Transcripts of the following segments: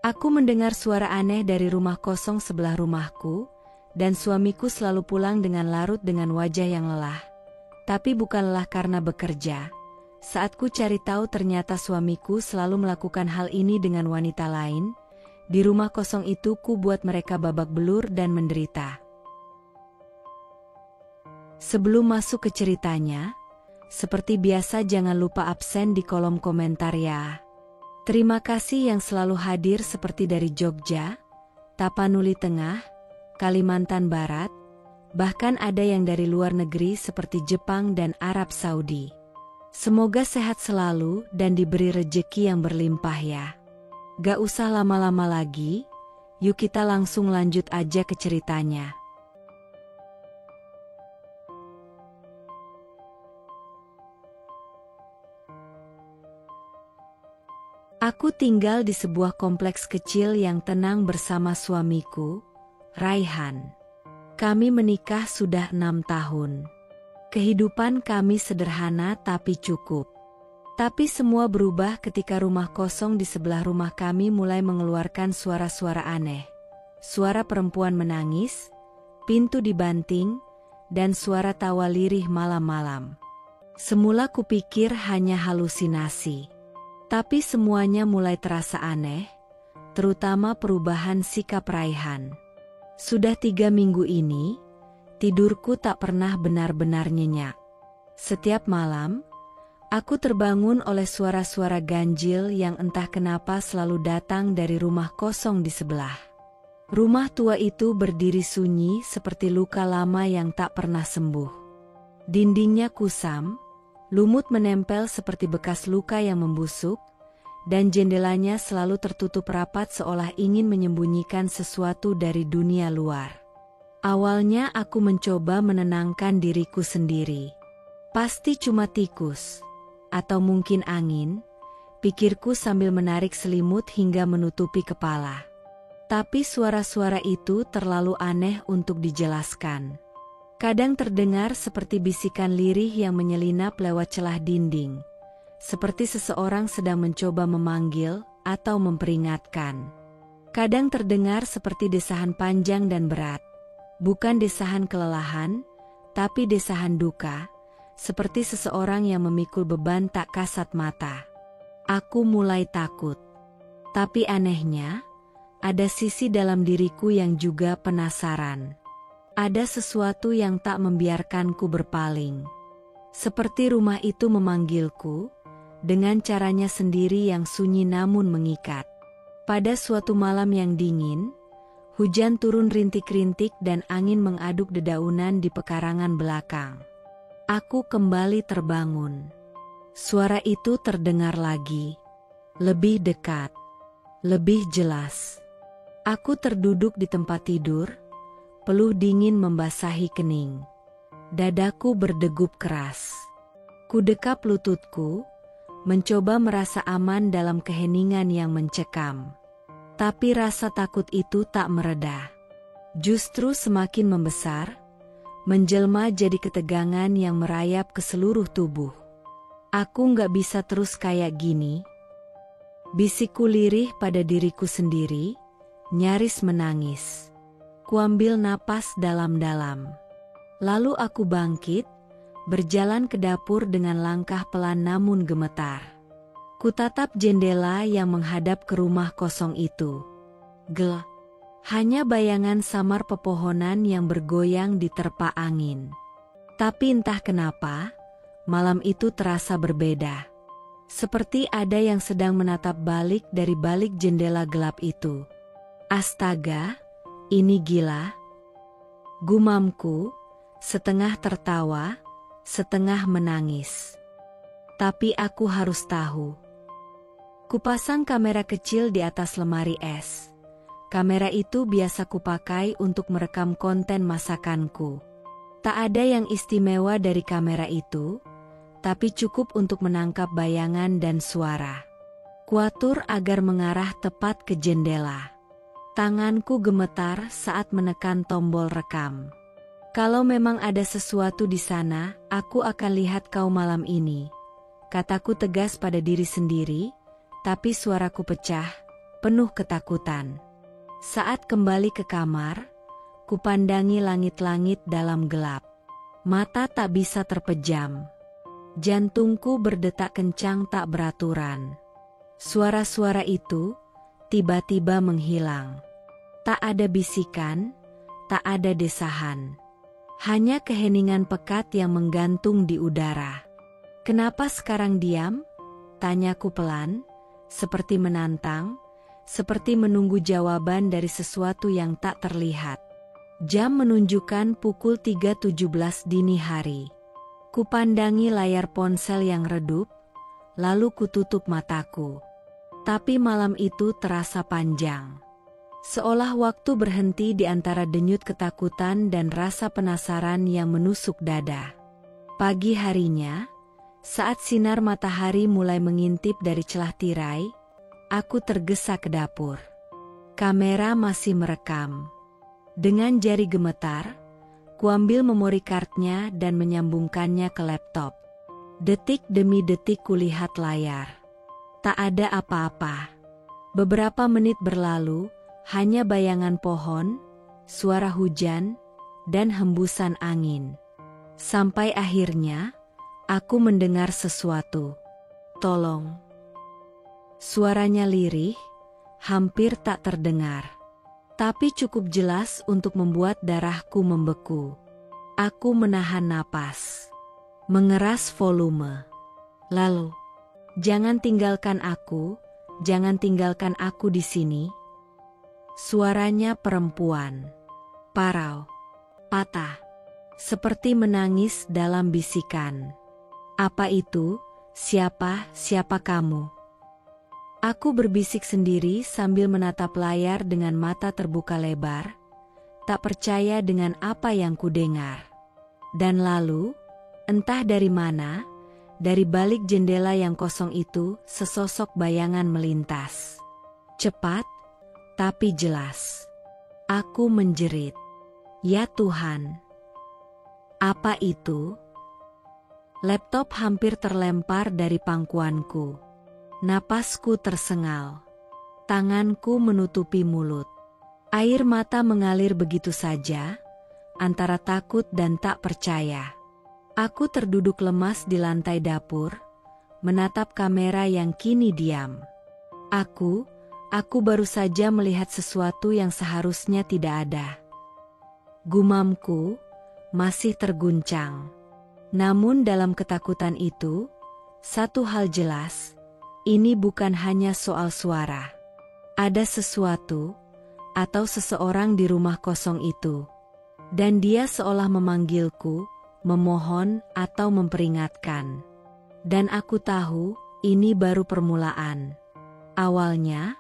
Aku mendengar suara aneh dari rumah kosong sebelah rumahku, dan suamiku selalu pulang dengan larut dengan wajah yang lelah. Tapi bukan lelah karena bekerja. Saat ku cari tahu ternyata suamiku selalu melakukan hal ini dengan wanita lain. Di rumah kosong itu ku buat mereka babak belur dan menderita. Sebelum masuk ke ceritanya, seperti biasa jangan lupa absen di kolom komentar ya. Terima kasih yang selalu hadir seperti dari Jogja, Tapanuli Tengah, Kalimantan Barat, bahkan ada yang dari luar negeri seperti Jepang dan Arab Saudi. Semoga sehat selalu dan diberi rejeki yang berlimpah ya. Gak usah lama-lama lagi, yuk kita langsung lanjut aja ke ceritanya. Aku tinggal di sebuah kompleks kecil yang tenang bersama suamiku, Raihan. Kami menikah sudah 6 tahun. Kehidupan kami sederhana tapi cukup. Tapi semua berubah ketika rumah kosong di sebelah rumah kami mulai mengeluarkan suara-suara aneh. Suara perempuan menangis, pintu dibanting, dan suara tawa lirih malam-malam. Semula kupikir hanya halusinasi. Tapi semuanya mulai terasa aneh, terutama perubahan sikap Raihan. Sudah 3 minggu ini, tidurku tak pernah benar-benar nyenyak. Setiap malam, aku terbangun oleh suara-suara ganjil yang entah kenapa selalu datang dari rumah kosong di sebelah. Rumah tua itu berdiri sunyi seperti luka lama yang tak pernah sembuh. Dindingnya kusam, lumut menempel seperti bekas luka yang membusuk, dan jendelanya selalu tertutup rapat seolah ingin menyembunyikan sesuatu dari dunia luar. Awalnya aku mencoba menenangkan diriku sendiri. Pasti cuma tikus, atau mungkin angin, pikirku sambil menarik selimut hingga menutupi kepala. Tapi suara-suara itu terlalu aneh untuk dijelaskan. Kadang terdengar seperti bisikan lirih yang menyelinap lewat celah dinding, seperti seseorang sedang mencoba memanggil atau memperingatkan. Kadang terdengar seperti desahan panjang dan berat, bukan desahan kelelahan, tapi desahan duka, seperti seseorang yang memikul beban tak kasat mata. Aku mulai takut. Tapi anehnya, ada sisi dalam diriku yang juga penasaran. Ada sesuatu yang tak membiarkanku berpaling. Seperti rumah itu memanggilku, dengan caranya sendiri yang sunyi namun mengikat. Pada suatu malam yang dingin, hujan turun rintik-rintik dan angin mengaduk dedaunan di pekarangan belakang. Aku kembali terbangun. Suara itu terdengar lagi. Lebih dekat. Lebih jelas. Aku terduduk di tempat tidur, peluh dingin membasahi kening. Dadaku berdegup keras. Kudekap lututku, mencoba merasa aman dalam keheningan yang mencekam. Tapi rasa takut itu tak mereda. Justru semakin membesar, menjelma jadi ketegangan yang merayap ke seluruh tubuh. Aku nggak bisa terus kayak gini. Bisikku lirih pada diriku sendiri, nyaris menangis. Kuambil napas dalam-dalam. Lalu aku bangkit, berjalan ke dapur dengan langkah pelan namun gemetar. Kutatap jendela yang menghadap ke rumah kosong itu. Gelap. Hanya bayangan samar pepohonan yang bergoyang diterpa angin. Tapi entah kenapa, malam itu terasa berbeda. Seperti ada yang sedang menatap balik dari balik jendela gelap itu. Astaga, ini gila. Gumamku, setengah tertawa, setengah menangis. Tapi aku harus tahu. Kupasang kamera kecil di atas lemari es. Kamera itu biasa kupakai untuk merekam konten masakanku. Tak ada yang istimewa dari kamera itu, tapi cukup untuk menangkap bayangan dan suara. Kuatur agar mengarah tepat ke jendela. Tanganku gemetar saat menekan tombol rekam. Kalau memang ada sesuatu di sana, aku akan lihat kau malam ini. Kataku tegas pada diri sendiri, tapi suaraku pecah. penuh ketakutan. Saat kembali ke kamar, kupandangi langit-langit dalam gelap. Mata tak bisa terpejam. Jantungku berdetak kencang tak beraturan. Suara-suara itu tiba-tiba menghilang. Tak ada bisikan, tak ada desahan. Hanya keheningan pekat yang menggantung di udara. "Kenapa sekarang diam?" tanyaku pelan, seperti menantang, seperti menunggu jawaban dari sesuatu yang tak terlihat. Jam menunjukkan pukul 3.17 dini hari. Kupandangi layar ponsel yang redup, lalu kututup mataku. Tapi malam itu terasa panjang. Seolah waktu berhenti di antara denyut ketakutan dan rasa penasaran yang menusuk dada. Pagi harinya, saat sinar matahari mulai mengintip dari celah tirai, aku tergesa ke dapur. Kamera masih merekam. Dengan jari gemetar, kuambil memori cardnya dan menyambungkannya ke laptop. Detik demi detik kulihat layar. Tak ada apa-apa. Beberapa menit berlalu, hanya bayangan pohon, suara hujan, dan hembusan angin. Sampai akhirnya, aku mendengar sesuatu. "Tolong." Suaranya lirih, hampir tak terdengar. Tapi cukup jelas untuk membuat darahku membeku. Aku menahan napas, mengeras volume. Lalu, "Jangan tinggalkan aku, jangan tinggalkan aku di sini." Suaranya perempuan, parau, patah, seperti menangis dalam bisikan. "Apa itu? Siapa kamu?" Aku berbisik sendiri sambil menatap layar dengan mata terbuka lebar, tak percaya dengan apa yang kudengar. Dan lalu, entah dari mana, dari balik jendela yang kosong itu, sesosok bayangan melintas. Cepat, tapi jelas. Aku menjerit, "Ya Tuhan! Apa itu?" Laptop hampir terlempar dari pangkuanku. Napasku tersengal. Tanganku menutupi mulut. Air mata mengalir begitu saja, antara takut dan tak percaya. Aku terduduk lemas di lantai dapur, menatap kamera yang kini diam. Aku baru saja melihat sesuatu yang seharusnya tidak ada. Gumamku masih terguncang. Namun dalam ketakutan itu, satu hal jelas. Ini bukan hanya soal suara. Ada sesuatu, atau seseorang di rumah kosong itu. Dan dia seolah memanggilku, memohon atau memperingatkan. Dan aku tahu, ini baru permulaan. Awalnya,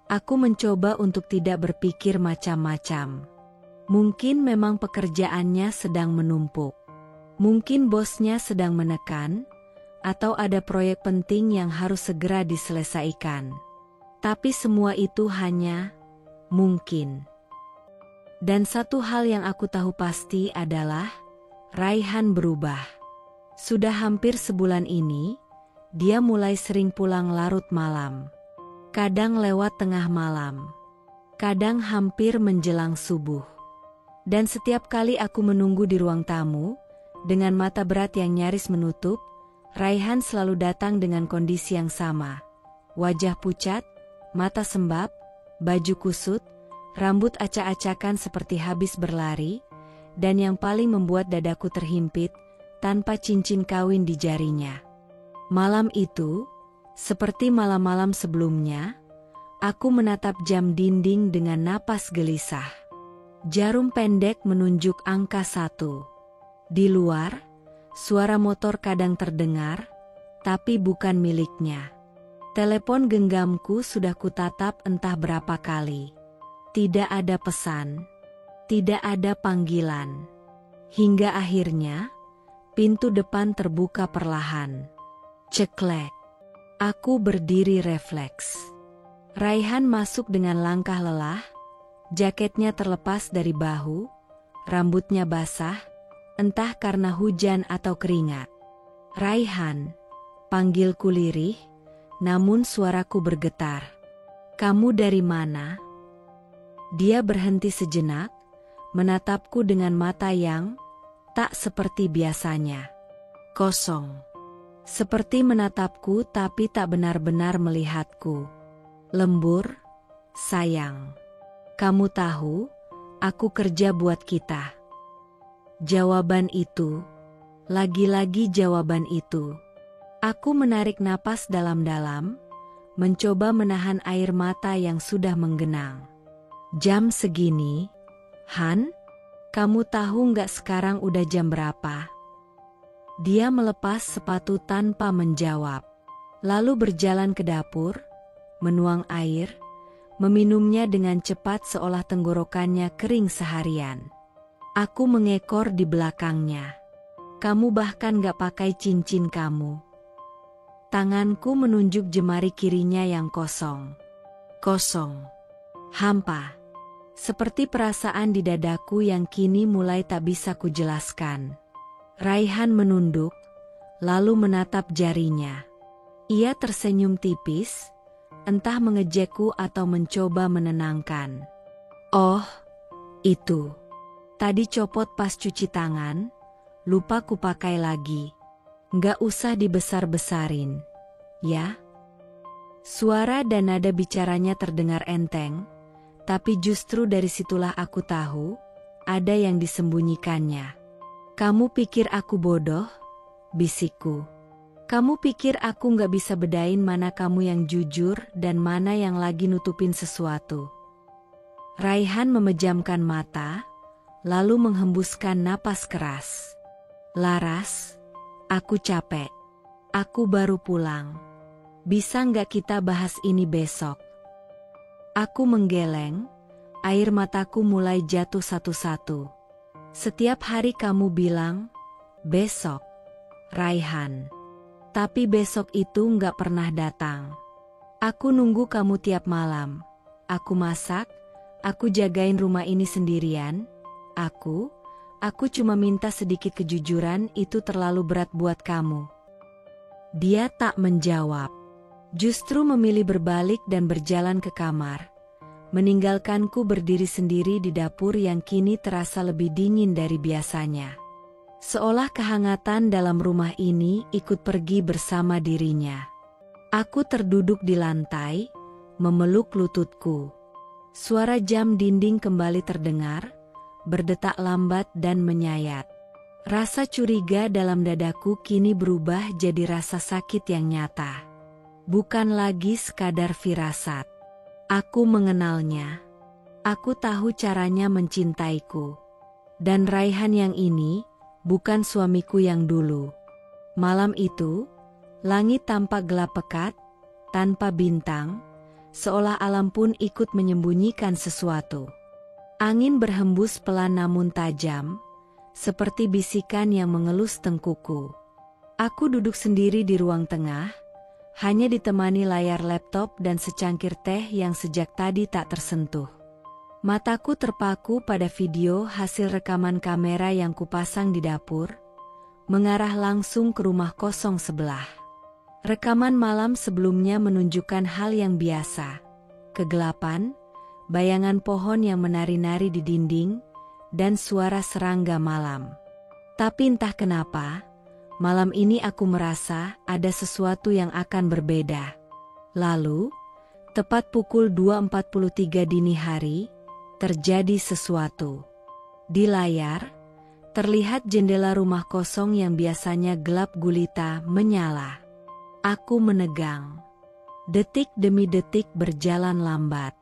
aku mencoba untuk tidak berpikir macam-macam. Mungkin memang pekerjaannya sedang menumpuk. Mungkin bosnya sedang menekan, atau ada proyek penting yang harus segera diselesaikan. Tapi semua itu hanya mungkin. Dan satu hal yang aku tahu pasti adalah Raihan berubah. Sudah hampir sebulan ini, dia mulai sering pulang larut malam. Kadang lewat tengah malam. Kadang hampir menjelang subuh. Dan setiap kali aku menunggu di ruang tamu, dengan mata berat yang nyaris menutup, Raihan selalu datang dengan kondisi yang sama. Wajah pucat, mata sembab, baju kusut, rambut acak-acakan seperti habis berlari, dan yang paling membuat dadaku terhimpit, tanpa cincin kawin di jarinya. Malam itu, seperti malam-malam sebelumnya, aku menatap jam dinding dengan napas gelisah. Jarum pendek menunjuk angka 1. Di luar, suara motor kadang terdengar, tapi bukan miliknya. Telepon genggamku sudah kutatap entah berapa kali. Tidak ada pesan, tidak ada panggilan. Hingga akhirnya, pintu depan terbuka perlahan. Ceklek. Aku berdiri refleks. Raihan masuk dengan langkah lelah, jaketnya terlepas dari bahu, rambutnya basah, entah karena hujan atau keringat. "Raihan," panggilku lirih, namun suaraku bergetar. Kamu dari mana? Dia berhenti sejenak, menatapku dengan mata yang tak seperti biasanya. Kosong. Seperti menatapku tapi tak benar-benar melihatku. Lembur, sayang. Kamu tahu, aku kerja buat kita. Jawaban itu, lagi-lagi jawaban itu. Aku menarik napas dalam-dalam, mencoba menahan air mata yang sudah menggenang. Jam segini, Han? Kamu tahu nggak sekarang udah jam berapa? Dia melepas sepatu tanpa menjawab. Lalu berjalan ke dapur, menuang air, meminumnya dengan cepat seolah tenggorokannya kering seharian. Aku mengekor di belakangnya. Kamu bahkan nggak pakai cincin kamu. Tanganku menunjuk jemari kirinya yang kosong. Kosong. Hampa. Seperti perasaan di dadaku yang kini mulai tak bisa kujelaskan. Raihan menunduk, lalu menatap jarinya. Ia tersenyum tipis, entah mengejekku atau mencoba menenangkan. Oh, itu. Tadi copot pas cuci tangan, lupa kupakai lagi. Nggak usah dibesar-besarin, ya? Suara dan nada bicaranya terdengar enteng, tapi justru dari situlah aku tahu, ada yang disembunyikannya. Kamu pikir aku bodoh? Bisikku. Kamu pikir aku nggak bisa bedain mana kamu yang jujur dan mana yang lagi nutupin sesuatu? Raihan memejamkan mata, lalu menghembuskan napas keras. Laras, aku capek. Aku baru pulang. Bisa nggak kita bahas ini besok? Aku menggeleng, air mataku mulai jatuh satu-satu. Setiap hari kamu bilang, besok, Raihan. Tapi besok itu nggak pernah datang. Aku nunggu kamu tiap malam. Aku masak, aku jagain rumah ini sendirian. Aku cuma minta sedikit kejujuran, itu terlalu berat buat kamu. Dia tak menjawab. Justru memilih berbalik dan berjalan ke kamar. Meninggalkanku berdiri sendiri di dapur yang kini terasa lebih dingin dari biasanya. Seolah kehangatan dalam rumah ini ikut pergi bersama dirinya. Aku terduduk di lantai, memeluk lututku. Suara jam dinding kembali terdengar, berdetak lambat dan menyayat. Rasa curiga dalam dadaku kini berubah jadi rasa sakit yang nyata. Bukan lagi sekadar firasat. Aku mengenalnya. Aku tahu caranya mencintaiku. Dan Raihan yang ini bukan suamiku yang dulu. Malam itu, langit tampak gelap pekat, tanpa bintang, seolah alam pun ikut menyembunyikan sesuatu. Angin berhembus pelan namun tajam, seperti bisikan yang mengelus tengkuku. Aku duduk sendiri di ruang tengah, hanya ditemani layar laptop dan secangkir teh yang sejak tadi tak tersentuh. Mataku terpaku pada video hasil rekaman kamera yang kupasang di dapur, mengarah langsung ke rumah kosong sebelah. Rekaman malam sebelumnya menunjukkan hal yang biasa. Kegelapan, bayangan pohon yang menari-nari di dinding, dan suara serangga malam. Tapi entah kenapa, malam ini aku merasa ada sesuatu yang akan berbeda. Lalu, tepat pukul 2.43 dini hari, terjadi sesuatu. Di layar, terlihat jendela rumah kosong yang biasanya gelap gulita menyala. Aku menegang. Detik demi detik berjalan lambat.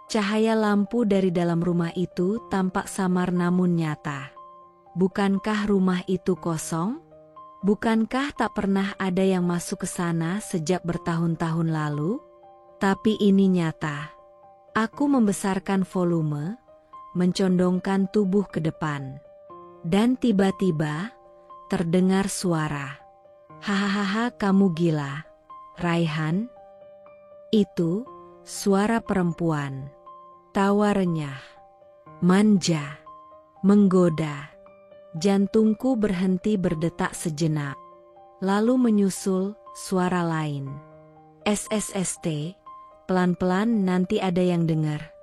Cahaya lampu dari dalam rumah itu tampak samar namun nyata. Bukankah rumah itu kosong? Bukankah tak pernah ada yang masuk ke sana sejak bertahun-tahun lalu? Tapi ini nyata. Aku membesarkan volume, mencondongkan tubuh ke depan. Dan tiba-tiba, terdengar suara. Hahaha, kamu gila, Raihan. Itu, suara perempuan. Tawa renyah, manja, menggoda. Jantungku berhenti berdetak sejenak. Lalu menyusul suara lain. SSST, pelan-pelan nanti ada yang dengar.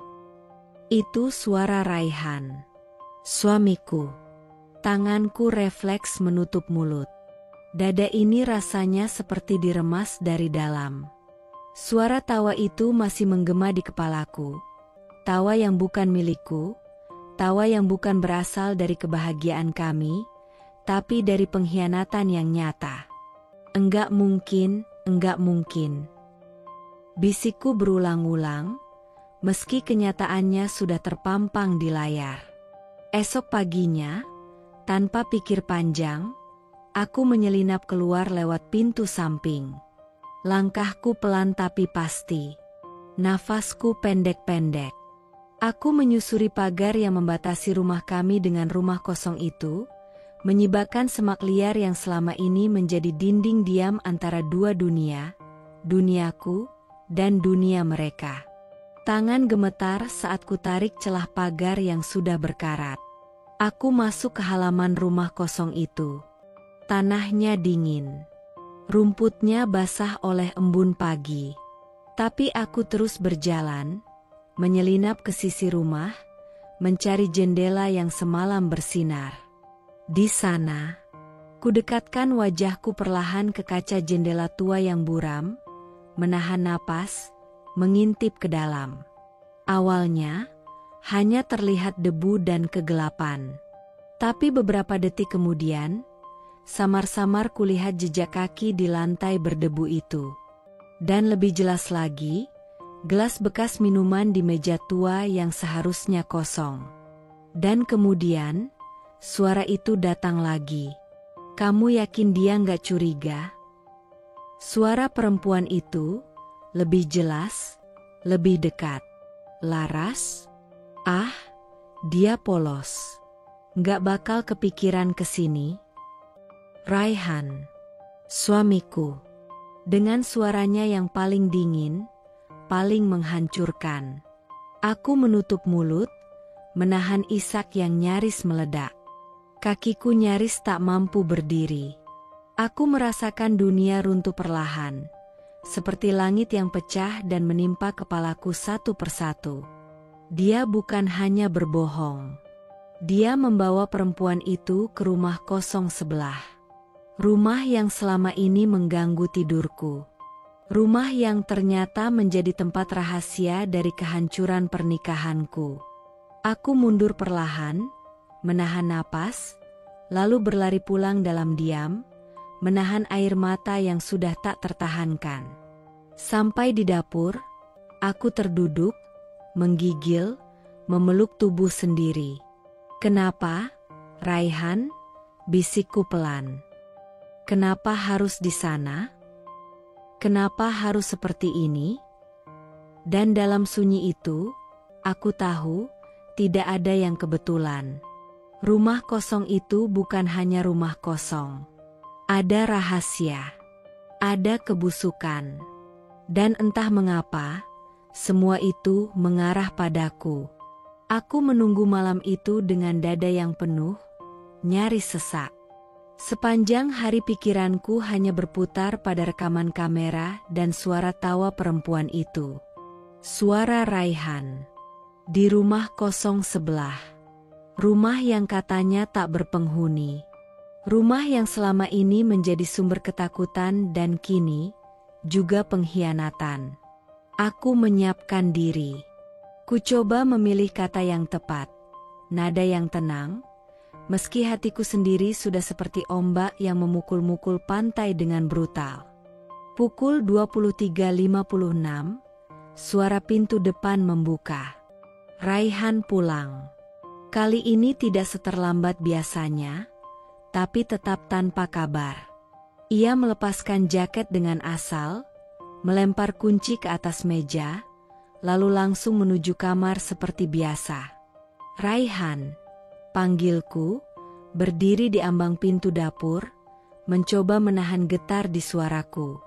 Itu suara Raihan, suamiku. Tanganku refleks menutup mulut. Dada ini rasanya seperti diremas dari dalam. Suara tawa itu masih menggema di kepalaku. Tawa yang bukan milikku, tawa yang bukan berasal dari kebahagiaan kami, tapi dari pengkhianatan yang nyata. Enggak mungkin, enggak mungkin. Bisikku berulang-ulang, meski kenyataannya sudah terpampang di layar. Esok paginya, tanpa pikir panjang, aku menyelinap keluar lewat pintu samping. Langkahku pelan tapi pasti. Nafasku pendek-pendek. Aku menyusuri pagar yang membatasi rumah kami dengan rumah kosong itu, menyibakkan semak liar yang selama ini menjadi dinding diam antara dua dunia, duniaku dan dunia mereka. Tangan gemetar saat ku tarik celah pagar yang sudah berkarat. Aku masuk ke halaman rumah kosong itu. Tanahnya dingin. Rumputnya basah oleh embun pagi. Tapi aku terus berjalan, menyelinap ke sisi rumah, mencari jendela yang semalam bersinar. Di sana, ku dekatkan wajahku perlahan ke kaca jendela tua yang buram, menahan napas, mengintip ke dalam. Awalnya, hanya terlihat debu dan kegelapan. Tapi beberapa detik kemudian, samar-samar kulihat jejak kaki di lantai berdebu itu. Dan lebih jelas lagi, gelas bekas minuman di meja tua yang seharusnya kosong. Dan kemudian, suara itu datang lagi. Kamu yakin dia nggak curiga? Suara perempuan itu lebih jelas, lebih dekat. Laras? Ah, dia polos. Nggak bakal kepikiran kesini. Raihan, suamiku, dengan suaranya yang paling dingin, paling menghancurkan. Aku menutup mulut, menahan isak yang nyaris meledak. Kakiku nyaris tak mampu berdiri. Aku merasakan dunia runtuh perlahan, seperti langit yang pecah dan menimpa kepalaku satu persatu. Dia bukan hanya berbohong. Dia membawa perempuan itu ke rumah kosong sebelah. Rumah yang selama ini mengganggu tidurku. Rumah yang ternyata menjadi tempat rahasia dari kehancuran pernikahanku. Aku mundur perlahan, menahan napas, lalu berlari pulang dalam diam, menahan air mata yang sudah tak tertahankan. Sampai di dapur, aku terduduk, menggigil, memeluk tubuh sendiri. Kenapa, Raihan? Bisikku pelan. Kenapa harus di sana? Kenapa harus seperti ini? Dan dalam sunyi itu, aku tahu, tidak ada yang kebetulan. Rumah kosong itu bukan hanya rumah kosong. Ada rahasia. Ada kebusukan. Dan entah mengapa, semua itu mengarah padaku. Aku menunggu malam itu dengan dada yang penuh, nyaris sesak. Sepanjang hari pikiranku hanya berputar pada rekaman kamera dan suara tawa perempuan itu. Suara Raihan. Di rumah kosong sebelah. Rumah yang katanya tak berpenghuni. Rumah yang selama ini menjadi sumber ketakutan dan kini juga pengkhianatan. Aku menyiapkan diri. Ku coba memilih kata yang tepat, nada yang tenang, meski hatiku sendiri sudah seperti ombak yang memukul-mukul pantai dengan brutal. Pukul 23.56, suara pintu depan membuka. Raihan pulang. Kali ini tidak seterlambat biasanya, tapi tetap tanpa kabar. Ia melepaskan jaket dengan asal, melempar kunci ke atas meja, lalu langsung menuju kamar seperti biasa. Raihan, panggilku, berdiri di ambang pintu dapur, mencoba menahan getar di suaraku.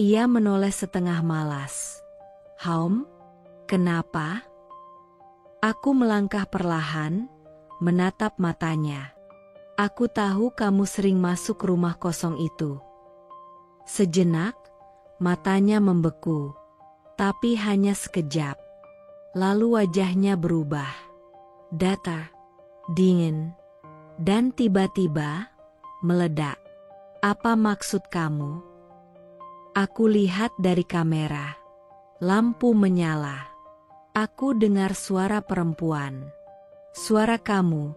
Ia menoleh setengah malas. Haum, kenapa? Aku melangkah perlahan, menatap matanya. Aku tahu kamu sering masuk rumah kosong itu. Sejenak, matanya membeku. Tapi hanya sekejap. Lalu wajahnya berubah. Datar, dingin, dan tiba-tiba meledak. Apa maksud kamu? Aku lihat dari kamera. Lampu menyala. Aku dengar suara perempuan. Suara kamu,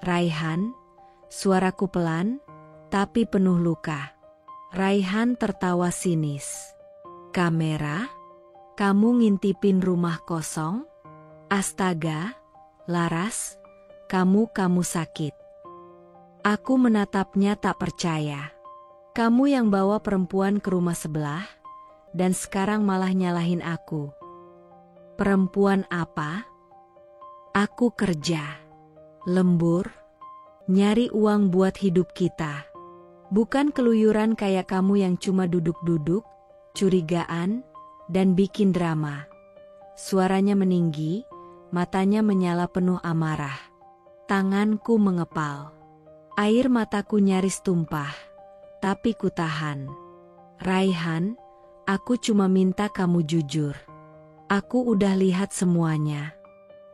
Raihan. Suaraku pelan, tapi penuh luka. Raihan tertawa sinis. Kamera? Kamu ngintipin rumah kosong? Astaga, Laras, kamu sakit. Aku menatapnya tak percaya. Kamu yang bawa perempuan ke rumah sebelah, dan sekarang malah nyalahin aku. Perempuan apa? Aku kerja. Lembur. Nyari uang buat hidup kita. Bukan keluyuran kayak kamu yang cuma duduk-duduk, curigaan, dan bikin drama. Suaranya meninggi, matanya menyala penuh amarah. Tanganku mengepal. Air mataku nyaris tumpah, tapi ku tahan. Raihan, aku cuma minta kamu jujur. Aku udah lihat semuanya.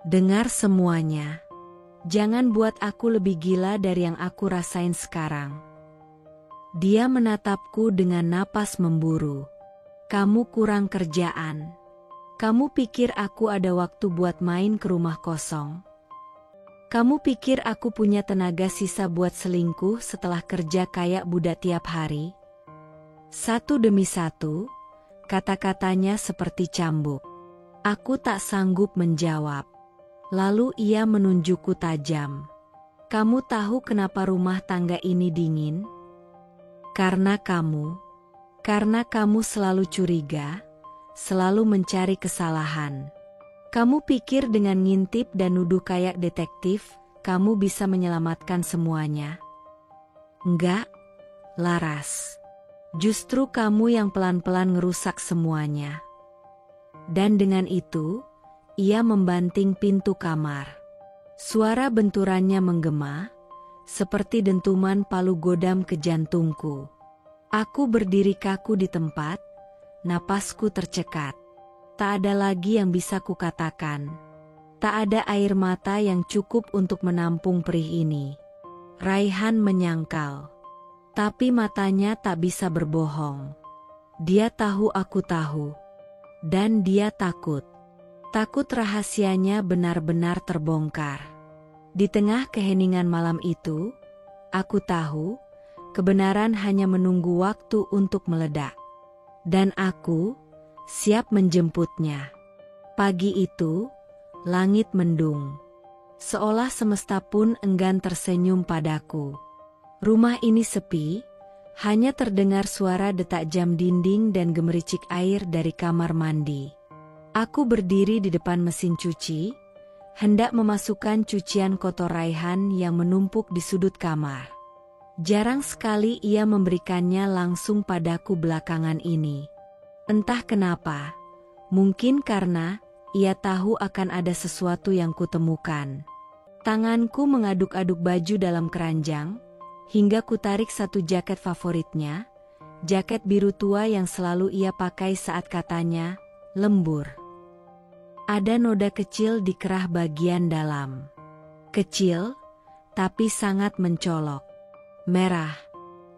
Dengar semuanya. Jangan buat aku lebih gila dari yang aku rasain sekarang. Dia menatapku dengan napas memburu. Kamu kurang kerjaan. Kamu pikir aku ada waktu buat main ke rumah kosong? Kamu pikir aku punya tenaga sisa buat selingkuh setelah kerja kayak budak tiap hari? Satu demi satu, kata-katanya seperti cambuk. Aku tak sanggup menjawab. Lalu ia menunjukku tajam. Kamu tahu kenapa rumah tangga ini dingin? Karena kamu selalu curiga, selalu mencari kesalahan. Kamu pikir dengan ngintip dan nuduh kayak detektif, kamu bisa menyelamatkan semuanya. Enggak, Laras. Justru kamu yang pelan-pelan ngerusak semuanya. Dan dengan itu, ia membanting pintu kamar. Suara benturannya menggema, seperti dentuman palu godam ke jantungku. Aku berdiri kaku di tempat, napasku tercekat. Tak ada lagi yang bisa kukatakan. Tak ada air mata yang cukup untuk menampung perih ini. Raihan menyangkal. Tapi matanya tak bisa berbohong. Dia tahu aku tahu. Dan dia takut. Takut rahasianya benar-benar terbongkar. Di tengah keheningan malam itu, aku tahu, kebenaran hanya menunggu waktu untuk meledak. Dan aku siap menjemputnya. Pagi itu, langit mendung. Seolah semesta pun enggan tersenyum padaku. Rumah ini sepi, hanya terdengar suara detak jam dinding dan gemericik air dari kamar mandi. Aku berdiri di depan mesin cuci, hendak memasukkan cucian kotor Raihan yang menumpuk di sudut kamar. Jarang sekali ia memberikannya langsung padaku belakangan ini. Entah kenapa, mungkin karena ia tahu akan ada sesuatu yang kutemukan. Tanganku mengaduk-aduk baju dalam keranjang, hingga kutarik satu jaket favoritnya, jaket biru tua yang selalu ia pakai saat katanya lembur. Ada noda kecil di kerah bagian dalam. Kecil, tapi sangat mencolok. Merah.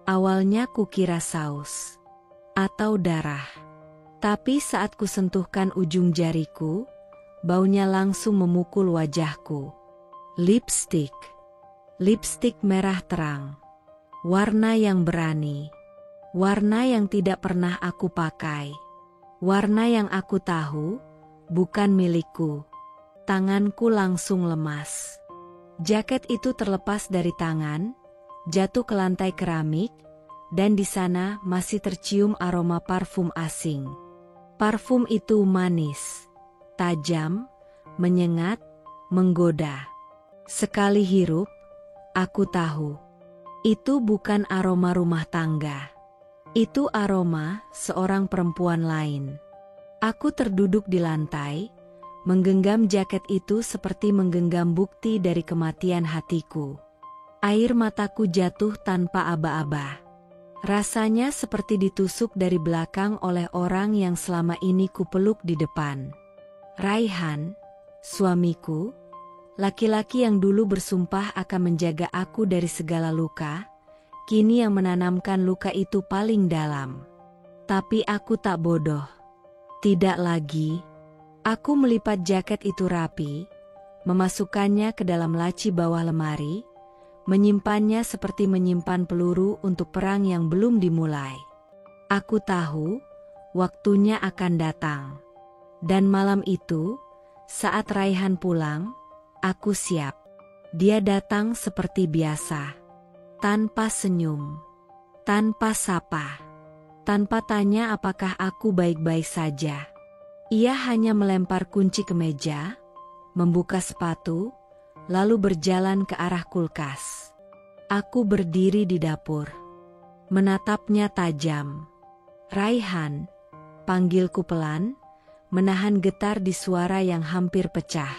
Awalnya kukira saus. Atau darah. Tapi saat kusentuhkan ujung jariku, baunya langsung memukul wajahku. Lipstik. Lipstik merah terang. Warna yang berani. Warna yang tidak pernah aku pakai. Warna yang aku tahu, bukan milikku. Tanganku langsung lemas. Jaket itu terlepas dari tangan, jatuh ke lantai keramik, dan di sana masih tercium aroma parfum asing. Parfum itu manis, tajam, menyengat, menggoda. Sekali hirup, aku tahu. Itu bukan aroma rumah tangga. Itu aroma seorang perempuan lain. Aku terduduk di lantai, menggenggam jaket itu seperti menggenggam bukti dari kematian hatiku. Air mataku jatuh tanpa aba-aba. Rasanya seperti ditusuk dari belakang oleh orang yang selama ini kupeluk di depan. Raihan, suamiku, laki-laki yang dulu bersumpah akan menjaga aku dari segala luka, kini yang menanamkan luka itu paling dalam. Tapi aku tak bodoh. Tidak lagi. Aku melipat jaket itu rapi, memasukkannya ke dalam laci bawah lemari, menyimpannya seperti menyimpan peluru untuk perang yang belum dimulai. Aku tahu, waktunya akan datang. Dan malam itu, saat Raihan pulang, aku siap. Dia datang seperti biasa. Tanpa senyum. Tanpa sapa. Tanpa tanya apakah aku baik-baik saja. Ia hanya melempar kunci ke meja, membuka sepatu, lalu berjalan ke arah kulkas. Aku berdiri di dapur, menatapnya tajam. Raihan, panggilku pelan, menahan getar di suara yang hampir pecah.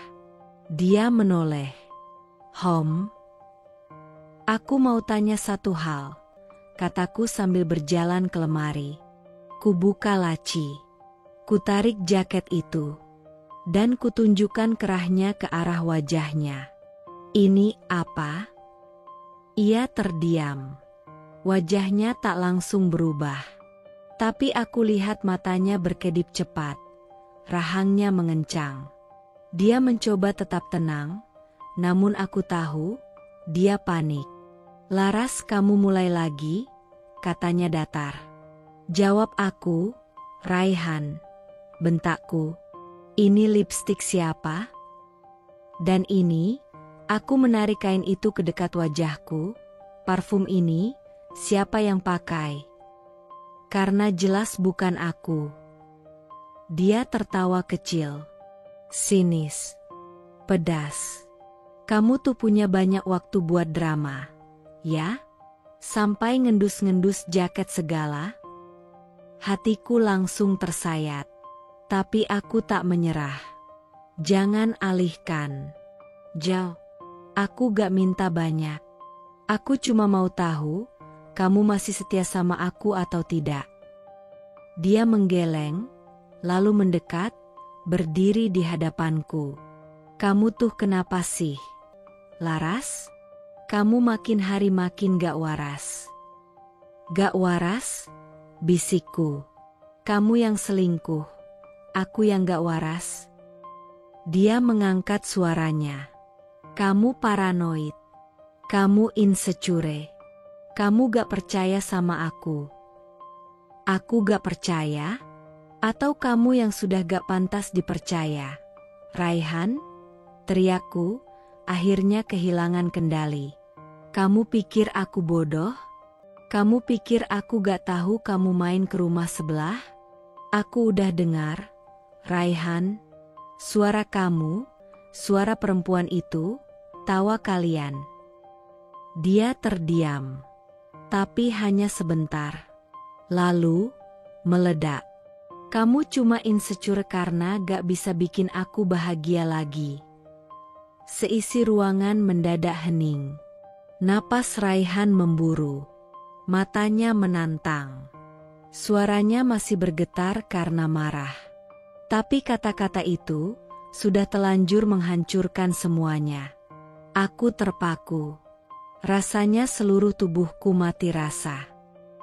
Dia menoleh. Hom. Aku mau tanya satu hal, kataku sambil berjalan ke lemari. Kubuka laci. Kutarik jaket itu. Dan kutunjukkan kerahnya ke arah wajahnya. Ini apa? Ia terdiam. Wajahnya tak langsung berubah. Tapi aku lihat matanya berkedip cepat. Rahangnya mengencang. Dia mencoba tetap tenang, namun aku tahu, dia panik. Laras, kamu mulai lagi, katanya datar. Jawab aku, Raihan, bentakku. Ini lipstik siapa? Dan ini, aku menarik kain itu ke dekat wajahku. Parfum ini, siapa yang pakai? Karena jelas bukan aku. Dia tertawa kecil. Sinis. Pedas. Kamu tuh punya banyak waktu buat drama. Ya? Sampai ngendus-ngendus jaket segala. Hatiku langsung tersayat. Tapi aku tak menyerah. Jangan alihkan. Jauh. Aku gak minta banyak. Aku cuma mau tahu, kamu masih setia sama aku atau tidak. Dia menggeleng, lalu mendekat, berdiri di hadapanku. Kamu tuh kenapa sih? Laras? Kamu makin hari makin gak waras. Gak waras? Bisikku. Kamu yang selingkuh. Aku yang gak waras. Dia mengangkat suaranya. Kamu paranoid. Kamu insecure. Kamu gak percaya sama aku. Aku gak percaya? Atau kamu yang sudah gak pantas dipercaya? Raihan? Teriakku, akhirnya kehilangan kendali. Kamu pikir aku bodoh? Kamu pikir aku gak tahu kamu main ke rumah sebelah? Aku udah dengar. Raihan, suara kamu, suara perempuan itu, tawa kalian. Dia terdiam, tapi hanya sebentar. Lalu, meledak. Kamu cuma insecure karena gak bisa bikin aku bahagia lagi. Seisi ruangan mendadak hening. Napas Raihan memburu. Matanya menantang. Suaranya masih bergetar karena marah. Tapi kata-kata itu sudah telanjur menghancurkan semuanya. Aku terpaku. Rasanya seluruh tubuhku mati rasa.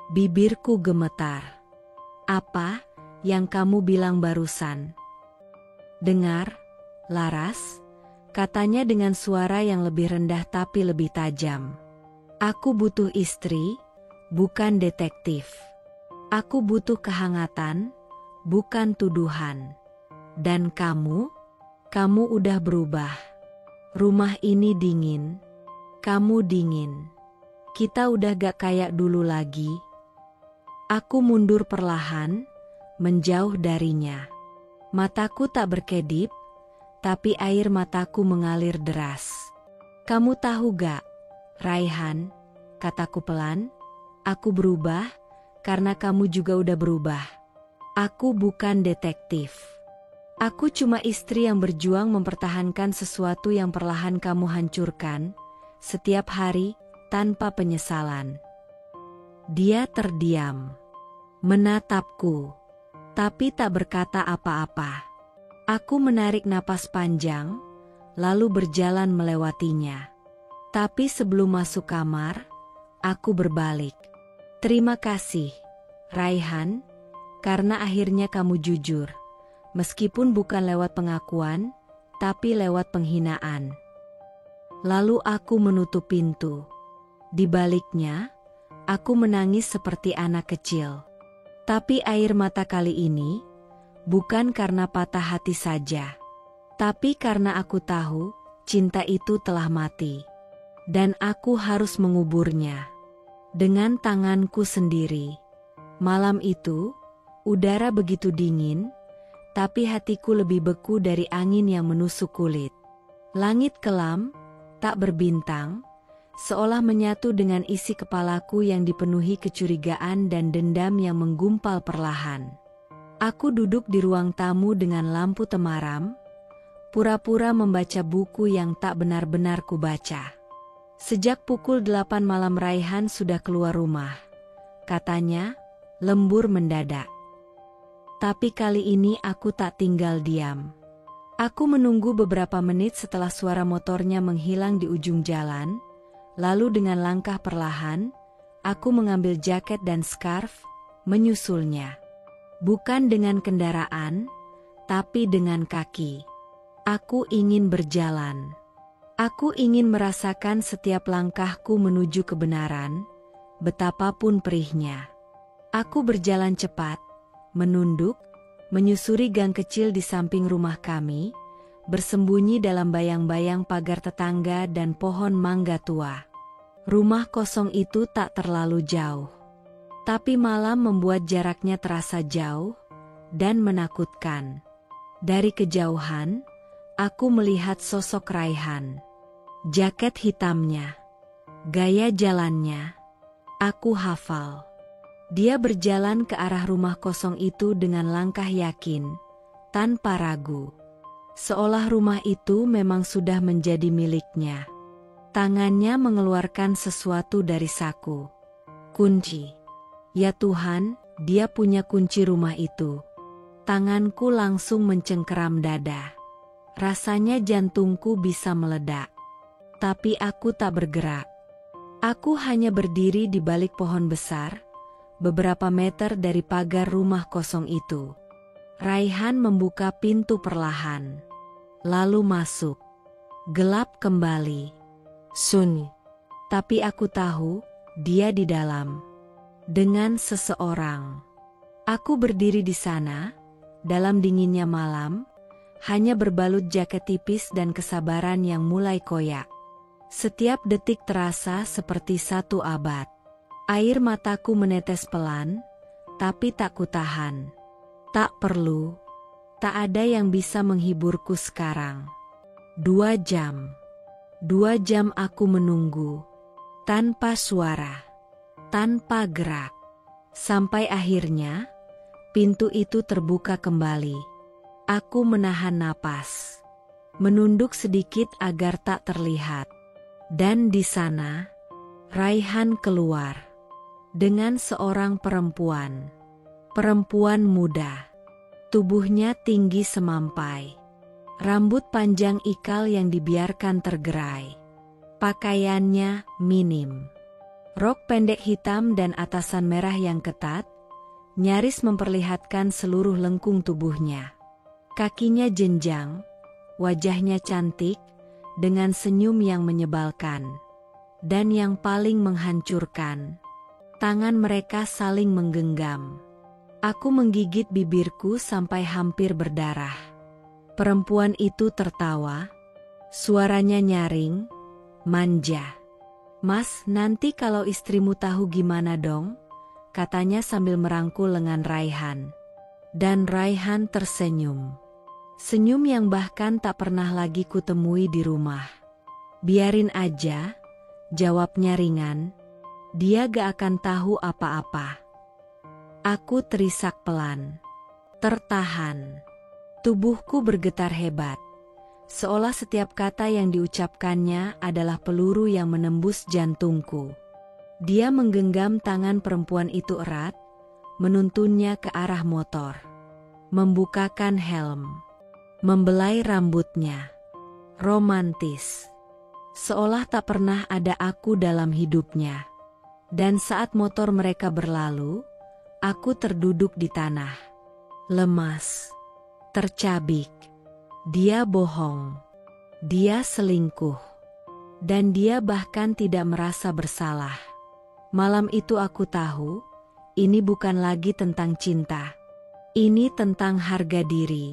Bibirku gemetar. Apa yang kamu bilang barusan? Dengar, Laras, katanya dengan suara yang lebih rendah tapi lebih tajam. Aku butuh istri, bukan detektif. Aku butuh kehangatan, bukan tuduhan. Dan kamu udah berubah. Rumah ini dingin. Kamu dingin. Kita udah gak kayak dulu lagi. Aku mundur perlahan, menjauh darinya. Mataku tak berkedip, tapi air mataku mengalir deras. Kamu tahu gak, Raihan, kataku pelan, aku berubah karena kamu juga udah berubah. Aku bukan detektif. Aku cuma istri yang berjuang mempertahankan sesuatu yang perlahan kamu hancurkan, setiap hari, tanpa penyesalan. Dia terdiam, menatapku, tapi tak berkata apa-apa. Aku menarik napas panjang, lalu berjalan melewatinya. Tapi sebelum masuk kamar, aku berbalik. Terima kasih, Raihan, karena akhirnya kamu jujur. Meskipun bukan lewat pengakuan, tapi lewat penghinaan. Lalu aku menutup pintu. Di baliknya, aku menangis seperti anak kecil. Tapi air mata kali ini, bukan karena patah hati saja. Tapi karena aku tahu, cinta itu telah mati. Dan aku harus menguburnya. Dengan tanganku sendiri. Malam itu, udara begitu dingin, tapi hatiku lebih beku dari angin yang menusuk kulit. Langit kelam, tak berbintang, seolah menyatu dengan isi kepalaku yang dipenuhi kecurigaan dan dendam yang menggumpal perlahan. Aku duduk di ruang tamu dengan lampu temaram, pura-pura membaca buku yang tak benar-benar kubaca. Sejak pukul 8 malam Raihan sudah keluar rumah. Katanya, lembur mendadak. Tapi kali ini aku tak tinggal diam. Aku menunggu beberapa menit setelah suara motornya menghilang di ujung jalan, lalu dengan langkah perlahan, aku mengambil jaket dan scarf, menyusulnya. Bukan dengan kendaraan, tapi dengan kaki. Aku ingin berjalan. Aku ingin merasakan setiap langkahku menuju kebenaran, betapapun perihnya. Aku berjalan cepat, menunduk, menyusuri gang kecil di samping rumah kami, bersembunyi dalam bayang-bayang pagar tetangga dan pohon mangga tua. Rumah kosong itu tak terlalu jauh. Tapi malam membuat jaraknya terasa jauh dan menakutkan. Dari kejauhan, aku melihat sosok Raihan. Jaket hitamnya, gaya jalannya, aku hafal. Dia berjalan ke arah rumah kosong itu dengan langkah yakin, tanpa ragu. Seolah rumah itu memang sudah menjadi miliknya. Tangannya mengeluarkan sesuatu dari saku. Kunci. Ya Tuhan, dia punya kunci rumah itu. Tanganku langsung mencengkeram dada. Rasanya jantungku bisa meledak. Tapi aku tak bergerak. Aku hanya berdiri di balik pohon besar, beberapa meter dari pagar rumah kosong itu. Raihan membuka pintu perlahan. Lalu masuk. Gelap kembali. Sunyi. Tapi aku tahu, dia di dalam. Dengan seseorang. Aku berdiri di sana, dalam dinginnya malam, hanya berbalut jaket tipis dan kesabaran yang mulai koyak. Setiap detik terasa seperti satu abad. Air mataku menetes pelan, tapi tak kutahan. Tak perlu. Tak ada yang bisa menghiburku sekarang. 2 jam. 2 jam aku menunggu. Tanpa suara. Tanpa gerak. Sampai akhirnya, pintu itu terbuka kembali. Aku menahan napas. Menunduk sedikit agar tak terlihat. Dan di sana, Raihan keluar. Dengan seorang perempuan. Perempuan muda. Tubuhnya tinggi semampai. Rambut panjang ikal yang dibiarkan tergerai. Pakaiannya minim. Rok pendek hitam dan atasan merah yang ketat, nyaris memperlihatkan seluruh lengkung tubuhnya. Kakinya jenjang, wajahnya cantik, dengan senyum yang menyebalkan. Dan yang paling menghancurkan, tangan mereka saling menggenggam. Aku menggigit bibirku sampai hampir berdarah. Perempuan itu tertawa, suaranya nyaring, manja. "Mas, nanti kalau istrimu tahu gimana dong?" katanya sambil merangkul lengan Raihan. Dan Raihan tersenyum. Senyum yang bahkan tak pernah lagi kutemui di rumah. "Biarin aja," jawabnya ringan. "Dia gak akan tahu apa-apa." Aku terisak pelan. Tertahan. Tubuhku bergetar hebat. Seolah setiap kata yang diucapkannya adalah peluru yang menembus jantungku. Dia menggenggam tangan perempuan itu erat, menuntunnya ke arah motor. Membukakan helm. Membelai rambutnya. Romantis. Seolah tak pernah ada aku dalam hidupnya. Dan saat motor mereka berlalu, aku terduduk di tanah. Lemas. Tercabik. Dia bohong. Dia selingkuh. Dan dia bahkan tidak merasa bersalah. Malam itu aku tahu, ini bukan lagi tentang cinta. Ini tentang harga diri.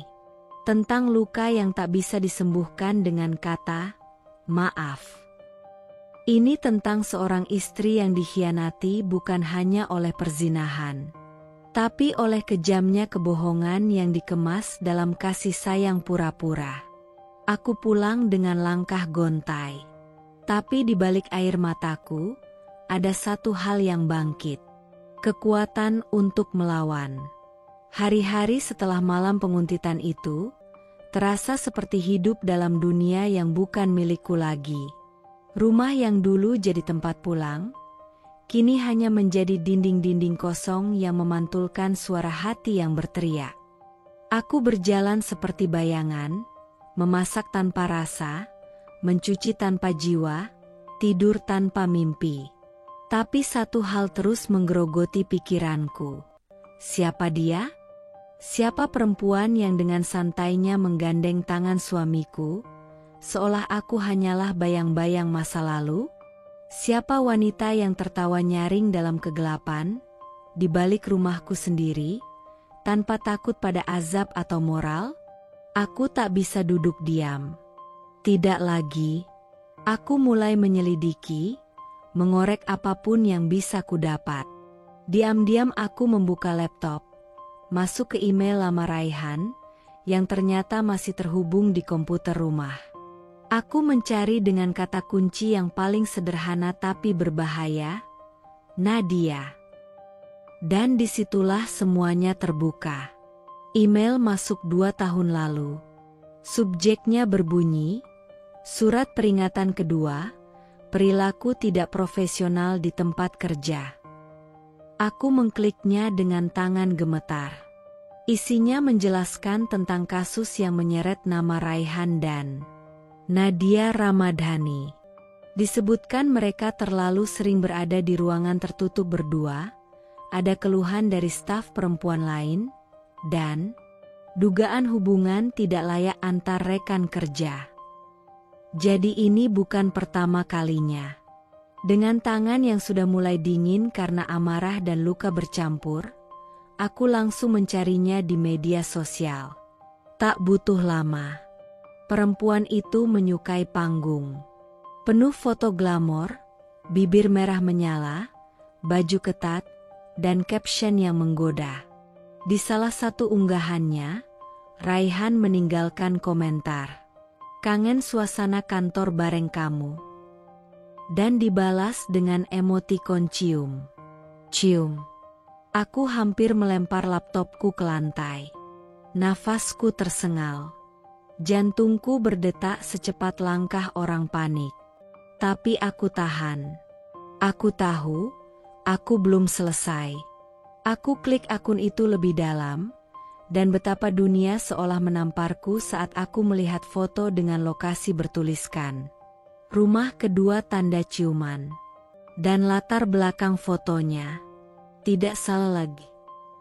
Tentang luka yang tak bisa disembuhkan dengan kata, maaf. Ini tentang seorang istri yang dikhianati bukan hanya oleh perzinahan, tapi oleh kejamnya kebohongan yang dikemas dalam kasih sayang pura-pura. Aku pulang dengan langkah gontai. Tapi di balik air mataku, ada satu hal yang bangkit. Kekuatan untuk melawan. Hari-hari setelah malam penguntitan itu, terasa seperti hidup dalam dunia yang bukan milikku lagi. Rumah yang dulu jadi tempat pulang, kini hanya menjadi dinding-dinding kosong yang memantulkan suara hati yang berteriak. Aku berjalan seperti bayangan, memasak tanpa rasa, mencuci tanpa jiwa, tidur tanpa mimpi. Tapi satu hal terus menggerogoti pikiranku. Siapa dia? Siapa perempuan yang dengan santainya menggandeng tangan suamiku, seolah aku hanyalah bayang-bayang masa lalu? Siapa wanita yang tertawa nyaring dalam kegelapan, di balik rumahku sendiri, tanpa takut pada azab atau moral? Aku tak bisa duduk diam. Tidak lagi. Aku mulai menyelidiki, mengorek apapun yang bisa kudapat. Diam-diam aku membuka laptop, masuk ke email lama Raihan, yang ternyata masih terhubung di komputer rumah. Aku mencari dengan kata kunci yang paling sederhana tapi berbahaya, Nadia. Dan disitulah semuanya terbuka. Email masuk 2 tahun lalu. Subjeknya berbunyi, surat peringatan kedua, perilaku tidak profesional di tempat kerja. Aku mengkliknya dengan tangan gemetar. Isinya menjelaskan tentang kasus yang menyeret nama Raihan dan Nadia Ramadhani. Disebutkan mereka terlalu sering berada di ruangan tertutup berdua, ada keluhan dari staf perempuan lain, dan dugaan hubungan tidak layak antar rekan kerja. Jadi ini bukan pertama kalinya. Dengan tangan yang sudah mulai dingin karena amarah dan luka bercampur, aku langsung mencarinya di media sosial. Tak butuh lama. Perempuan itu menyukai panggung. Penuh foto glamor, bibir merah menyala, baju ketat, dan caption yang menggoda. Di salah satu unggahannya, Raihan meninggalkan komentar, "Kangen suasana kantor bareng kamu." Dan dibalas dengan emotikon cium. Cium. Aku hampir melempar laptopku ke lantai. Nafasku tersengal. Jantungku berdetak secepat langkah orang panik. Tapi aku tahan. Aku tahu, aku belum selesai. Aku klik akun itu lebih dalam, dan betapa dunia seolah menamparku saat aku melihat foto dengan lokasi bertuliskan rumah kedua tanda ciuman. Dan latar belakang fotonya, tidak salah lagi.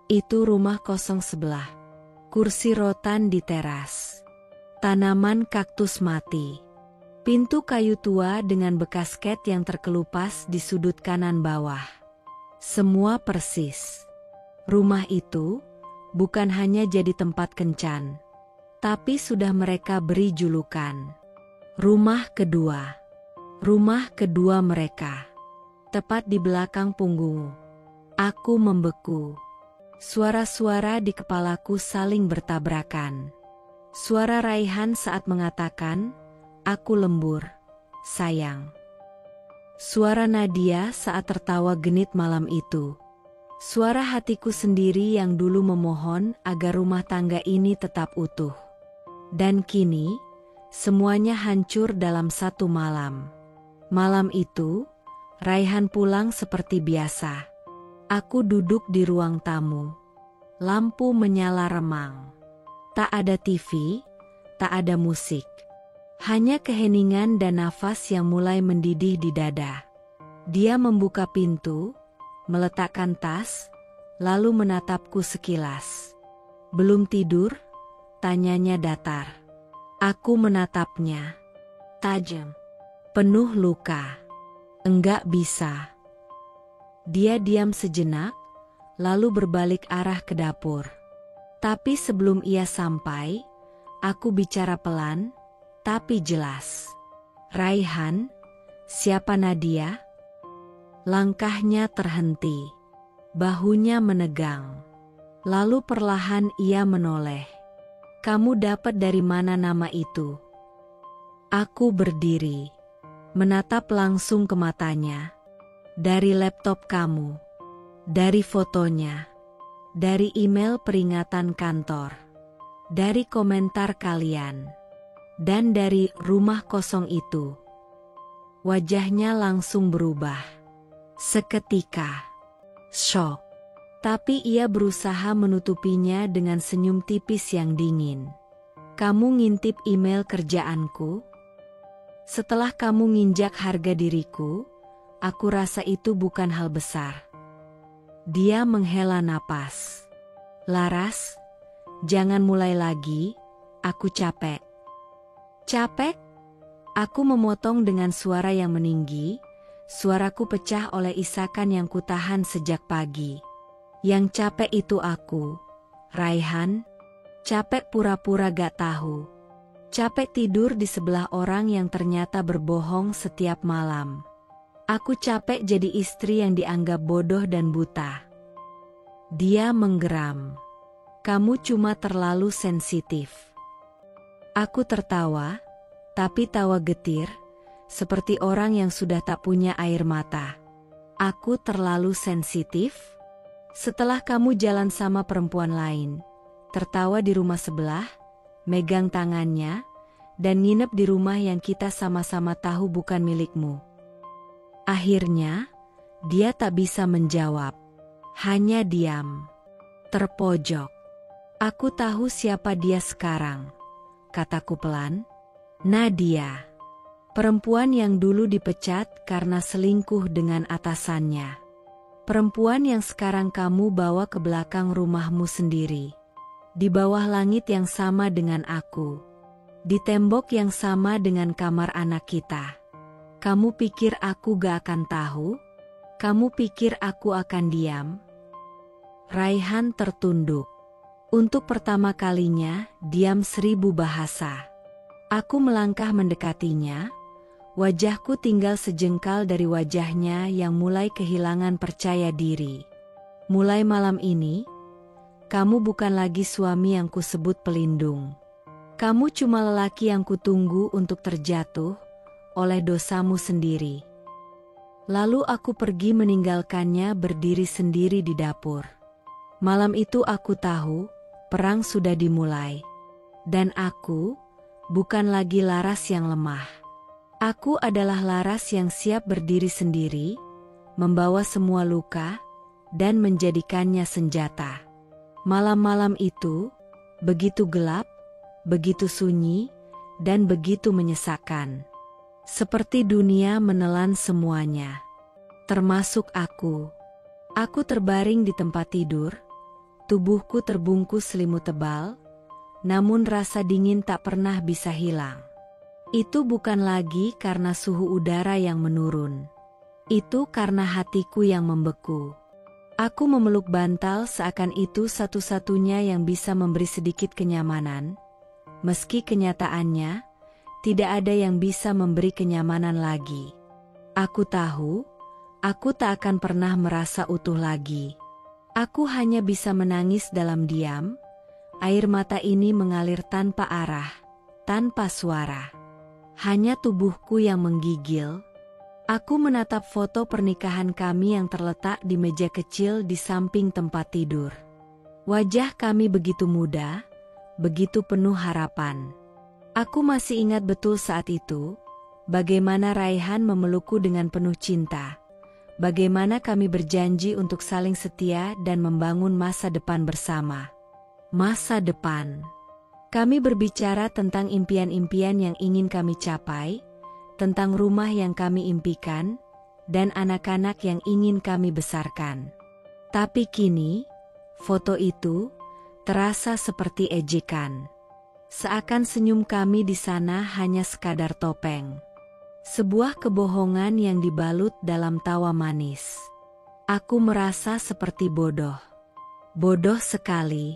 Itu rumah kosong sebelah. Kursi rotan di teras. Tanaman kaktus mati. Pintu kayu tua dengan bekas cat yang terkelupas di sudut kanan bawah. Semua persis. Rumah itu bukan hanya jadi tempat kencan, tapi sudah mereka beri julukan rumah kedua. Rumah kedua mereka. Tepat di belakang punggungku. Aku membeku. Suara-suara di kepalaku saling bertabrakan. Suara Raihan saat mengatakan, "Aku lembur, sayang." Suara Nadia saat tertawa genit malam itu. Suara hatiku sendiri yang dulu memohon agar rumah tangga ini tetap utuh. Dan kini, semuanya hancur dalam satu malam. Malam itu, Raihan pulang seperti biasa. Aku duduk di ruang tamu. Lampu menyala remang. Tak ada TV, tak ada musik. Hanya keheningan dan nafas yang mulai mendidih di dada. Dia membuka pintu, meletakkan tas, lalu menatapku sekilas. "Belum tidur?" tanyanya datar. Aku menatapnya. Tajam. Penuh luka. "Enggak bisa." Dia diam sejenak, lalu berbalik arah ke dapur. Tapi sebelum ia sampai, aku bicara pelan, tapi jelas. "Raihan, siapa Nadia?" Langkahnya terhenti. Bahunya menegang. Lalu perlahan ia menoleh. "Kamu dapat dari mana nama itu?" Aku berdiri, menatap langsung ke matanya. "Dari laptop kamu, dari fotonya, dari email peringatan kantor, dari komentar kalian, dan dari rumah kosong itu." Wajahnya langsung berubah. Seketika, syok. Tapi ia berusaha menutupinya dengan senyum tipis yang dingin. "Kamu ngintip email kerjaanku? Setelah kamu nginjak harga diriku, aku rasa itu bukan hal besar." Dia menghela napas. "Laras, jangan mulai lagi, aku capek." "Capek?" Aku memotong dengan suara yang meninggi. Suaraku pecah oleh isakan yang kutahan sejak pagi. "Yang capek itu aku, Raihan. Capek pura-pura gak tahu. Capek tidur di sebelah orang yang ternyata berbohong setiap malam. Aku capek jadi istri yang dianggap bodoh dan buta." Dia menggeram. "Kamu cuma terlalu sensitif." Aku tertawa, tapi tawa getir, seperti orang yang sudah tak punya air mata. "Aku terlalu sensitif? Setelah kamu jalan sama perempuan lain, tertawa di rumah sebelah, megang tangannya, dan nginep di rumah yang kita sama-sama tahu bukan milikmu." Akhirnya, dia tak bisa menjawab. Hanya diam. Terpojok. "Aku tahu siapa dia sekarang," kataku pelan. "Nadia. Perempuan yang dulu dipecat karena selingkuh dengan atasannya. Perempuan yang sekarang kamu bawa ke belakang rumahmu sendiri. Di bawah langit yang sama dengan aku. Di tembok yang sama dengan kamar anak kita. Kamu pikir aku gak akan tahu? Kamu pikir aku akan diam?" Raihan tertunduk. Untuk pertama kalinya, diam 1000 bahasa. Aku melangkah mendekatinya. Wajahku tinggal sejengkal dari wajahnya yang mulai kehilangan percaya diri. "Mulai malam ini, kamu bukan lagi suami yang kusebut pelindung. Kamu cuma lelaki yang kutunggu untuk terjatuh oleh dosamu sendiri." Lalu aku pergi meninggalkannya berdiri sendiri di dapur. Malam itu aku tahu, perang sudah dimulai. Dan aku bukan lagi Laras yang lemah. Aku adalah Laras yang siap berdiri sendiri, membawa semua luka, dan menjadikannya senjata. Malam-malam itu, begitu gelap, begitu sunyi, dan begitu menyesakkan. Seperti dunia menelan semuanya. Termasuk aku. Aku terbaring di tempat tidur, tubuhku terbungkus selimut tebal, namun rasa dingin tak pernah bisa hilang. Itu bukan lagi karena suhu udara yang menurun. Itu karena hatiku yang membeku. Aku memeluk bantal seakan itu satu-satunya yang bisa memberi sedikit kenyamanan. Meski kenyataannya, tidak ada yang bisa memberi kenyamanan lagi. Aku tahu, aku tak akan pernah merasa utuh lagi. Aku hanya bisa menangis dalam diam. Air mata ini mengalir tanpa arah, tanpa suara. Hanya tubuhku yang menggigil. Aku menatap foto pernikahan kami yang terletak di meja kecil di samping tempat tidur. Wajah kami begitu muda, begitu penuh harapan. Aku masih ingat betul saat itu, bagaimana Raihan memelukku dengan penuh cinta, bagaimana kami berjanji untuk saling setia dan membangun masa depan bersama. Masa depan. Kami berbicara tentang impian-impian yang ingin kami capai, tentang rumah yang kami impikan, dan anak-anak yang ingin kami besarkan. Tapi kini, foto itu terasa seperti ejekan. Seakan senyum kami di sana hanya sekadar topeng. Sebuah kebohongan yang dibalut dalam tawa manis. Aku merasa seperti bodoh. Bodoh sekali.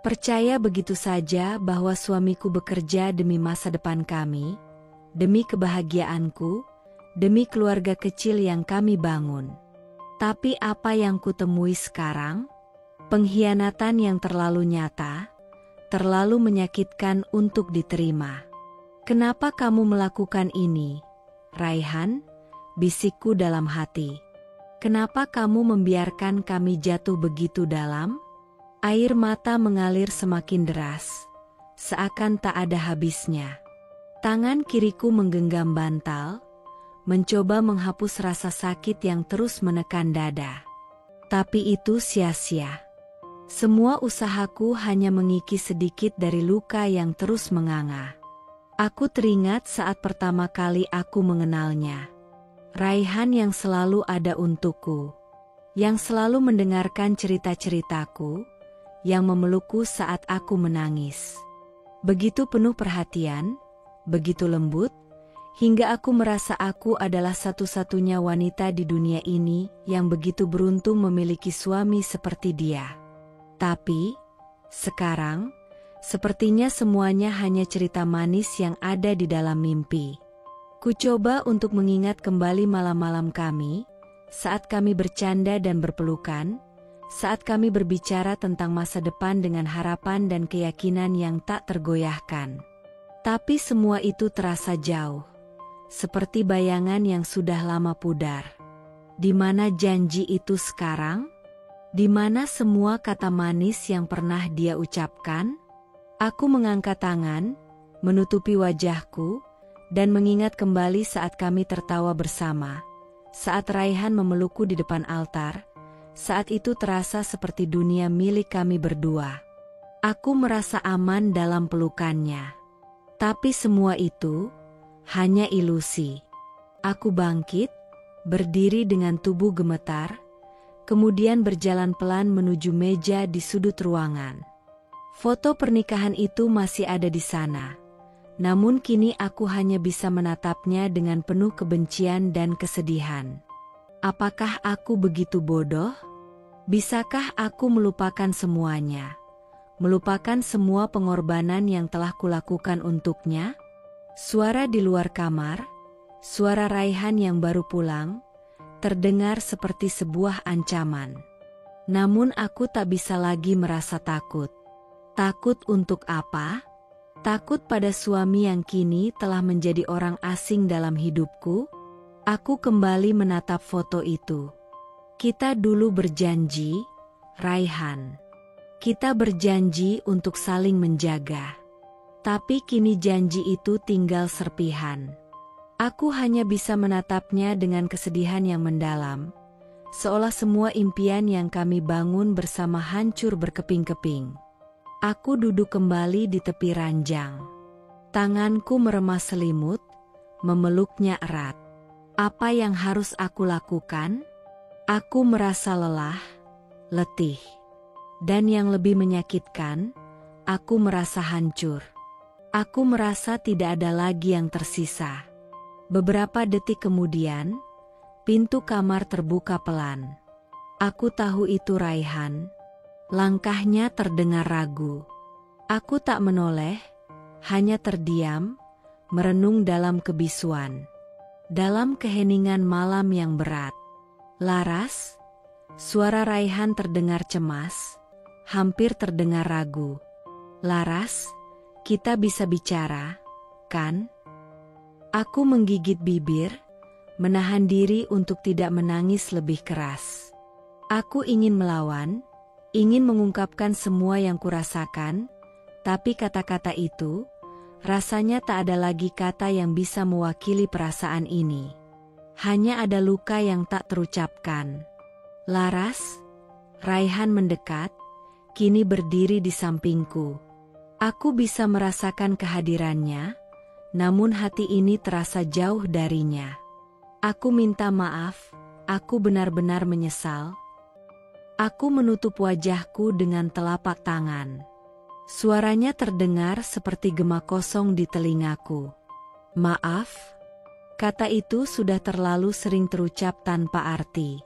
Percaya begitu saja bahwa suamiku bekerja demi masa depan kami, demi kebahagiaanku, demi keluarga kecil yang kami bangun. Tapi apa yang kutemui sekarang? Pengkhianatan yang terlalu nyata, terlalu menyakitkan untuk diterima. Kenapa kamu melakukan ini, Raihan? Bisikku dalam hati. Kenapa kamu membiarkan kami jatuh begitu dalam? Air mata mengalir semakin deras, seakan tak ada habisnya. Tangan kiriku menggenggam bantal, mencoba menghapus rasa sakit yang terus menekan dada. Tapi itu sia-sia. Semua usahaku hanya mengikis sedikit dari luka yang terus menganga. Aku teringat saat pertama kali aku mengenalnya. Raihan yang selalu ada untukku, yang selalu mendengarkan cerita-ceritaku, yang memelukku saat aku menangis. Begitu penuh perhatian, begitu lembut, hingga aku merasa aku adalah satu-satunya wanita di dunia ini yang begitu beruntung memiliki suami seperti dia. Tapi, sekarang, sepertinya semuanya hanya cerita manis yang ada di dalam mimpi. Ku coba untuk mengingat kembali malam-malam kami, saat kami bercanda dan berpelukan, saat kami berbicara tentang masa depan dengan harapan dan keyakinan yang tak tergoyahkan. Tapi semua itu terasa jauh, seperti bayangan yang sudah lama pudar. Di mana janji itu sekarang? Di mana semua kata manis yang pernah dia ucapkan? Aku mengangkat tangan, menutupi wajahku, dan mengingat kembali saat kami tertawa bersama, saat Raihan memelukku di depan altar. Saat itu terasa seperti dunia milik kami berdua. Aku merasa aman dalam pelukannya. Tapi semua itu hanya ilusi. Aku bangkit, berdiri dengan tubuh gemetar, kemudian berjalan pelan menuju meja di sudut ruangan. Foto pernikahan itu masih ada di sana. Namun kini aku hanya bisa menatapnya dengan penuh kebencian dan kesedihan. Apakah aku begitu bodoh? Bisakah aku melupakan semuanya? Melupakan semua pengorbanan yang telah kulakukan untuknya? Suara di luar kamar, suara Raihan yang baru pulang, terdengar seperti sebuah ancaman. Namun aku tak bisa lagi merasa takut. Takut untuk apa? Takut pada suami yang kini telah menjadi orang asing dalam hidupku? Aku kembali menatap foto itu. Kita dulu berjanji, Raihan. Kita berjanji untuk saling menjaga. Tapi kini janji itu tinggal serpihan. Aku hanya bisa menatapnya dengan kesedihan yang mendalam, seolah semua impian yang kami bangun bersama hancur berkeping-keping. Aku duduk kembali di tepi ranjang. Tanganku meremas selimut, memeluknya erat. Apa yang harus aku lakukan? Aku merasa lelah, letih. Dan yang lebih menyakitkan, aku merasa hancur. Aku merasa tidak ada lagi yang tersisa. Beberapa detik kemudian, pintu kamar terbuka pelan. Aku tahu itu Raihan. Langkahnya terdengar ragu. Aku tak menoleh, hanya terdiam, merenung dalam kebisuan. Dalam keheningan malam yang berat. Laras, suara Raihan terdengar cemas, hampir terdengar ragu. Laras, kita bisa bicara, kan? Aku menggigit bibir, menahan diri untuk tidak menangis lebih keras. Aku ingin melawan, ingin mengungkapkan semua yang kurasakan, tapi kata-kata itu, rasanya tak ada lagi kata yang bisa mewakili perasaan ini. Hanya ada luka yang tak terucapkan. Laras, Raihan mendekat, kini berdiri di sampingku. Aku bisa merasakan kehadirannya, namun hati ini terasa jauh darinya. Aku minta maaf, aku benar-benar menyesal. Aku menutup wajahku dengan telapak tangan. Suaranya terdengar seperti gema kosong di telingaku. Maaf, kata itu sudah terlalu sering terucap tanpa arti.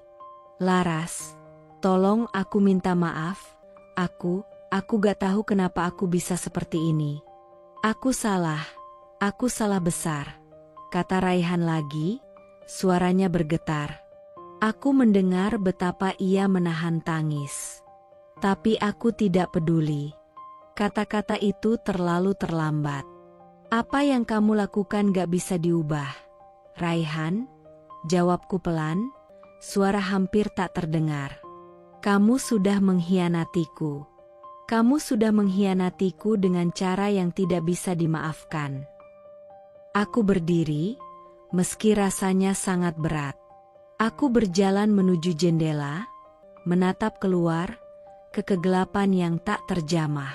Laras, tolong aku minta maaf, aku gak tahu kenapa aku bisa seperti ini. Aku salah besar, kata Raihan lagi, suaranya bergetar. Aku mendengar betapa ia menahan tangis. Tapi aku tidak peduli. Kata-kata itu terlalu terlambat. Apa yang kamu lakukan gak bisa diubah. Raihan, jawabku pelan, suara hampir tak terdengar. Kamu sudah mengkhianatiku. Kamu sudah mengkhianatiku dengan cara yang tidak bisa dimaafkan. Aku berdiri, meski rasanya sangat berat. Aku berjalan menuju jendela, menatap keluar, ke kegelapan yang tak terjamah.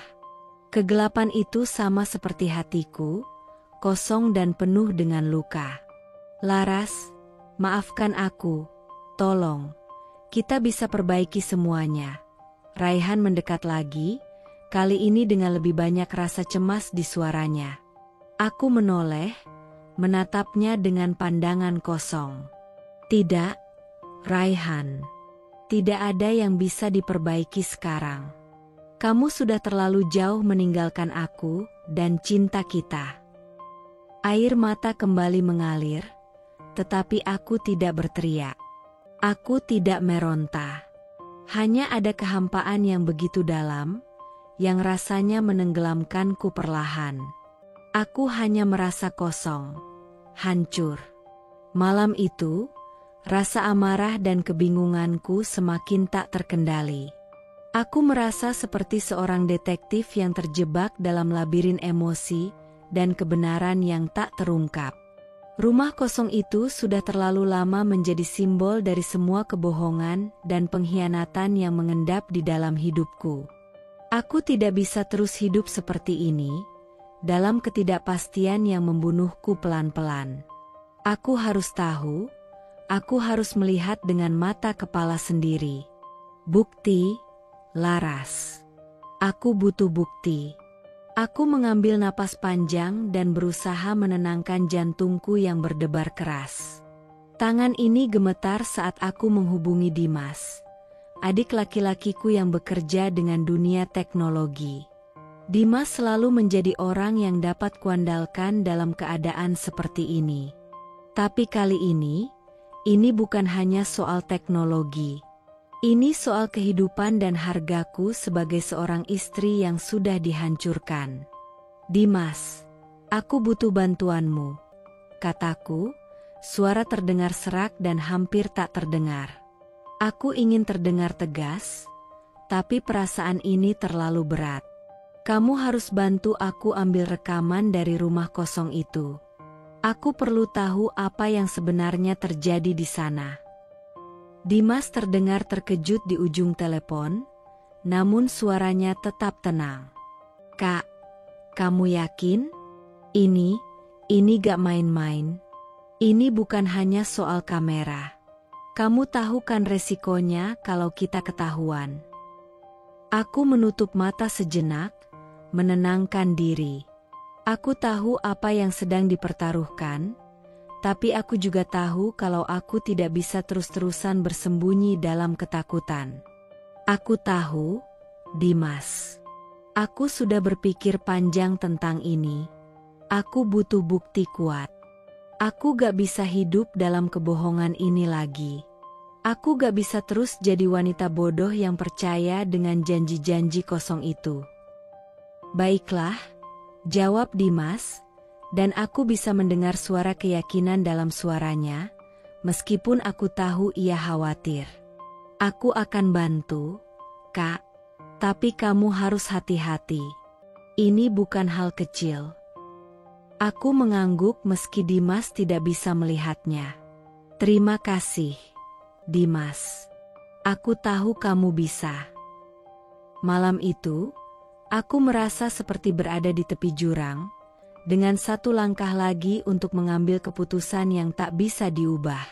Kegelapan itu sama seperti hatiku, kosong dan penuh dengan luka. Laras, maafkan aku, tolong, kita bisa perbaiki semuanya. Raihan mendekat lagi, kali ini dengan lebih banyak rasa cemas di suaranya. Aku menoleh, menatapnya dengan pandangan kosong. Tidak, Raihan. Tidak ada yang bisa diperbaiki sekarang. Kamu sudah terlalu jauh meninggalkan aku dan cinta kita. Air mata kembali mengalir, tetapi aku tidak berteriak. Aku tidak meronta. Hanya ada kehampaan yang begitu dalam, yang rasanya menenggelamkanku perlahan. Aku hanya merasa kosong, hancur. Malam itu, rasa amarah dan kebingunganku semakin tak terkendali. Aku merasa seperti seorang detektif yang terjebak dalam labirin emosi dan kebenaran yang tak terungkap. Rumah kosong itu sudah terlalu lama menjadi simbol dari semua kebohongan dan pengkhianatan yang mengendap di dalam hidupku. Aku tidak bisa terus hidup seperti ini, dalam ketidakpastian yang membunuhku pelan-pelan. Aku harus tahu. Aku harus melihat dengan mata kepala sendiri. Bukti, Laras. Aku butuh bukti. Aku mengambil napas panjang dan berusaha menenangkan jantungku yang berdebar keras. Tangan ini gemetar saat aku menghubungi Dimas, adik laki-lakiku yang bekerja dengan dunia teknologi. Dimas selalu menjadi orang yang dapat kuandalkan dalam keadaan seperti ini. Tapi kali ini bukan hanya soal teknologi. Ini soal kehidupan dan hargaku sebagai seorang istri yang sudah dihancurkan. Dimas, aku butuh bantuanmu, kataku, suara terdengar serak dan hampir tak terdengar. Aku ingin terdengar tegas, tapi perasaan ini terlalu berat. Kamu harus bantu aku ambil rekaman dari rumah kosong itu. Aku perlu tahu apa yang sebenarnya terjadi di sana. Dimas terdengar terkejut di ujung telepon, namun suaranya tetap tenang. Kak, kamu yakin? Ini gak main-main. Ini bukan hanya soal kamera. Kamu tahu kan resikonya kalau kita ketahuan. Aku menutup mata sejenak, menenangkan diri. Aku tahu apa yang sedang dipertaruhkan, tapi aku juga tahu kalau aku tidak bisa terus-terusan bersembunyi dalam ketakutan. Aku tahu, Dimas. Aku sudah berpikir panjang tentang ini. Aku butuh bukti kuat. Aku gak bisa hidup dalam kebohongan ini lagi. Aku gak bisa terus jadi wanita bodoh yang percaya dengan janji-janji kosong itu. Baiklah, jawab Dimas, dan aku bisa mendengar suara keyakinan dalam suaranya, meskipun aku tahu ia khawatir. Aku akan bantu, Kak, tapi kamu harus hati-hati. Ini bukan hal kecil. Aku mengangguk meski Dimas tidak bisa melihatnya. Terima kasih, Dimas. Aku tahu kamu bisa. Malam itu, aku merasa seperti berada di tepi jurang, dengan satu langkah lagi untuk mengambil keputusan yang tak bisa diubah.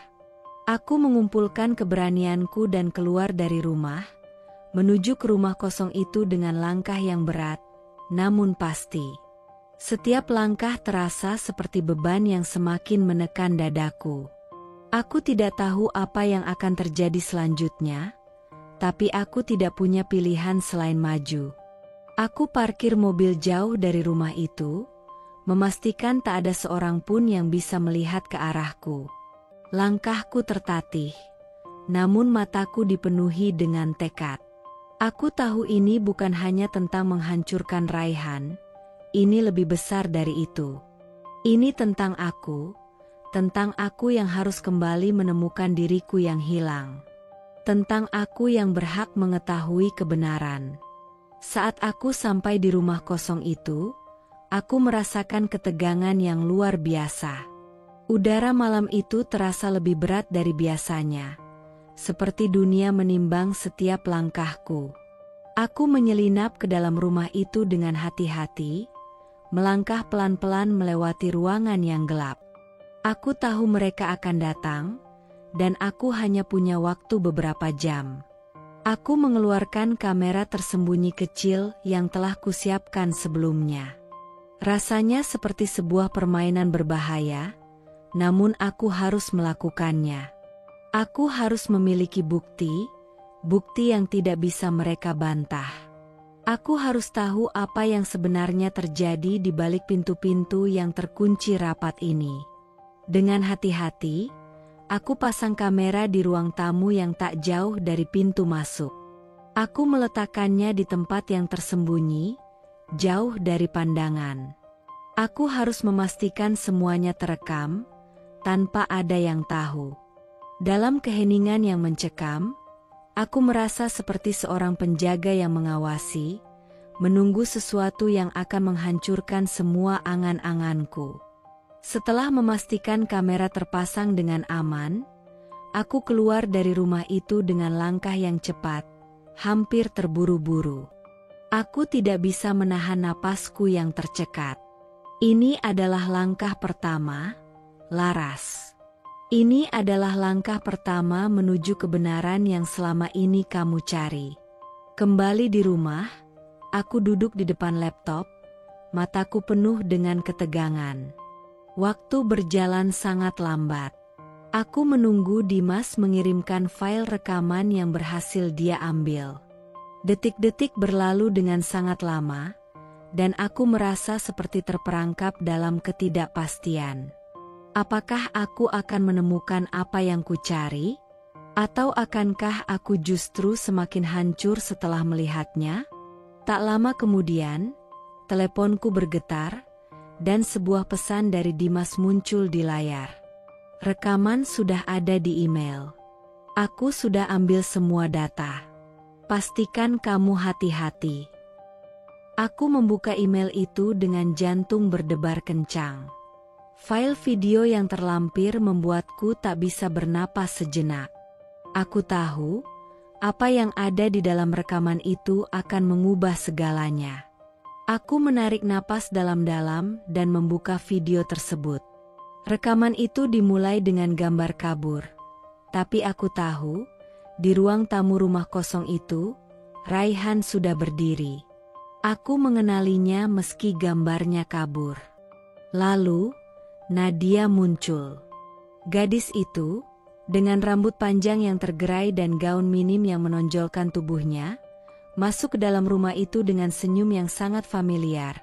Aku mengumpulkan keberanianku dan keluar dari rumah, menuju ke rumah kosong itu dengan langkah yang berat, namun pasti. Setiap langkah terasa seperti beban yang semakin menekan dadaku. Aku tidak tahu apa yang akan terjadi selanjutnya, tapi aku tidak punya pilihan selain maju. Aku parkir mobil jauh dari rumah itu, memastikan tak ada seorang pun yang bisa melihat ke arahku. Langkahku tertatih, namun mataku dipenuhi dengan tekad. Aku tahu ini bukan hanya tentang menghancurkan Raihan, ini lebih besar dari itu. Ini tentang aku yang harus kembali menemukan diriku yang hilang. Tentang aku yang berhak mengetahui kebenaran. Saat aku sampai di rumah kosong itu, aku merasakan ketegangan yang luar biasa. Udara malam itu terasa lebih berat dari biasanya, seperti dunia menimbang setiap langkahku. Aku menyelinap ke dalam rumah itu dengan hati-hati, melangkah pelan-pelan melewati ruangan yang gelap. Aku tahu mereka akan datang, dan aku hanya punya waktu beberapa jam. Aku mengeluarkan kamera tersembunyi kecil yang telah kusiapkan sebelumnya. Rasanya seperti sebuah permainan berbahaya, namun aku harus melakukannya. Aku harus memiliki bukti yang tidak bisa mereka bantah. Aku harus tahu apa yang sebenarnya terjadi di balik pintu-pintu yang terkunci rapat ini. Dengan hati-hati, aku pasang kamera di ruang tamu yang tak jauh dari pintu masuk. Aku meletakkannya di tempat yang tersembunyi, jauh dari pandangan. Aku harus memastikan semuanya terekam, tanpa ada yang tahu. Dalam keheningan yang mencekam, aku merasa seperti seorang penjaga yang mengawasi, menunggu sesuatu yang akan menghancurkan semua angan-anganku. Setelah memastikan kamera terpasang dengan aman, aku keluar dari rumah itu dengan langkah yang cepat, hampir terburu-buru. Aku tidak bisa menahan napasku yang tercekat. Ini adalah langkah pertama, Laras. Ini adalah langkah pertama menuju kebenaran yang selama ini kamu cari. Kembali di rumah, aku duduk di depan laptop, mataku penuh dengan ketegangan. Waktu berjalan sangat lambat. Aku menunggu Dimas mengirimkan file rekaman yang berhasil dia ambil. Detik-detik berlalu dengan sangat lama, dan aku merasa seperti terperangkap dalam ketidakpastian. Apakah aku akan menemukan apa yang kucari? Atau akankah aku justru semakin hancur setelah melihatnya? Tak lama kemudian, teleponku bergetar, dan sebuah pesan dari Dimas muncul di layar. Rekaman sudah ada di email. Aku sudah ambil semua data. Pastikan kamu hati-hati. Aku membuka email itu dengan jantung berdebar kencang. File video yang terlampir membuatku tak bisa bernapas sejenak. Aku tahu, apa yang ada di dalam rekaman itu akan mengubah segalanya. Aku menarik napas dalam-dalam dan membuka video tersebut. Rekaman itu dimulai dengan gambar kabur. Tapi aku tahu, di ruang tamu rumah kosong itu, Raihan sudah berdiri. Aku mengenalinya meski gambarnya kabur. Lalu, Nadia muncul. Gadis itu, dengan rambut panjang yang tergerai dan gaun minim yang menonjolkan tubuhnya, masuk ke dalam rumah itu dengan senyum yang sangat familiar,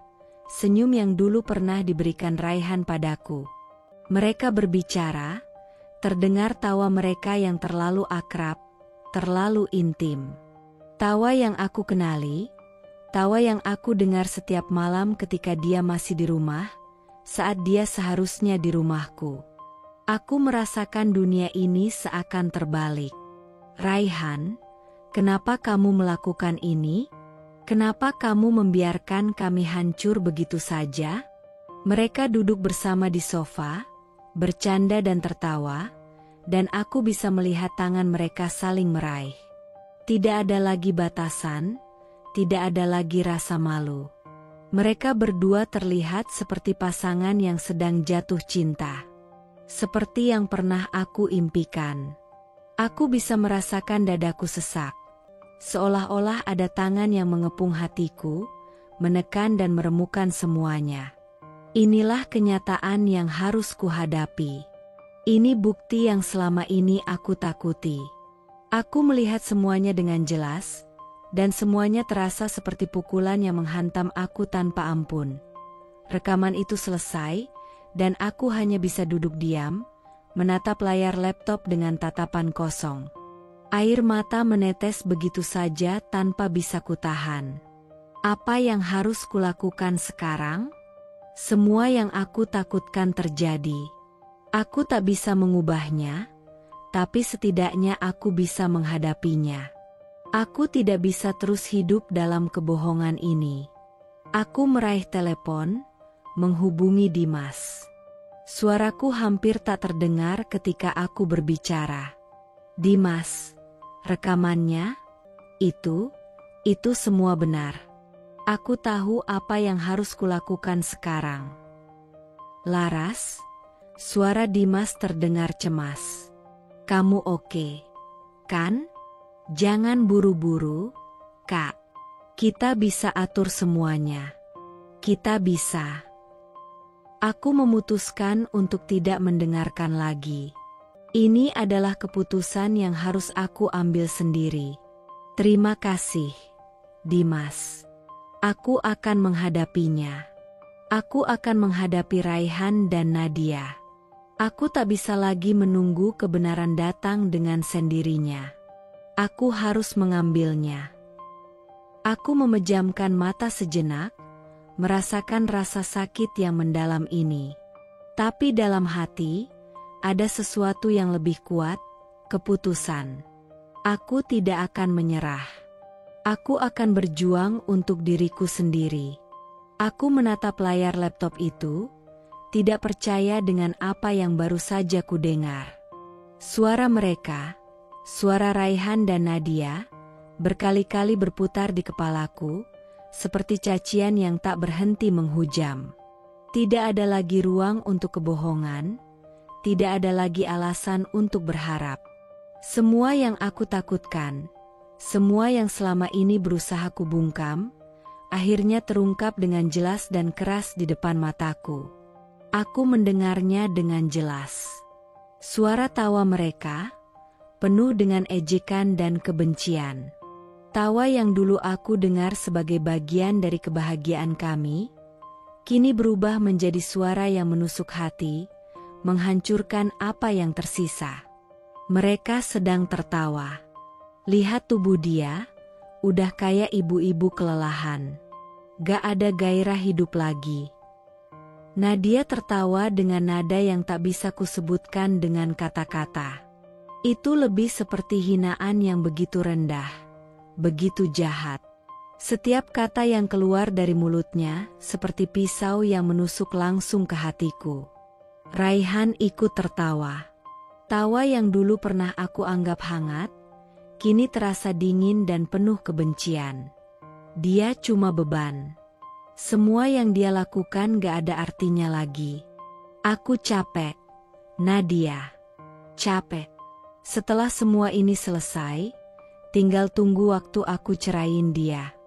senyum yang dulu pernah diberikan Raihan padaku. Mereka berbicara, terdengar tawa mereka yang terlalu akrab, terlalu intim. Tawa yang aku kenali, tawa yang aku dengar setiap malam ketika dia masih di rumah, saat dia seharusnya di rumahku. Aku merasakan dunia ini seakan terbalik. Raihan, kenapa kamu melakukan ini? Kenapa kamu membiarkan kami hancur begitu saja? Mereka duduk bersama di sofa, bercanda dan tertawa, dan aku bisa melihat tangan mereka saling meraih. Tidak ada lagi batasan, tidak ada lagi rasa malu. Mereka berdua terlihat seperti pasangan yang sedang jatuh cinta. Seperti yang pernah aku impikan. Aku bisa merasakan dadaku sesak. Seolah-olah ada tangan yang mengepung hatiku, menekan dan meremukkan semuanya. Inilah kenyataan yang harus kuhadapi. Ini bukti yang selama ini aku takuti. Aku melihat semuanya dengan jelas, dan semuanya terasa seperti pukulan yang menghantam aku tanpa ampun. Rekaman itu selesai, dan aku hanya bisa duduk diam, menatap layar laptop dengan tatapan kosong. Air mata menetes begitu saja tanpa bisa kutahan. Apa yang harus kulakukan sekarang? Semua yang aku takutkan terjadi. Aku tak bisa mengubahnya, tapi setidaknya aku bisa menghadapinya. Aku tidak bisa terus hidup dalam kebohongan ini. Aku meraih telepon, menghubungi Dimas. Suaraku hampir tak terdengar ketika aku berbicara. Dimas, rekamannya, itu semua benar. Aku tahu apa yang harus kulakukan sekarang. Laras, suara Dimas terdengar cemas. Kamu oke, kan? Jangan buru-buru, Kak. Kita bisa atur semuanya. Kita bisa. Aku memutuskan untuk tidak mendengarkan lagi. Ini adalah keputusan yang harus aku ambil sendiri. Terima kasih, Dimas. Aku akan menghadapinya. Aku akan menghadapi Raihan dan Nadia. Aku tak bisa lagi menunggu kebenaran datang dengan sendirinya. Aku harus mengambilnya. Aku memejamkan mata sejenak, merasakan rasa sakit yang mendalam ini. Tapi dalam hati, ada sesuatu yang lebih kuat, keputusan. Aku tidak akan menyerah. Aku akan berjuang untuk diriku sendiri. Aku menatap layar laptop itu, tidak percaya dengan apa yang baru saja kudengar. Suara mereka, suara Raihan dan Nadia, berkali-kali berputar di kepalaku, seperti cacian yang tak berhenti menghujam. Tidak ada lagi ruang untuk kebohongan, tidak ada lagi alasan untuk berharap. Semua yang aku takutkan, semua yang selama ini berusaha kubungkam, akhirnya terungkap dengan jelas dan keras di depan mataku. Aku mendengarnya dengan jelas. Suara tawa mereka, penuh dengan ejekan dan kebencian. Tawa yang dulu aku dengar sebagai bagian dari kebahagiaan kami, kini berubah menjadi suara yang menusuk hati, menghancurkan apa yang tersisa. Mereka sedang tertawa. Lihat tubuh dia, udah kayak ibu-ibu kelelahan. Gak ada gairah hidup lagi. Nadia tertawa dengan nada yang tak bisa kusebutkan dengan kata-kata. Itu lebih seperti hinaan yang begitu rendah, begitu jahat. Setiap kata yang keluar dari mulutnya seperti pisau yang menusuk langsung ke hatiku. Raihan ikut tertawa. Tawa yang dulu pernah aku anggap hangat, kini terasa dingin dan penuh kebencian. Dia cuma beban. Semua yang dia lakukan gak ada artinya lagi. Aku capek, Nadia. Capek. Setelah semua ini selesai, tinggal tunggu waktu aku ceraiin dia.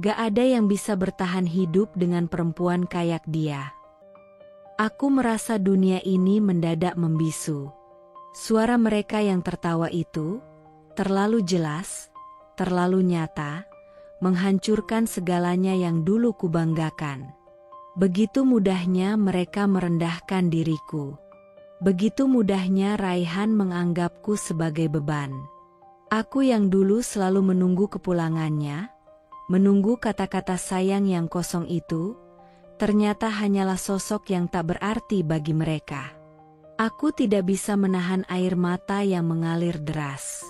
Gak ada yang bisa bertahan hidup dengan perempuan kayak dia. Aku merasa dunia ini mendadak membisu. Suara mereka yang tertawa itu terlalu jelas, terlalu nyata, menghancurkan segalanya yang dulu kubanggakan. Begitu mudahnya mereka merendahkan diriku. Begitu mudahnya Raihan menganggapku sebagai beban. Aku yang dulu selalu menunggu kepulangannya, menunggu kata-kata sayang yang kosong itu, ternyata hanyalah sosok yang tak berarti bagi mereka. Aku tidak bisa menahan air mata yang mengalir deras.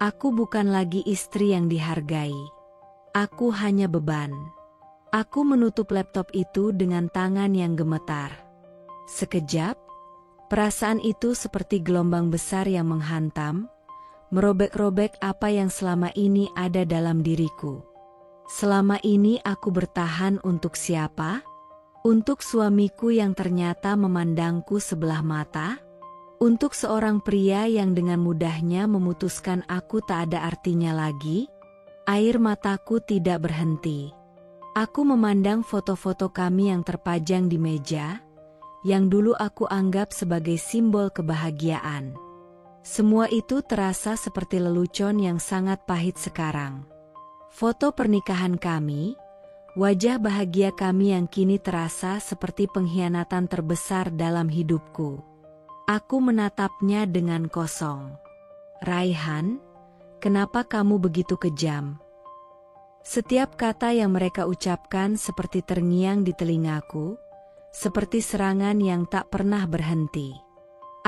Aku bukan lagi istri yang dihargai. Aku hanya beban. Aku menutup laptop itu dengan tangan yang gemetar. Sekejap, Perasaan itu seperti gelombang besar yang menghantam, merobek-robek apa yang selama ini ada dalam diriku. Selama ini aku bertahan untuk siapa? Untuk suamiku yang ternyata memandangku sebelah mata? Untuk seorang pria yang dengan mudahnya memutuskan aku tak ada artinya lagi? Air mataku tidak berhenti. Aku memandang foto-foto kami yang terpajang di meja, yang dulu aku anggap sebagai simbol kebahagiaan. Semua itu terasa seperti lelucon yang sangat pahit sekarang. Foto pernikahan kami, wajah bahagia kami yang kini terasa seperti pengkhianatan terbesar dalam hidupku. Aku menatapnya dengan kosong. Raihan, kenapa kamu begitu kejam? Setiap kata yang mereka ucapkan seperti terngiang di telingaku, seperti serangan yang tak pernah berhenti.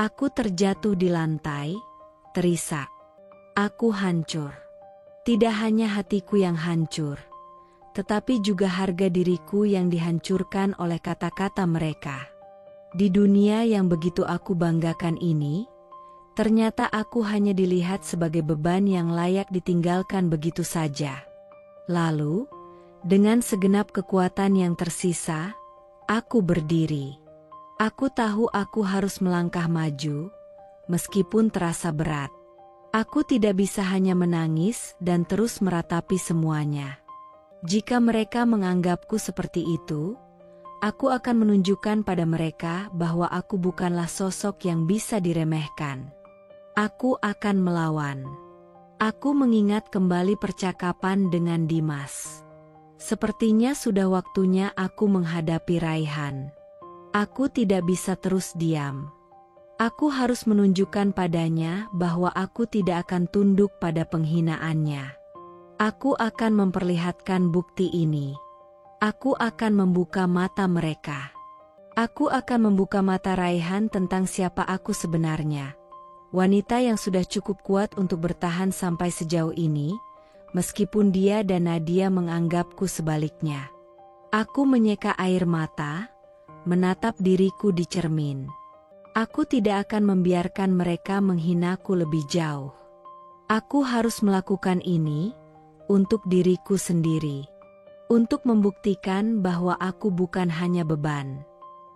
Aku terjatuh di lantai, terisak. Aku hancur. Tidak hanya hatiku yang hancur, tetapi juga harga diriku yang dihancurkan oleh kata-kata mereka. Di dunia yang begitu aku banggakan ini, ternyata aku hanya dilihat sebagai beban yang layak ditinggalkan begitu saja. Lalu, dengan segenap kekuatan yang tersisa, aku berdiri. Aku tahu aku harus melangkah maju, meskipun terasa berat. Aku tidak bisa hanya menangis dan terus meratapi semuanya. Jika mereka menganggapku seperti itu, aku akan menunjukkan pada mereka bahwa aku bukanlah sosok yang bisa diremehkan. Aku akan melawan. Aku mengingat kembali percakapan dengan Dimas. Sepertinya sudah waktunya aku menghadapi Raihan. Aku tidak bisa terus diam. Aku harus menunjukkan padanya bahwa aku tidak akan tunduk pada penghinaannya. Aku akan memperlihatkan bukti ini. Aku akan membuka mata mereka. Aku akan membuka mata Raihan tentang siapa aku sebenarnya. Wanita yang sudah cukup kuat untuk bertahan sampai sejauh ini, meskipun dia dan Nadia menganggapku sebaliknya. Aku menyeka air mata, menatap diriku di cermin. Aku tidak akan membiarkan mereka menghinaku lebih jauh. Aku harus melakukan ini untuk diriku sendiri. Untuk membuktikan bahwa aku bukan hanya beban.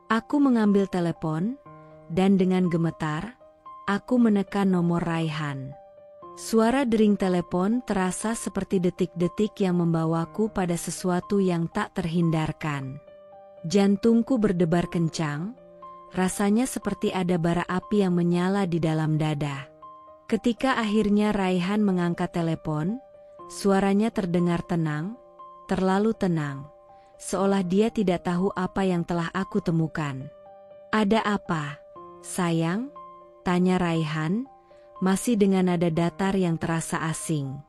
Aku mengambil telepon, dan dengan gemetar, aku menekan nomor Raihan. Suara dering telepon terasa seperti detik-detik yang membawaku pada sesuatu yang tak terhindarkan. Jantungku berdebar kencang, rasanya seperti ada bara api yang menyala di dalam dada. Ketika akhirnya Raihan mengangkat telepon, suaranya terdengar tenang, terlalu tenang, seolah dia tidak tahu apa yang telah aku temukan. "Ada apa, sayang?" tanya Raihan, masih dengan nada datar yang terasa asing.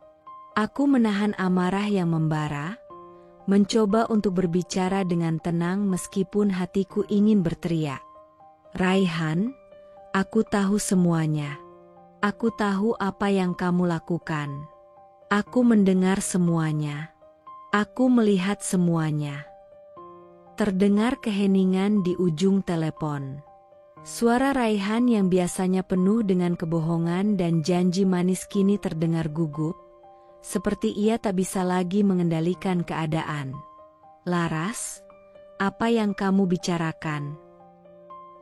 Aku menahan amarah yang membara, mencoba untuk berbicara dengan tenang meskipun hatiku ingin berteriak. "Raihan, aku tahu semuanya. Aku tahu apa yang kamu lakukan. Aku mendengar semuanya. Aku melihat semuanya." Terdengar keheningan di ujung telepon. Suara Raihan yang biasanya penuh dengan kebohongan dan janji manis kini terdengar gugup, seperti ia tak bisa lagi mengendalikan keadaan. "Laras, apa yang kamu bicarakan?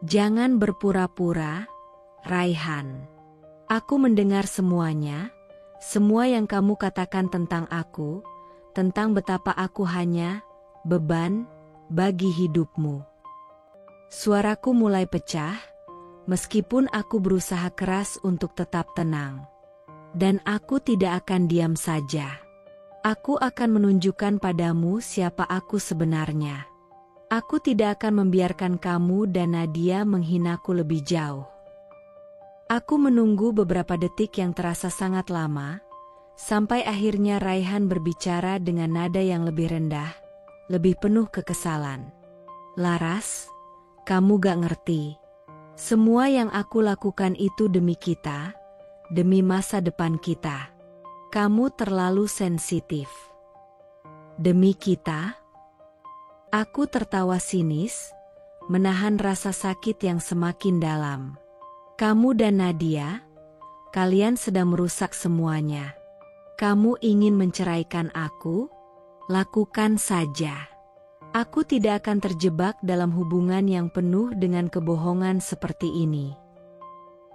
Jangan berpura-pura, Raihan. Aku mendengar semuanya, semua yang kamu katakan tentang aku, tentang betapa aku hanya beban bagi hidupmu." Suaraku mulai pecah, meskipun aku berusaha keras untuk tetap tenang. Dan aku tidak akan diam saja. Aku akan menunjukkan padamu siapa aku sebenarnya. Aku tidak akan membiarkan kamu dan Nadia menghinaku lebih jauh. Aku menunggu beberapa detik yang terasa sangat lama, sampai akhirnya Raihan berbicara dengan nada yang lebih rendah, lebih penuh kekesalan. "Laras, kamu gak ngerti. Semua yang aku lakukan itu demi kita, demi masa depan kita. Kamu terlalu sensitif." "Demi kita?" Aku tertawa sinis, menahan rasa sakit yang semakin dalam. Kamu dan Nadia, kalian sedang merusak semuanya. Kamu ingin menceraikan aku? Lakukan saja. Aku tidak akan terjebak dalam hubungan yang penuh dengan kebohongan seperti ini.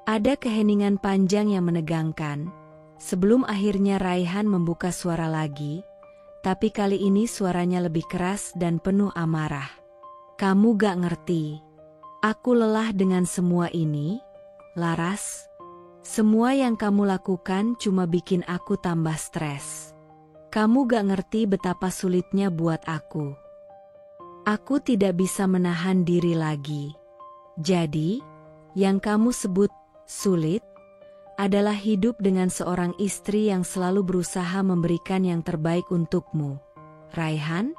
Ada keheningan panjang yang menegangkan, sebelum akhirnya Raihan membuka suara lagi, tapi kali ini suaranya lebih keras dan penuh amarah. Kamu gak ngerti. Aku lelah dengan semua ini, Laras. Semua yang kamu lakukan cuma bikin aku tambah stres. Kamu gak ngerti betapa sulitnya buat aku. Aku tidak bisa menahan diri lagi. Jadi, yang kamu sebut sulit adalah hidup dengan seorang istri yang selalu berusaha memberikan yang terbaik untukmu. Raihan,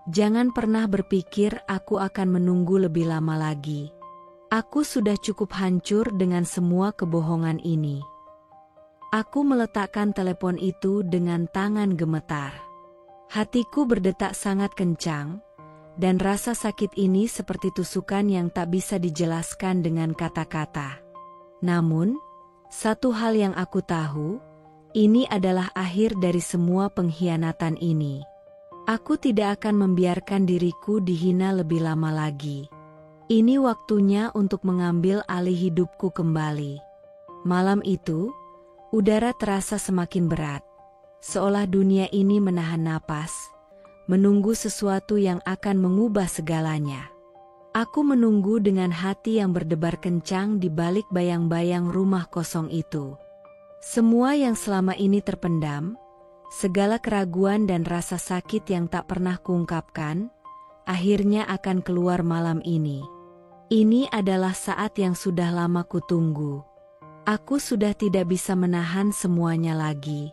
jangan pernah berpikir aku akan menunggu lebih lama lagi. Aku sudah cukup hancur dengan semua kebohongan ini. Aku meletakkan telepon itu dengan tangan gemetar. Hatiku berdetak sangat kencang, dan rasa sakit ini seperti tusukan yang tak bisa dijelaskan dengan kata-kata. Namun, satu hal yang aku tahu, ini adalah akhir dari semua pengkhianatan ini. Aku tidak akan membiarkan diriku dihina lebih lama lagi. Ini waktunya untuk mengambil alih hidupku kembali. Malam itu, udara terasa semakin berat, seolah dunia ini menahan napas, menunggu sesuatu yang akan mengubah segalanya. Aku menunggu dengan hati yang berdebar kencang di balik bayang-bayang rumah kosong itu. Semua yang selama ini terpendam, segala keraguan dan rasa sakit yang tak pernah kuungkapkan, akhirnya akan keluar malam ini. Ini adalah saat yang sudah lama kutunggu. Aku sudah tidak bisa menahan semuanya lagi.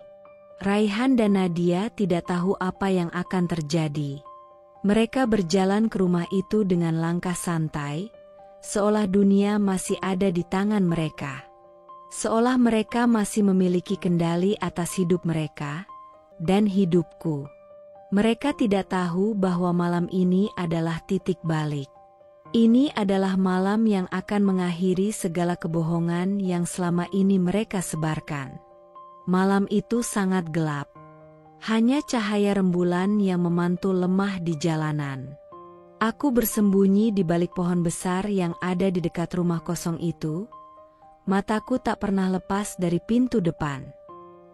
Raihan dan Nadia tidak tahu apa yang akan terjadi. Mereka berjalan ke rumah itu dengan langkah santai, seolah dunia masih ada di tangan mereka. Seolah mereka masih memiliki kendali atas hidup mereka dan hidupku. Mereka tidak tahu bahwa malam ini adalah titik balik. Ini adalah malam yang akan mengakhiri segala kebohongan yang selama ini mereka sebarkan. Malam itu sangat gelap. Hanya cahaya rembulan yang memantul lemah di jalanan. Aku bersembunyi di balik pohon besar yang ada di dekat rumah kosong itu. Mataku tak pernah lepas dari pintu depan.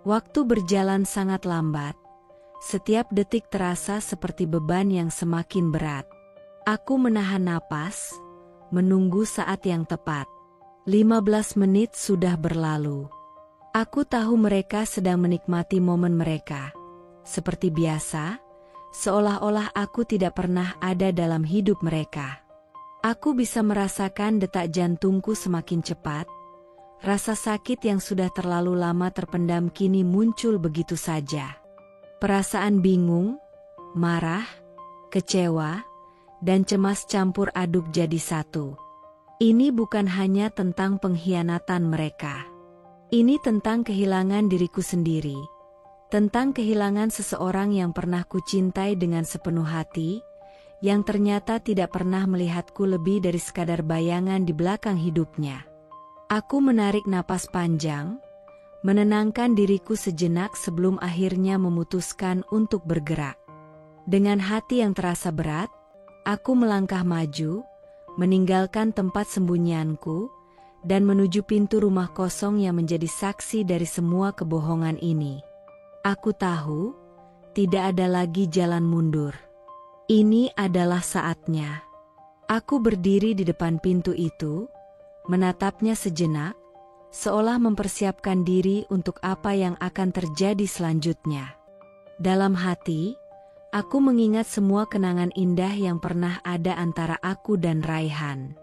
Waktu berjalan sangat lambat. Setiap detik terasa seperti beban yang semakin berat. Aku menahan napas, menunggu saat yang tepat. 15 menit sudah berlalu. Aku tahu mereka sedang menikmati momen mereka. Seperti biasa, seolah-olah aku tidak pernah ada dalam hidup mereka. Aku bisa merasakan detak jantungku semakin cepat. Rasa sakit yang sudah terlalu lama terpendam kini muncul begitu saja. Perasaan bingung, marah, kecewa, dan cemas campur aduk jadi satu. Ini bukan hanya tentang pengkhianatan mereka. Ini tentang kehilangan diriku sendiri. Tentang kehilangan seseorang yang pernah kucintai dengan sepenuh hati, yang ternyata tidak pernah melihatku lebih dari sekadar bayangan di belakang hidupnya. Aku menarik napas panjang, menenangkan diriku sejenak sebelum akhirnya memutuskan untuk bergerak. Dengan hati yang terasa berat, aku melangkah maju, meninggalkan tempat sembunyianku, dan menuju pintu rumah kosong yang menjadi saksi dari semua kebohongan ini. Aku tahu, tidak ada lagi jalan mundur. Ini adalah saatnya. Aku berdiri di depan pintu itu, menatapnya sejenak, seolah mempersiapkan diri untuk apa yang akan terjadi selanjutnya. Dalam hati, aku mengingat semua kenangan indah yang pernah ada antara aku dan Raihan.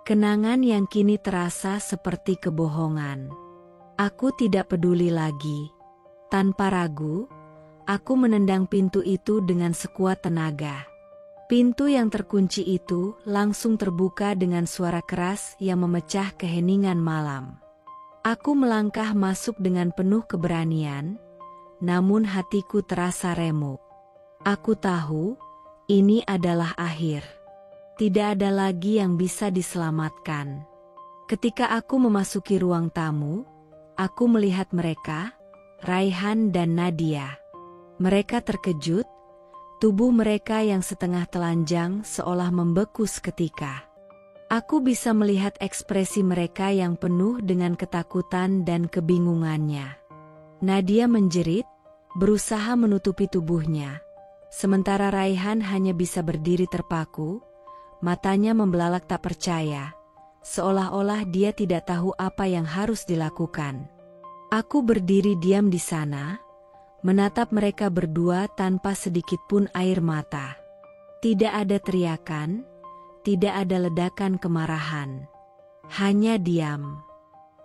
Kenangan yang kini terasa seperti kebohongan. Aku tidak peduli lagi. Tanpa ragu, aku menendang pintu itu dengan sekuat tenaga. Pintu yang terkunci itu langsung terbuka dengan suara keras yang memecah keheningan malam. Aku melangkah masuk dengan penuh keberanian, namun hatiku terasa remuk. Aku tahu, ini adalah akhir. Tidak ada lagi yang bisa diselamatkan. Ketika aku memasuki ruang tamu, aku melihat mereka, Raihan dan Nadia. Mereka terkejut, tubuh mereka yang setengah telanjang seolah membeku seketika. Aku bisa melihat ekspresi mereka yang penuh dengan ketakutan dan kebingungannya. Nadia menjerit, berusaha menutupi tubuhnya. Sementara Raihan hanya bisa berdiri terpaku, matanya membelalak tak percaya, seolah-olah dia tidak tahu apa yang harus dilakukan. Aku berdiri diam di sana, menatap mereka berdua tanpa sedikit pun air mata. Tidak ada teriakan, tidak ada ledakan kemarahan. Hanya diam.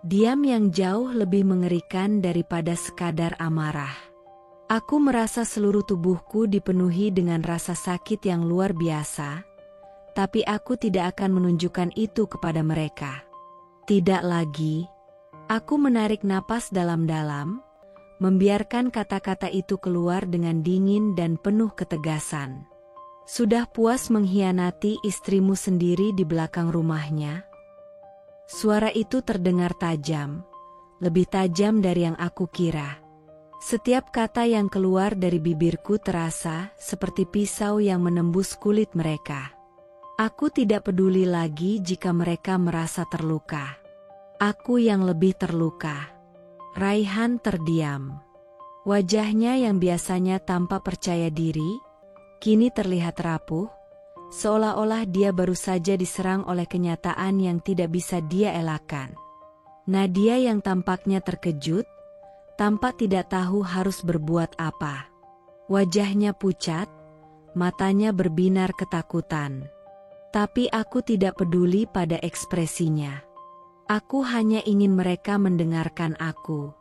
Diam yang jauh lebih mengerikan daripada sekadar amarah. Aku merasa seluruh tubuhku dipenuhi dengan rasa sakit yang luar biasa, tapi aku tidak akan menunjukkan itu kepada mereka. Tidak lagi. Aku menarik napas dalam-dalam, membiarkan kata-kata itu keluar dengan dingin dan penuh ketegasan. Sudah puas mengkhianati istrimu sendiri di belakang rumahnya? Suara itu terdengar tajam, lebih tajam dari yang aku kira. Setiap kata yang keluar dari bibirku terasa seperti pisau yang menembus kulit mereka. Aku tidak peduli lagi jika mereka merasa terluka. Aku yang lebih terluka. Raihan terdiam. Wajahnya yang biasanya tanpa percaya diri, kini terlihat rapuh, seolah-olah dia baru saja diserang oleh kenyataan yang tidak bisa dia elakkan. Nadia yang tampaknya terkejut, tampak tidak tahu harus berbuat apa. Wajahnya pucat, matanya berbinar ketakutan. Tapi aku tidak peduli pada ekspresinya. Aku hanya ingin mereka mendengarkan aku.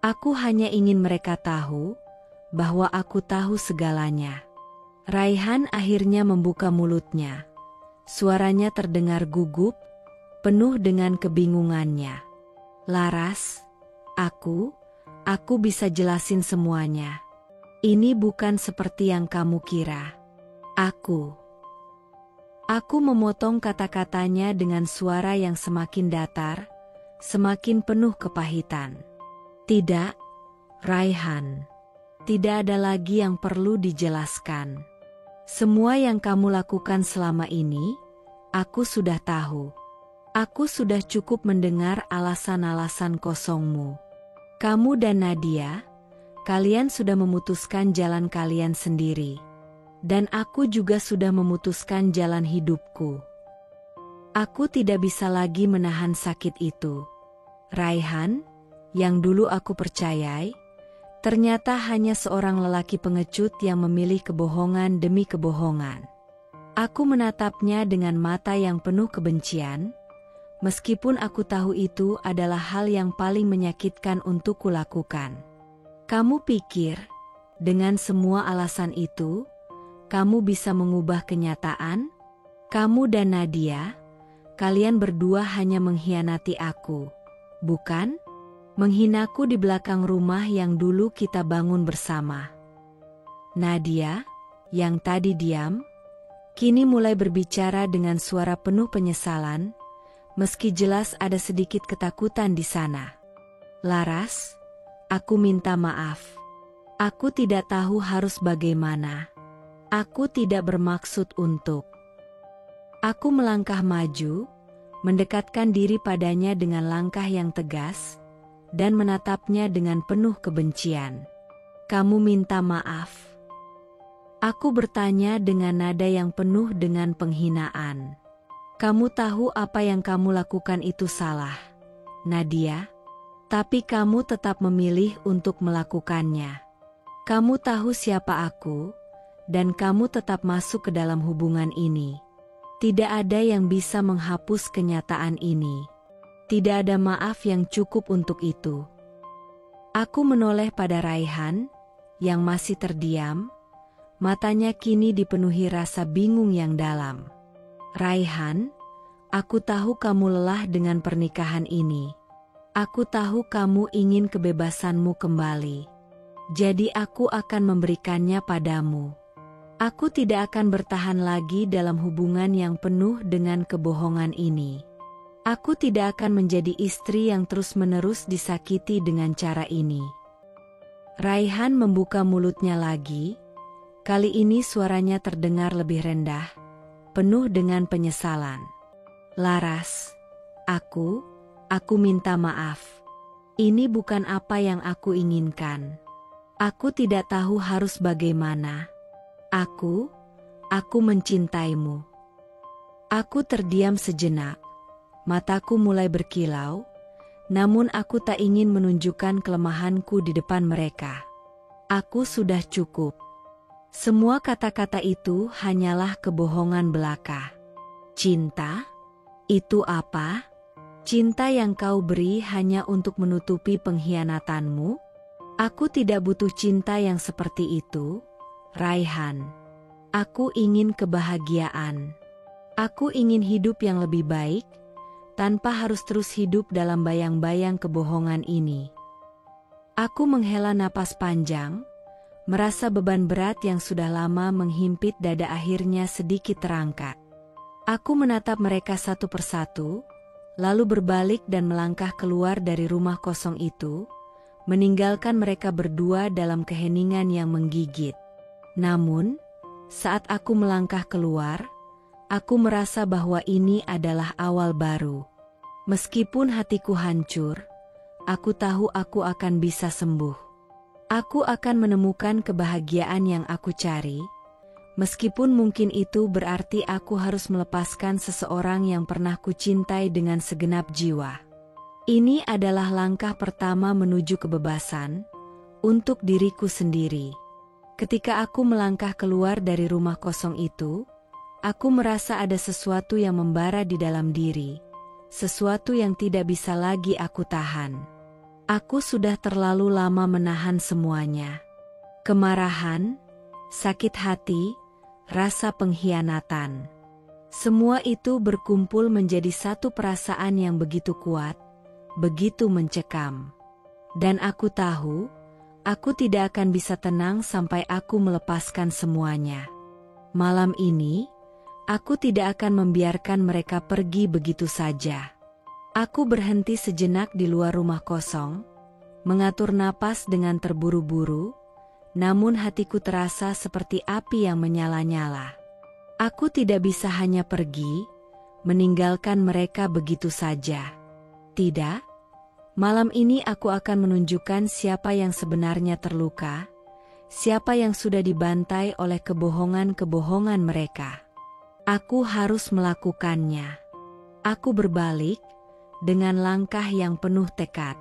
Aku hanya ingin mereka tahu bahwa aku tahu segalanya. Raihan akhirnya membuka mulutnya. Suaranya terdengar gugup, penuh dengan kebingungannya. Laras, aku bisa jelasin semuanya. Ini bukan seperti yang kamu kira. Aku memotong kata-katanya dengan suara yang semakin datar, semakin penuh kepahitan. Tidak, Raihan. Tidak ada lagi yang perlu dijelaskan. Semua yang kamu lakukan selama ini, aku sudah tahu. Aku sudah cukup mendengar alasan-alasan kosongmu. Kamu dan Nadia, kalian sudah memutuskan jalan kalian sendiri. Dan aku juga sudah memutuskan jalan hidupku. Aku tidak bisa lagi menahan sakit itu. Raihan, yang dulu aku percayai, ternyata hanya seorang lelaki pengecut yang memilih kebohongan demi kebohongan. Aku menatapnya dengan mata yang penuh kebencian, meskipun aku tahu itu adalah hal yang paling menyakitkan untuk kulakukan. Kamu pikir, dengan semua alasan itu, kamu bisa mengubah kenyataan? Kamu dan Nadia, kalian berdua hanya mengkhianati aku, bukan? Menghinaku di belakang rumah yang dulu kita bangun bersama. Nadia, yang tadi diam, kini mulai berbicara dengan suara penuh penyesalan, meski jelas ada sedikit ketakutan di sana. Laras, aku minta maaf. Aku tidak tahu harus bagaimana. Aku tidak bermaksud untuk. Aku melangkah maju, mendekatkan diri padanya dengan langkah yang tegas, dan menatapnya dengan penuh kebencian. Kamu minta maaf? Aku bertanya dengan nada yang penuh dengan penghinaan. Kamu tahu apa yang kamu lakukan itu salah, Nadia, tapi kamu tetap memilih untuk melakukannya. Kamu tahu siapa aku, dan kamu tetap masuk ke dalam hubungan ini. Tidak ada yang bisa menghapus kenyataan ini. Tidak ada maaf yang cukup untuk itu. Aku menoleh pada Raihan, yang masih terdiam, matanya kini dipenuhi rasa bingung yang dalam. Raihan, aku tahu kamu lelah dengan pernikahan ini. Aku tahu kamu ingin kebebasanmu kembali. Jadi aku akan memberikannya padamu. Aku tidak akan bertahan lagi dalam hubungan yang penuh dengan kebohongan ini. Aku tidak akan menjadi istri yang terus-menerus disakiti dengan cara ini. Raihan membuka mulutnya lagi. Kali ini suaranya terdengar lebih rendah, penuh dengan penyesalan. Laras, aku minta maaf. Ini bukan apa yang aku inginkan. Aku tidak tahu harus bagaimana. Aku mencintaimu. Aku terdiam sejenak. Mataku mulai berkilau, namun aku tak ingin menunjukkan kelemahanku di depan mereka. Aku sudah cukup. Semua kata-kata itu hanyalah kebohongan belaka. Cinta? Itu apa? Cinta yang kau beri hanya untuk menutupi pengkhianatanmu? Aku tidak butuh cinta yang seperti itu, Raihan. Aku ingin kebahagiaan. Aku ingin hidup yang lebih baik, tanpa harus terus hidup dalam bayang-bayang kebohongan ini. Aku menghela napas panjang, merasa beban berat yang sudah lama menghimpit dada akhirnya sedikit terangkat. Aku menatap mereka satu persatu, lalu berbalik dan melangkah keluar dari rumah kosong itu, meninggalkan mereka berdua dalam keheningan yang menggigit. Namun, saat aku melangkah keluar, aku merasa bahwa ini adalah awal baru. Meskipun hatiku hancur, aku tahu aku akan bisa sembuh. Aku akan menemukan kebahagiaan yang aku cari, meskipun mungkin itu berarti aku harus melepaskan seseorang yang pernah kucintai dengan segenap jiwa. Ini adalah langkah pertama menuju kebebasan untuk diriku sendiri. Ketika aku melangkah keluar dari rumah kosong itu, aku merasa ada sesuatu yang membara di dalam diri, sesuatu yang tidak bisa lagi aku tahan. Aku sudah terlalu lama menahan semuanya. Kemarahan, sakit hati, rasa pengkhianatan. Semua itu berkumpul menjadi satu perasaan yang begitu kuat, begitu mencekam. Dan aku tahu, aku tidak akan bisa tenang sampai aku melepaskan semuanya. Malam ini, aku tidak akan membiarkan mereka pergi begitu saja. Aku berhenti sejenak di luar rumah kosong, mengatur napas dengan terburu-buru, namun hatiku terasa seperti api yang menyala-nyala. Aku tidak bisa hanya pergi, meninggalkan mereka begitu saja. Tidak. Malam ini aku akan menunjukkan siapa yang sebenarnya terluka, siapa yang sudah dibantai oleh kebohongan-kebohongan mereka. Aku harus melakukannya. Aku berbalik, dengan langkah yang penuh tekad.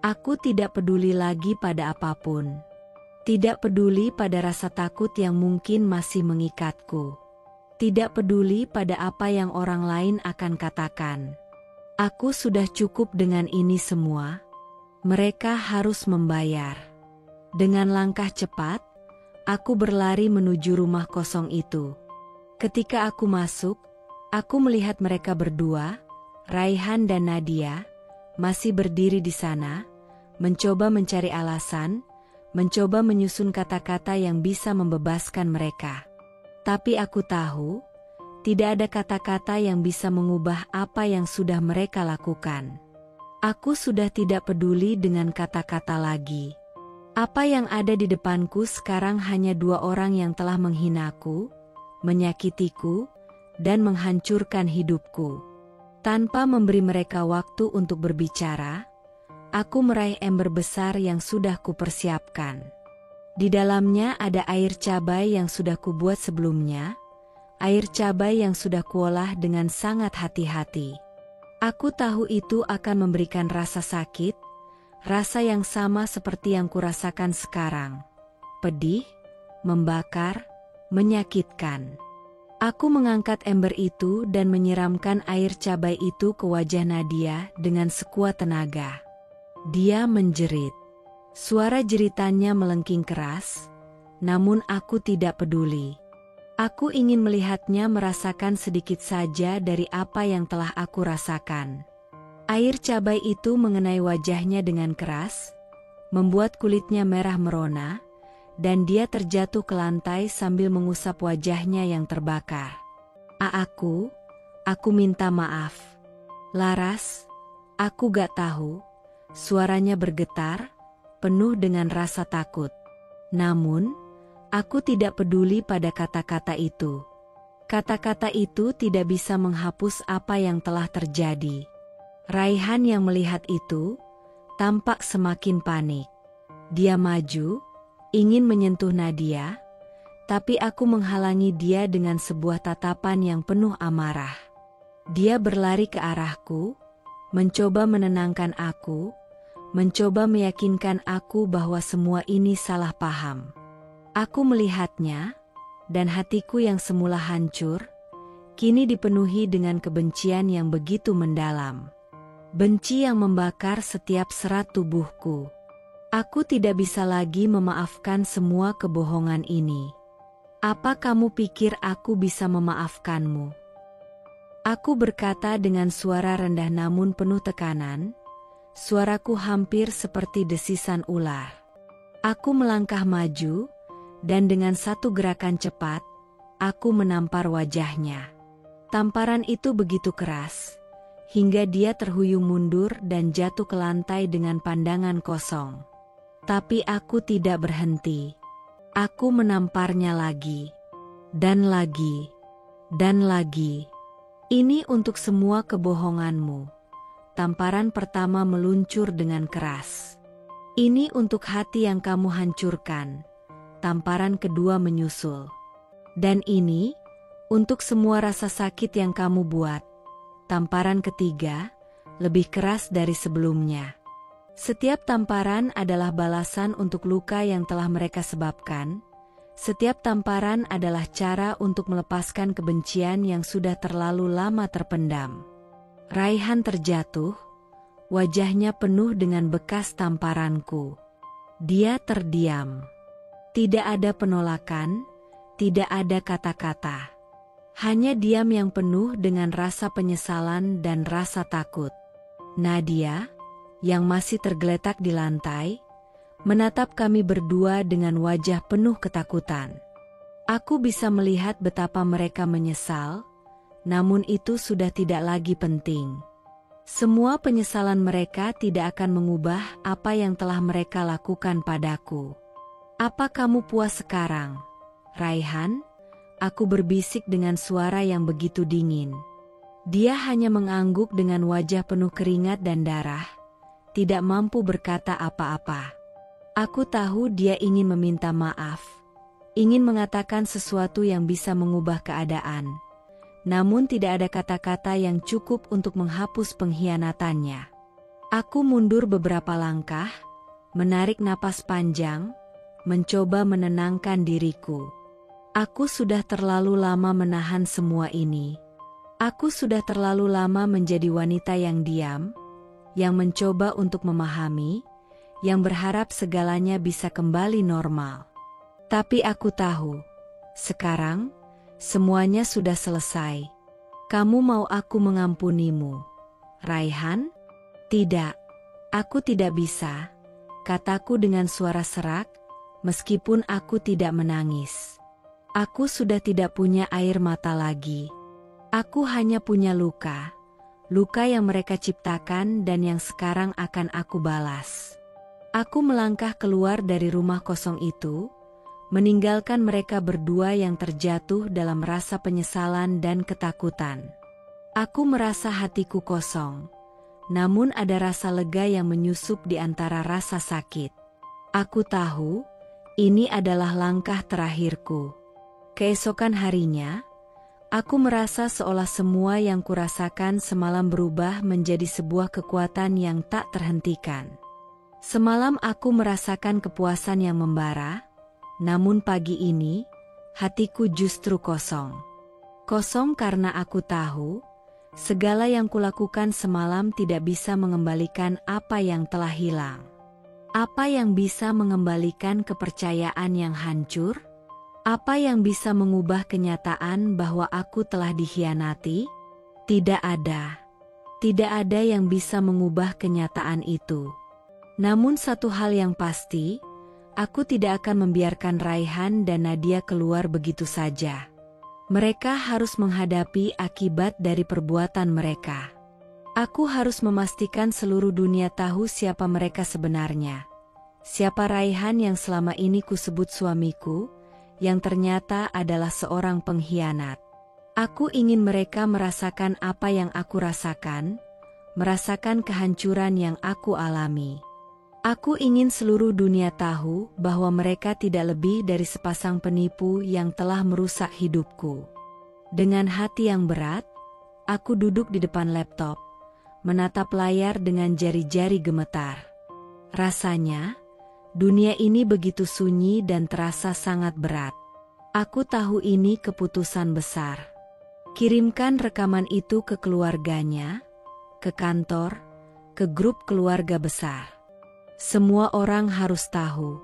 Aku tidak peduli lagi pada apapun. Tidak peduli pada rasa takut yang mungkin masih mengikatku. Tidak peduli pada apa yang orang lain akan katakan. Aku sudah cukup dengan ini semua. Mereka harus membayar. Dengan langkah cepat, aku berlari menuju rumah kosong itu. Ketika aku masuk, aku melihat mereka berdua, Raihan dan Nadia, masih berdiri di sana, mencoba mencari alasan, mencoba menyusun kata-kata yang bisa membebaskan mereka. Tapi aku tahu, tidak ada kata-kata yang bisa mengubah apa yang sudah mereka lakukan. Aku sudah tidak peduli dengan kata-kata lagi. Apa yang ada di depanku sekarang hanya dua orang yang telah menghinaku, menyakitiku, dan menghancurkan hidupku. Tanpa memberi mereka waktu untuk berbicara, aku meraih ember besar yang sudah kupersiapkan. Di dalamnya ada air cabai yang sudah kubuat sebelumnya, air cabai yang sudah kuolah dengan sangat hati-hati. Aku tahu itu akan memberikan rasa sakit, rasa yang sama seperti yang kurasakan sekarang. Pedih, membakar, menyakitkan. Aku mengangkat ember itu dan menyiramkan air cabai itu ke wajah Nadia dengan sekuat tenaga. Dia menjerit. Suara jeritannya melengking keras, namun aku tidak peduli. Aku ingin melihatnya merasakan sedikit saja dari apa yang telah aku rasakan. Air cabai itu mengenai wajahnya dengan keras, membuat kulitnya merah merona, dan dia terjatuh ke lantai sambil mengusap wajahnya yang terbakar. Aku minta maaf. Laras, aku gak tahu. Suaranya bergetar, penuh dengan rasa takut. Namun, aku tidak peduli pada kata-kata itu. Kata-kata itu tidak bisa menghapus apa yang telah terjadi. Raihan yang melihat itu, tampak semakin panik. Dia maju, ingin menyentuh Nadia, tapi aku menghalangi dia dengan sebuah tatapan yang penuh amarah. Dia berlari ke arahku, mencoba menenangkan aku, mencoba meyakinkan aku bahwa semua ini salah paham. Aku melihatnya, dan hatiku yang semula hancur, kini dipenuhi dengan kebencian yang begitu mendalam. Benci yang membakar setiap serat tubuhku. Aku tidak bisa lagi memaafkan semua kebohongan ini. Apa kamu pikir aku bisa memaafkanmu? Aku berkata dengan suara rendah namun penuh tekanan, suaraku hampir seperti desisan ular. Aku melangkah maju, dan dengan satu gerakan cepat, aku menampar wajahnya. Tamparan itu begitu keras, hingga dia terhuyung mundur dan jatuh ke lantai dengan pandangan kosong. Tapi aku tidak berhenti. Aku menamparnya lagi, dan lagi, dan lagi. Ini untuk semua kebohonganmu. Tamparan pertama meluncur dengan keras. Ini untuk hati yang kamu hancurkan. Tamparan kedua menyusul. Dan ini, untuk semua rasa sakit yang kamu buat. Tamparan ketiga, lebih keras dari sebelumnya. Setiap tamparan adalah balasan untuk luka yang telah mereka sebabkan. Setiap tamparan adalah cara untuk melepaskan kebencian yang sudah terlalu lama terpendam. Raihan terjatuh, wajahnya penuh dengan bekas tamparanku. Dia terdiam. Tidak ada penolakan, tidak ada kata-kata. Hanya diam yang penuh dengan rasa penyesalan dan rasa takut. Nadia, yang masih tergeletak di lantai, menatap kami berdua dengan wajah penuh ketakutan. Aku bisa melihat betapa mereka menyesal, namun itu sudah tidak lagi penting. Semua penyesalan mereka tidak akan mengubah apa yang telah mereka lakukan padaku. Apa kamu puas sekarang, Raihan? Aku berbisik dengan suara yang begitu dingin. Dia hanya mengangguk dengan wajah penuh keringat dan darah, tidak mampu berkata apa-apa. Aku tahu dia ingin meminta maaf, ingin mengatakan sesuatu yang bisa mengubah keadaan. Namun tidak ada kata-kata yang cukup untuk menghapus pengkhianatannya. Aku mundur beberapa langkah, menarik napas panjang, mencoba menenangkan diriku. Aku sudah terlalu lama menahan semua ini. Aku sudah terlalu lama menjadi wanita yang diam, yang mencoba untuk memahami, yang berharap segalanya bisa kembali normal. Tapi aku tahu, sekarang, semuanya sudah selesai. Kamu mau aku mengampunimu, Raihan? Tidak, aku tidak bisa, kataku dengan suara serak, meskipun aku tidak menangis. Aku sudah tidak punya air mata lagi. Aku hanya punya luka. Luka yang mereka ciptakan dan yang sekarang akan aku balas. Aku melangkah keluar dari rumah kosong itu, meninggalkan mereka berdua yang terjatuh dalam rasa penyesalan dan ketakutan. Aku merasa hatiku kosong, namun ada rasa lega yang menyusup di antara rasa sakit. Aku tahu, ini adalah langkah terakhirku. Keesokan harinya, aku merasa seolah semua yang kurasakan semalam berubah menjadi sebuah kekuatan yang tak terhentikan. Semalam aku merasakan kepuasan yang membara, namun pagi ini, hatiku justru kosong. Kosong karena aku tahu, segala yang kulakukan semalam tidak bisa mengembalikan apa yang telah hilang. Apa yang bisa mengembalikan kepercayaan yang hancur? Apa yang bisa mengubah kenyataan bahwa aku telah dikhianati? Tidak ada. Tidak ada yang bisa mengubah kenyataan itu. Namun satu hal yang pasti, Aku tidak akan membiarkan Raihan dan Nadia keluar begitu saja. Mereka harus menghadapi akibat dari perbuatan mereka. Aku harus memastikan seluruh dunia tahu siapa mereka sebenarnya. Siapa Raihan yang selama ini kusebut suamiku, yang ternyata adalah seorang pengkhianat. Aku ingin mereka merasakan apa yang aku rasakan, merasakan kehancuran yang aku alami. Aku ingin seluruh dunia tahu bahwa mereka tidak lebih dari sepasang penipu yang telah merusak hidupku. Dengan hati yang berat, aku duduk di depan laptop, menatap layar dengan jari-jari gemetar. Rasanya, dunia ini begitu sunyi dan terasa sangat berat. Aku tahu ini keputusan besar. Kirimkan rekaman itu ke keluarganya, ke kantor, ke grup keluarga besar. Semua orang harus tahu.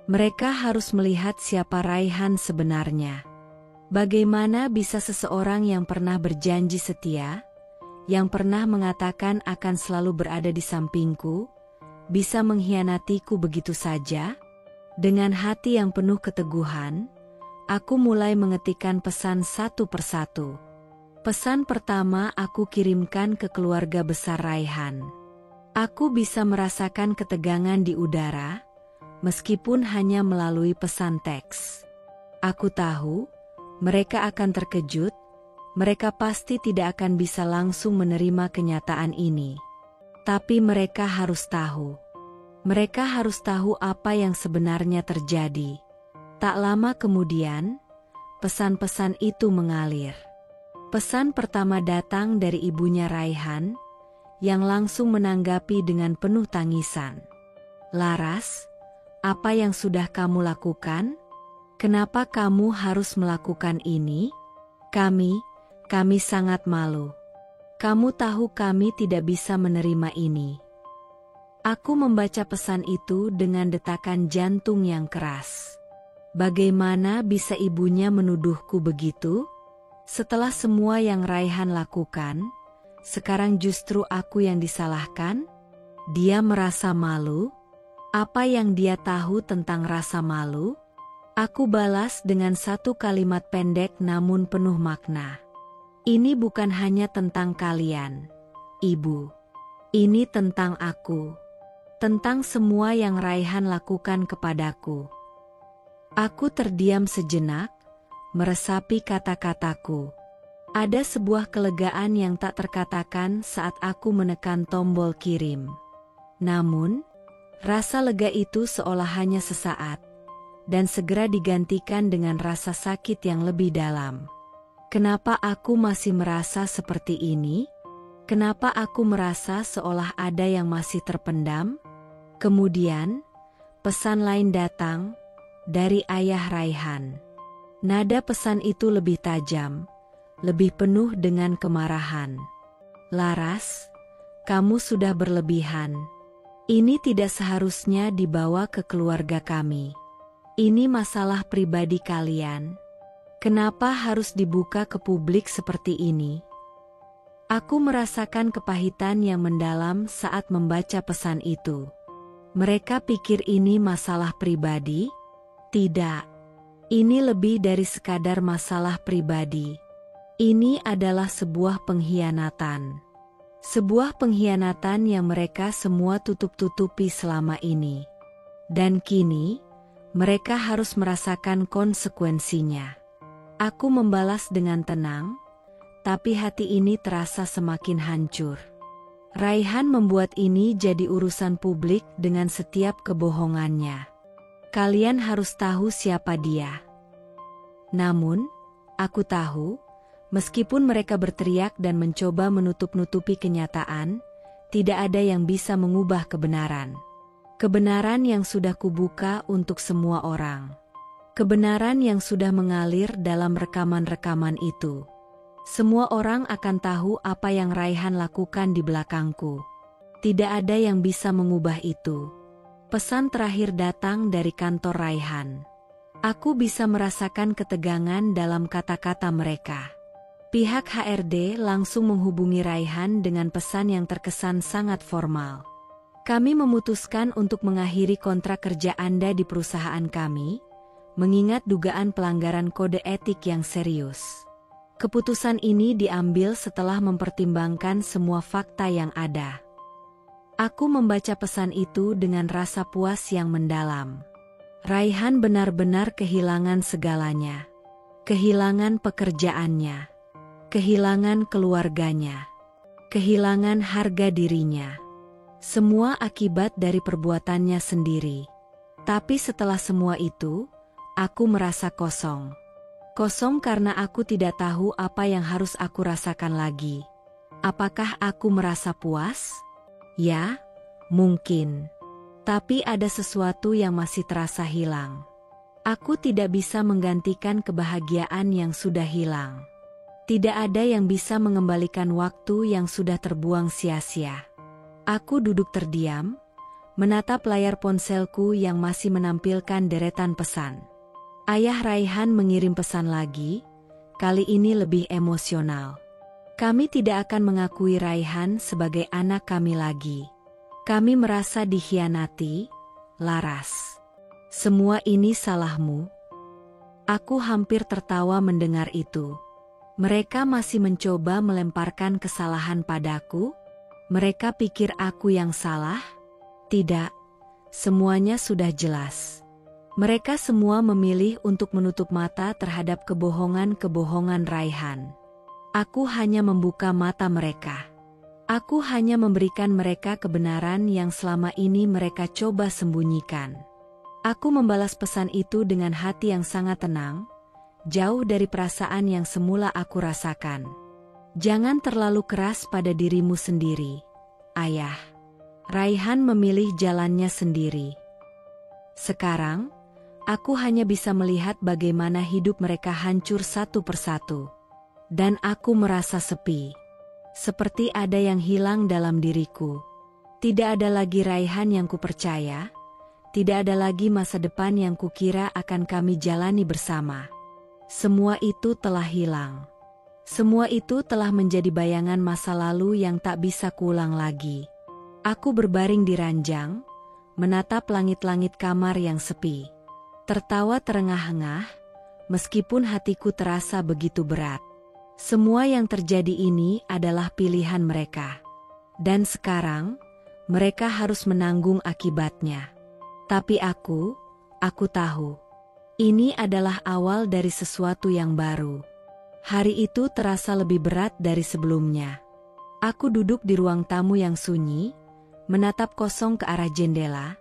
Mereka harus melihat siapa Raihan sebenarnya. Bagaimana bisa seseorang yang pernah berjanji setia, yang pernah mengatakan akan selalu berada di sampingku, bisa mengkhianatiku begitu saja? Dengan hati yang penuh keteguhan, aku mulai mengetikkan pesan satu persatu. Pesan pertama aku kirimkan ke keluarga besar Raihan. Aku bisa merasakan ketegangan di udara, meskipun hanya melalui pesan teks. Aku tahu, mereka akan terkejut, mereka pasti tidak akan bisa langsung menerima kenyataan ini. Tapi mereka harus tahu. Mereka harus tahu apa yang sebenarnya terjadi. Tak lama kemudian, pesan-pesan itu mengalir. Pesan pertama datang dari ibunya Raihan, yang langsung menanggapi dengan penuh tangisan. Laras, apa yang sudah kamu lakukan? Kenapa kamu harus melakukan ini? Kami sangat malu. Kamu tahu kami tidak bisa menerima ini. Aku membaca pesan itu dengan detakan jantung yang keras. Bagaimana bisa ibunya menuduhku begitu? Setelah semua yang Raihan lakukan, sekarang justru aku yang disalahkan? Dia merasa malu? Apa yang dia tahu tentang rasa malu? Aku balas dengan satu kalimat pendek namun penuh makna. Ini bukan hanya tentang kalian, Ibu. Ini tentang aku. Tentang semua yang Raihan lakukan kepadaku. Aku terdiam sejenak, meresapi kata-kataku. Ada sebuah kelegaan yang tak terkatakan saat aku menekan tombol kirim. Namun, rasa lega itu seolah hanya sesaat, dan segera digantikan dengan rasa sakit yang lebih dalam. Kenapa aku masih merasa seperti ini? Kenapa aku merasa seolah ada yang masih terpendam? Kemudian, pesan lain datang, dari ayah Raihan. Nada pesan itu lebih tajam, lebih penuh dengan kemarahan. Laras, kamu sudah berlebihan. Ini tidak seharusnya dibawa ke keluarga kami. Ini masalah pribadi kalian. Kenapa harus dibuka ke publik seperti ini? Aku merasakan kepahitan yang mendalam saat membaca pesan itu. Mereka pikir ini masalah pribadi? Tidak. Ini lebih dari sekadar masalah pribadi. Ini adalah sebuah pengkhianatan. Sebuah pengkhianatan yang mereka semua tutup-tutupi selama ini. Dan kini, mereka harus merasakan konsekuensinya. Aku membalas dengan tenang, tapi hati ini terasa semakin hancur. Raihan membuat ini jadi urusan publik dengan setiap kebohongannya. Kalian harus tahu siapa dia. Namun, aku tahu, meskipun mereka berteriak dan mencoba menutup-nutupi kenyataan, tidak ada yang bisa mengubah kebenaran. Kebenaran yang sudah kubuka untuk semua orang. Kebenaran yang sudah mengalir dalam rekaman-rekaman itu. Semua orang akan tahu apa yang Raihan lakukan di belakangku. Tidak ada yang bisa mengubah itu. Pesan terakhir datang dari kantor Raihan. Aku bisa merasakan ketegangan dalam kata-kata mereka. Pihak HRD langsung menghubungi Raihan dengan pesan yang terkesan sangat formal. Kami memutuskan untuk mengakhiri kontrak kerja Anda di perusahaan kami, mengingat dugaan pelanggaran kode etik yang serius. Keputusan ini diambil setelah mempertimbangkan semua fakta yang ada. Aku membaca pesan itu dengan rasa puas yang mendalam. Raihan benar-benar kehilangan segalanya. Kehilangan pekerjaannya. Kehilangan keluarganya. Kehilangan harga dirinya. Semua akibat dari perbuatannya sendiri. Tapi setelah semua itu, aku merasa kosong. Kosong karena aku tidak tahu apa yang harus aku rasakan lagi. Apakah aku merasa puas? Ya, mungkin. Tapi ada sesuatu yang masih terasa hilang. Aku tidak bisa menggantikan kebahagiaan yang sudah hilang. Tidak ada yang bisa mengembalikan waktu yang sudah terbuang sia-sia. Aku duduk terdiam, menatap layar ponselku yang masih menampilkan deretan pesan. Ayah Raihan mengirim pesan lagi, kali ini lebih emosional. Kami tidak akan mengakui Raihan sebagai anak kami lagi. Kami merasa dikhianati, Laras. Semua ini salahmu. Aku hampir tertawa mendengar itu. Mereka masih mencoba melemparkan kesalahan padaku. Mereka pikir aku yang salah? Tidak, semuanya sudah jelas. Mereka semua memilih untuk menutup mata terhadap kebohongan-kebohongan Raihan. Aku hanya membuka mata mereka. Aku hanya memberikan mereka kebenaran yang selama ini mereka coba sembunyikan. Aku membalas pesan itu dengan hati yang sangat tenang, jauh dari perasaan yang semula aku rasakan. Jangan terlalu keras pada dirimu sendiri, Ayah. Raihan memilih jalannya sendiri. Sekarang, aku hanya bisa melihat bagaimana hidup mereka hancur satu persatu. Dan aku merasa sepi. Seperti ada yang hilang dalam diriku. Tidak ada lagi Raihan yang kupercaya. Tidak ada lagi masa depan yang kukira akan kami jalani bersama. Semua itu telah hilang. Semua itu telah menjadi bayangan masa lalu yang tak bisa kuulang lagi. Aku berbaring di ranjang, menatap langit-langit kamar yang sepi. Tertawa terengah-engah, meskipun hatiku terasa begitu berat. Semua yang terjadi ini adalah pilihan mereka. Dan sekarang, mereka harus menanggung akibatnya. Tapi aku tahu. Ini adalah awal dari sesuatu yang baru. Hari itu terasa lebih berat dari sebelumnya. Aku duduk di ruang tamu yang sunyi, menatap kosong ke arah jendela,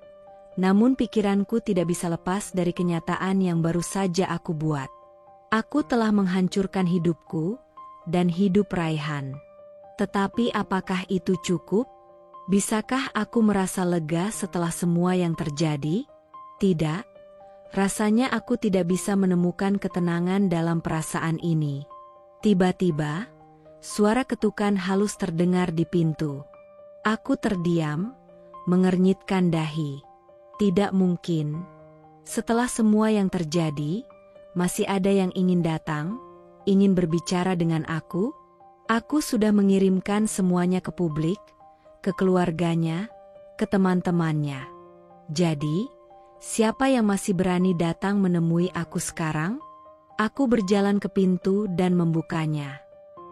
namun pikiranku tidak bisa lepas dari kenyataan yang baru saja aku buat. Aku telah menghancurkan hidupku, dan hidup Raihan. Tetapi apakah itu cukup? Bisakah aku merasa lega setelah semua yang terjadi? Tidak. Rasanya aku tidak bisa menemukan ketenangan dalam perasaan ini. Tiba-tiba, suara ketukan halus terdengar di pintu. Aku terdiam, mengernyitkan dahi. Tidak mungkin. Setelah semua yang terjadi, masih ada yang ingin datang, ingin berbicara dengan aku? Aku sudah mengirimkan semuanya ke publik, ke keluarganya, ke teman-temannya. Jadi, siapa yang masih berani datang menemui aku sekarang? Aku berjalan ke pintu dan membukanya.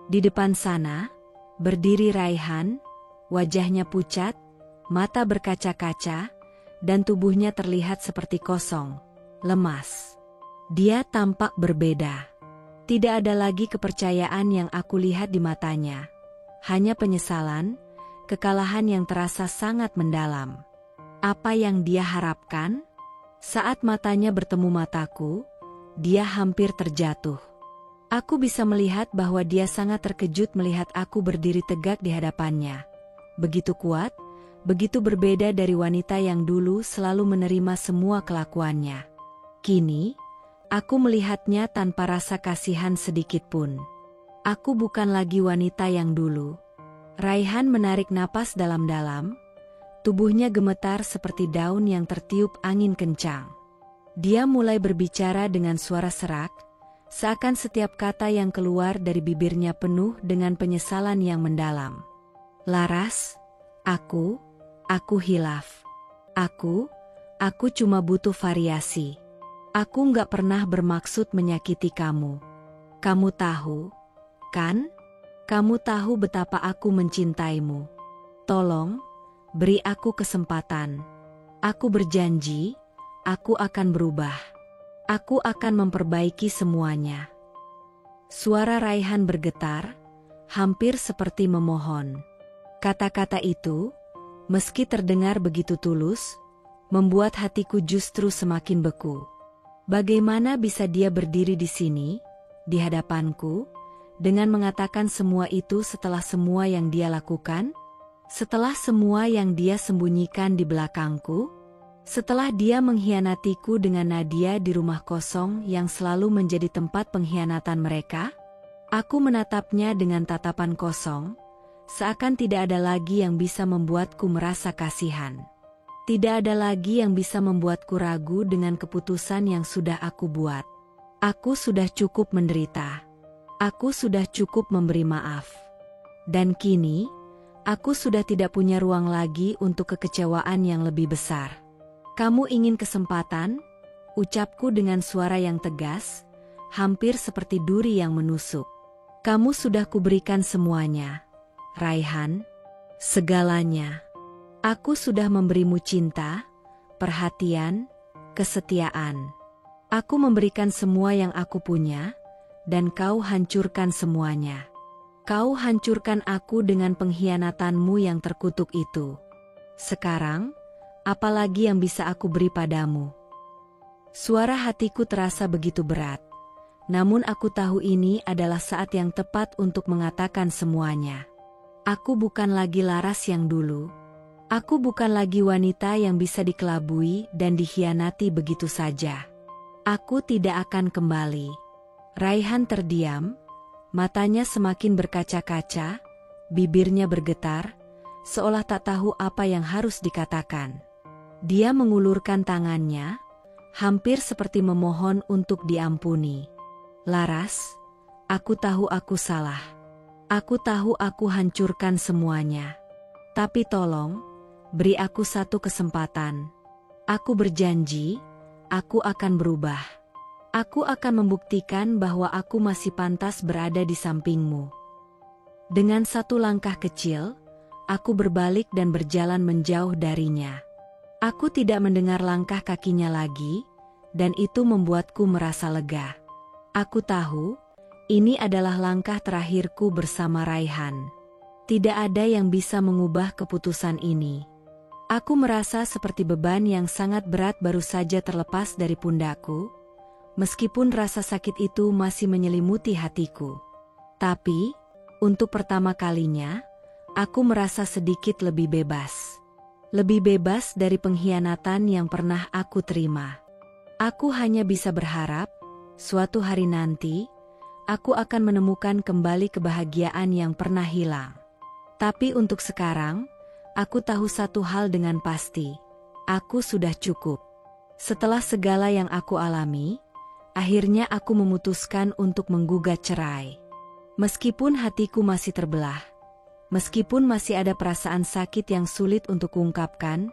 Di depan sana, berdiri Raihan, wajahnya pucat, mata berkaca-kaca, dan tubuhnya terlihat seperti kosong, lemas. Dia tampak berbeda. Tidak ada lagi kepercayaan yang aku lihat di matanya. Hanya penyesalan, kekalahan yang terasa sangat mendalam. Apa yang dia harapkan? Saat matanya bertemu mataku, dia hampir terjatuh. Aku bisa melihat bahwa dia sangat terkejut melihat aku berdiri tegak di hadapannya. Begitu kuat, begitu berbeda dari wanita yang dulu selalu menerima semua kelakuannya. Kini, aku melihatnya tanpa rasa kasihan sedikit pun. Aku bukan lagi wanita yang dulu. Raihan menarik napas dalam-dalam, tubuhnya gemetar seperti daun yang tertiup angin kencang. Dia mulai berbicara dengan suara serak, seakan setiap kata yang keluar dari bibirnya penuh dengan penyesalan yang mendalam. Laras, aku Aku hilaf. Aku cuma butuh variasi. Aku nggak pernah bermaksud menyakiti kamu. Kamu tahu, kan? Kamu tahu betapa aku mencintaimu. Tolong, beri aku kesempatan. Aku berjanji, aku akan berubah. Aku akan memperbaiki semuanya. Suara Raihan bergetar, hampir seperti memohon. Kata-kata itu, meski terdengar begitu tulus, membuat hatiku justru semakin beku. Bagaimana bisa dia berdiri di sini, di hadapanku, dengan mengatakan semua itu setelah semua yang dia lakukan? Setelah semua yang dia sembunyikan di belakangku? Setelah dia mengkhianatiku dengan Nadia di rumah kosong yang selalu menjadi tempat pengkhianatan mereka? Aku menatapnya dengan tatapan kosong, seakan tidak ada lagi yang bisa membuatku merasa kasihan. Tidak ada lagi yang bisa membuatku ragu dengan keputusan yang sudah aku buat. Aku sudah cukup menderita. Aku sudah cukup memberi maaf. Dan kini, aku sudah tidak punya ruang lagi untuk kekecewaan yang lebih besar. Kamu ingin kesempatan? Ucapku dengan suara yang tegas, hampir seperti duri yang menusuk. Kamu sudah kuberikan semuanya, Raihan, segalanya. Aku sudah memberimu cinta, perhatian, kesetiaan. Aku memberikan semua yang aku punya, dan kau hancurkan semuanya. Kau hancurkan aku dengan pengkhianatanmu yang terkutuk itu. Sekarang, apalagi yang bisa aku beri padamu? Suara hatiku terasa begitu berat. Namun aku tahu ini adalah saat yang tepat untuk mengatakan semuanya. Aku bukan lagi Laras yang dulu. Aku bukan lagi wanita yang bisa dikelabui dan dikhianati begitu saja. Aku tidak akan kembali. Raihan terdiam, matanya semakin berkaca-kaca, bibirnya bergetar, seolah tak tahu apa yang harus dikatakan. Dia mengulurkan tangannya, hampir seperti memohon untuk diampuni. Laras, aku tahu aku salah. Aku tahu aku hancurkan semuanya. Tapi tolong, beri aku satu kesempatan. Aku berjanji, aku akan berubah. Aku akan membuktikan bahwa aku masih pantas berada di sampingmu. Dengan satu langkah kecil, aku berbalik dan berjalan menjauh darinya. Aku tidak mendengar langkah kakinya lagi, dan itu membuatku merasa lega. Aku tahu, ini adalah langkah terakhirku bersama Raihan. Tidak ada yang bisa mengubah keputusan ini. Aku merasa seperti beban yang sangat berat baru saja terlepas dari pundakku, meskipun rasa sakit itu masih menyelimuti hatiku. Tapi, untuk pertama kalinya, aku merasa sedikit lebih bebas. Lebih bebas dari pengkhianatan yang pernah aku terima. Aku hanya bisa berharap, suatu hari nanti, aku akan menemukan kembali kebahagiaan yang pernah hilang. Tapi untuk sekarang, aku tahu satu hal dengan pasti. Aku sudah cukup. Setelah segala yang aku alami, akhirnya aku memutuskan untuk menggugat cerai. Meskipun hatiku masih terbelah, meskipun masih ada perasaan sakit yang sulit untuk kuungkapkan,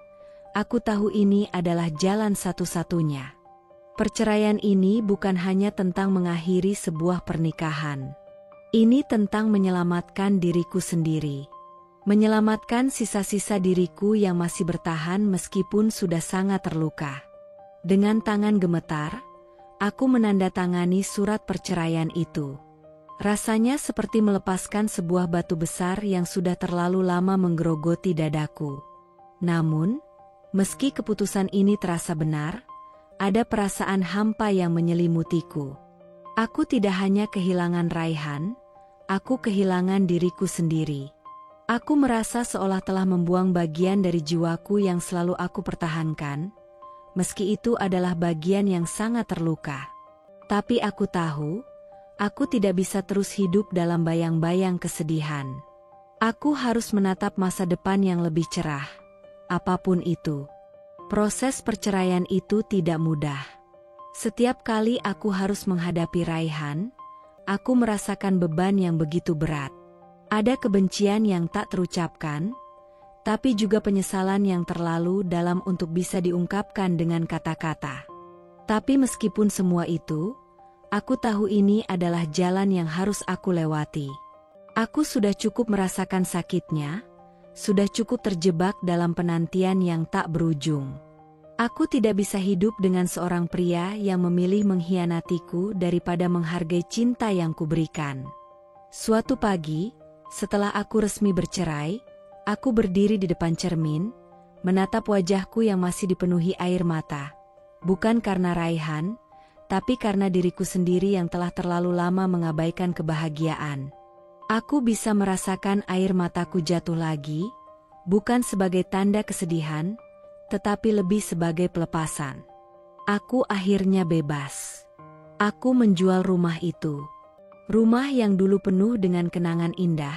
aku tahu ini adalah jalan satu-satunya. Perceraian ini bukan hanya tentang mengakhiri sebuah pernikahan. Ini tentang menyelamatkan diriku sendiri. Menyelamatkan sisa-sisa diriku yang masih bertahan meskipun sudah sangat terluka. Dengan tangan gemetar, aku menandatangani surat perceraian itu. Rasanya seperti melepaskan sebuah batu besar yang sudah terlalu lama menggerogoti dadaku. Namun, meski keputusan ini terasa benar, ada perasaan hampa yang menyelimutiku. Aku tidak hanya kehilangan Raihan, aku kehilangan diriku sendiri. Aku merasa seolah telah membuang bagian dari jiwaku yang selalu aku pertahankan, meski itu adalah bagian yang sangat terluka. Tapi aku tahu, aku tidak bisa terus hidup dalam bayang-bayang kesedihan. Aku harus menatap masa depan yang lebih cerah, apapun itu. Proses perceraian itu tidak mudah. Setiap kali aku harus menghadapi Raihan, aku merasakan beban yang begitu berat. Ada kebencian yang tak terucapkan, tapi juga penyesalan yang terlalu dalam untuk bisa diungkapkan dengan kata-kata. Tapi meskipun semua itu, aku tahu ini adalah jalan yang harus aku lewati. Aku sudah cukup merasakan sakitnya, sudah cukup terjebak dalam penantian yang tak berujung. Aku tidak bisa hidup dengan seorang pria yang memilih mengkhianatiku daripada menghargai cinta yang kuberikan. Suatu pagi, setelah aku resmi bercerai, aku berdiri di depan cermin, menatap wajahku yang masih dipenuhi air mata. Bukan karena Raihan, tapi karena diriku sendiri yang telah terlalu lama mengabaikan kebahagiaan. Aku bisa merasakan air mataku jatuh lagi, bukan sebagai tanda kesedihan, tetapi lebih sebagai pelepasan. Aku akhirnya bebas. Aku menjual rumah itu. Rumah yang dulu penuh dengan kenangan indah.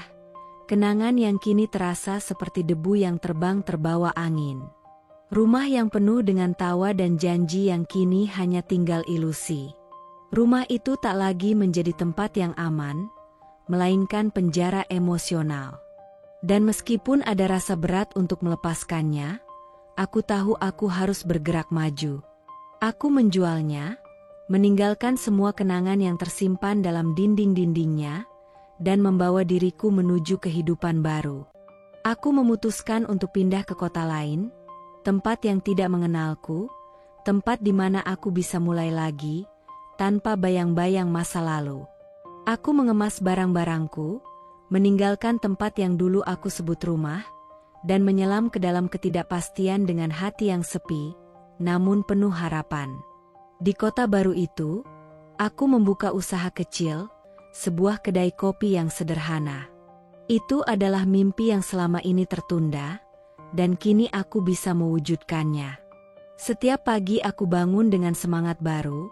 Kenangan yang kini terasa seperti debu yang terbang terbawa angin. Rumah yang penuh dengan tawa dan janji yang kini hanya tinggal ilusi. Rumah itu tak lagi menjadi tempat yang aman, melainkan penjara emosional. Dan meskipun ada rasa berat untuk melepaskannya, aku tahu aku harus bergerak maju. Aku menjualnya, meninggalkan semua kenangan yang tersimpan dalam dinding-dindingnya, dan membawa diriku menuju kehidupan baru. Aku memutuskan untuk pindah ke kota lain, tempat yang tidak mengenalku, tempat di mana aku bisa mulai lagi, tanpa bayang-bayang masa lalu. Aku mengemas barang-barangku, meninggalkan tempat yang dulu aku sebut rumah, dan menyelam ke dalam ketidakpastian dengan hati yang sepi, namun penuh harapan. Di kota baru itu, aku membuka usaha kecil, sebuah kedai kopi yang sederhana. Itu adalah mimpi yang selama ini tertunda, dan kini aku bisa mewujudkannya. Setiap pagi aku bangun dengan semangat baru,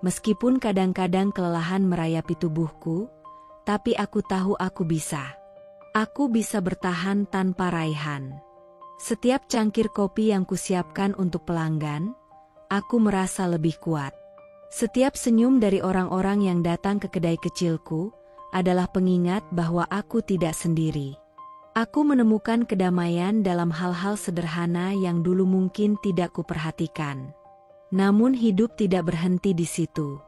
meskipun kadang-kadang kelelahan merayapi tubuhku, tapi aku tahu aku bisa. Aku bisa bertahan tanpa Raihan. Setiap cangkir kopi yang kusiapkan untuk pelanggan, aku merasa lebih kuat. Setiap senyum dari orang-orang yang datang ke kedai kecilku adalah pengingat bahwa aku tidak sendiri. Aku menemukan kedamaian dalam hal-hal sederhana yang dulu mungkin tidak kuperhatikan. Namun hidup tidak berhenti di situ.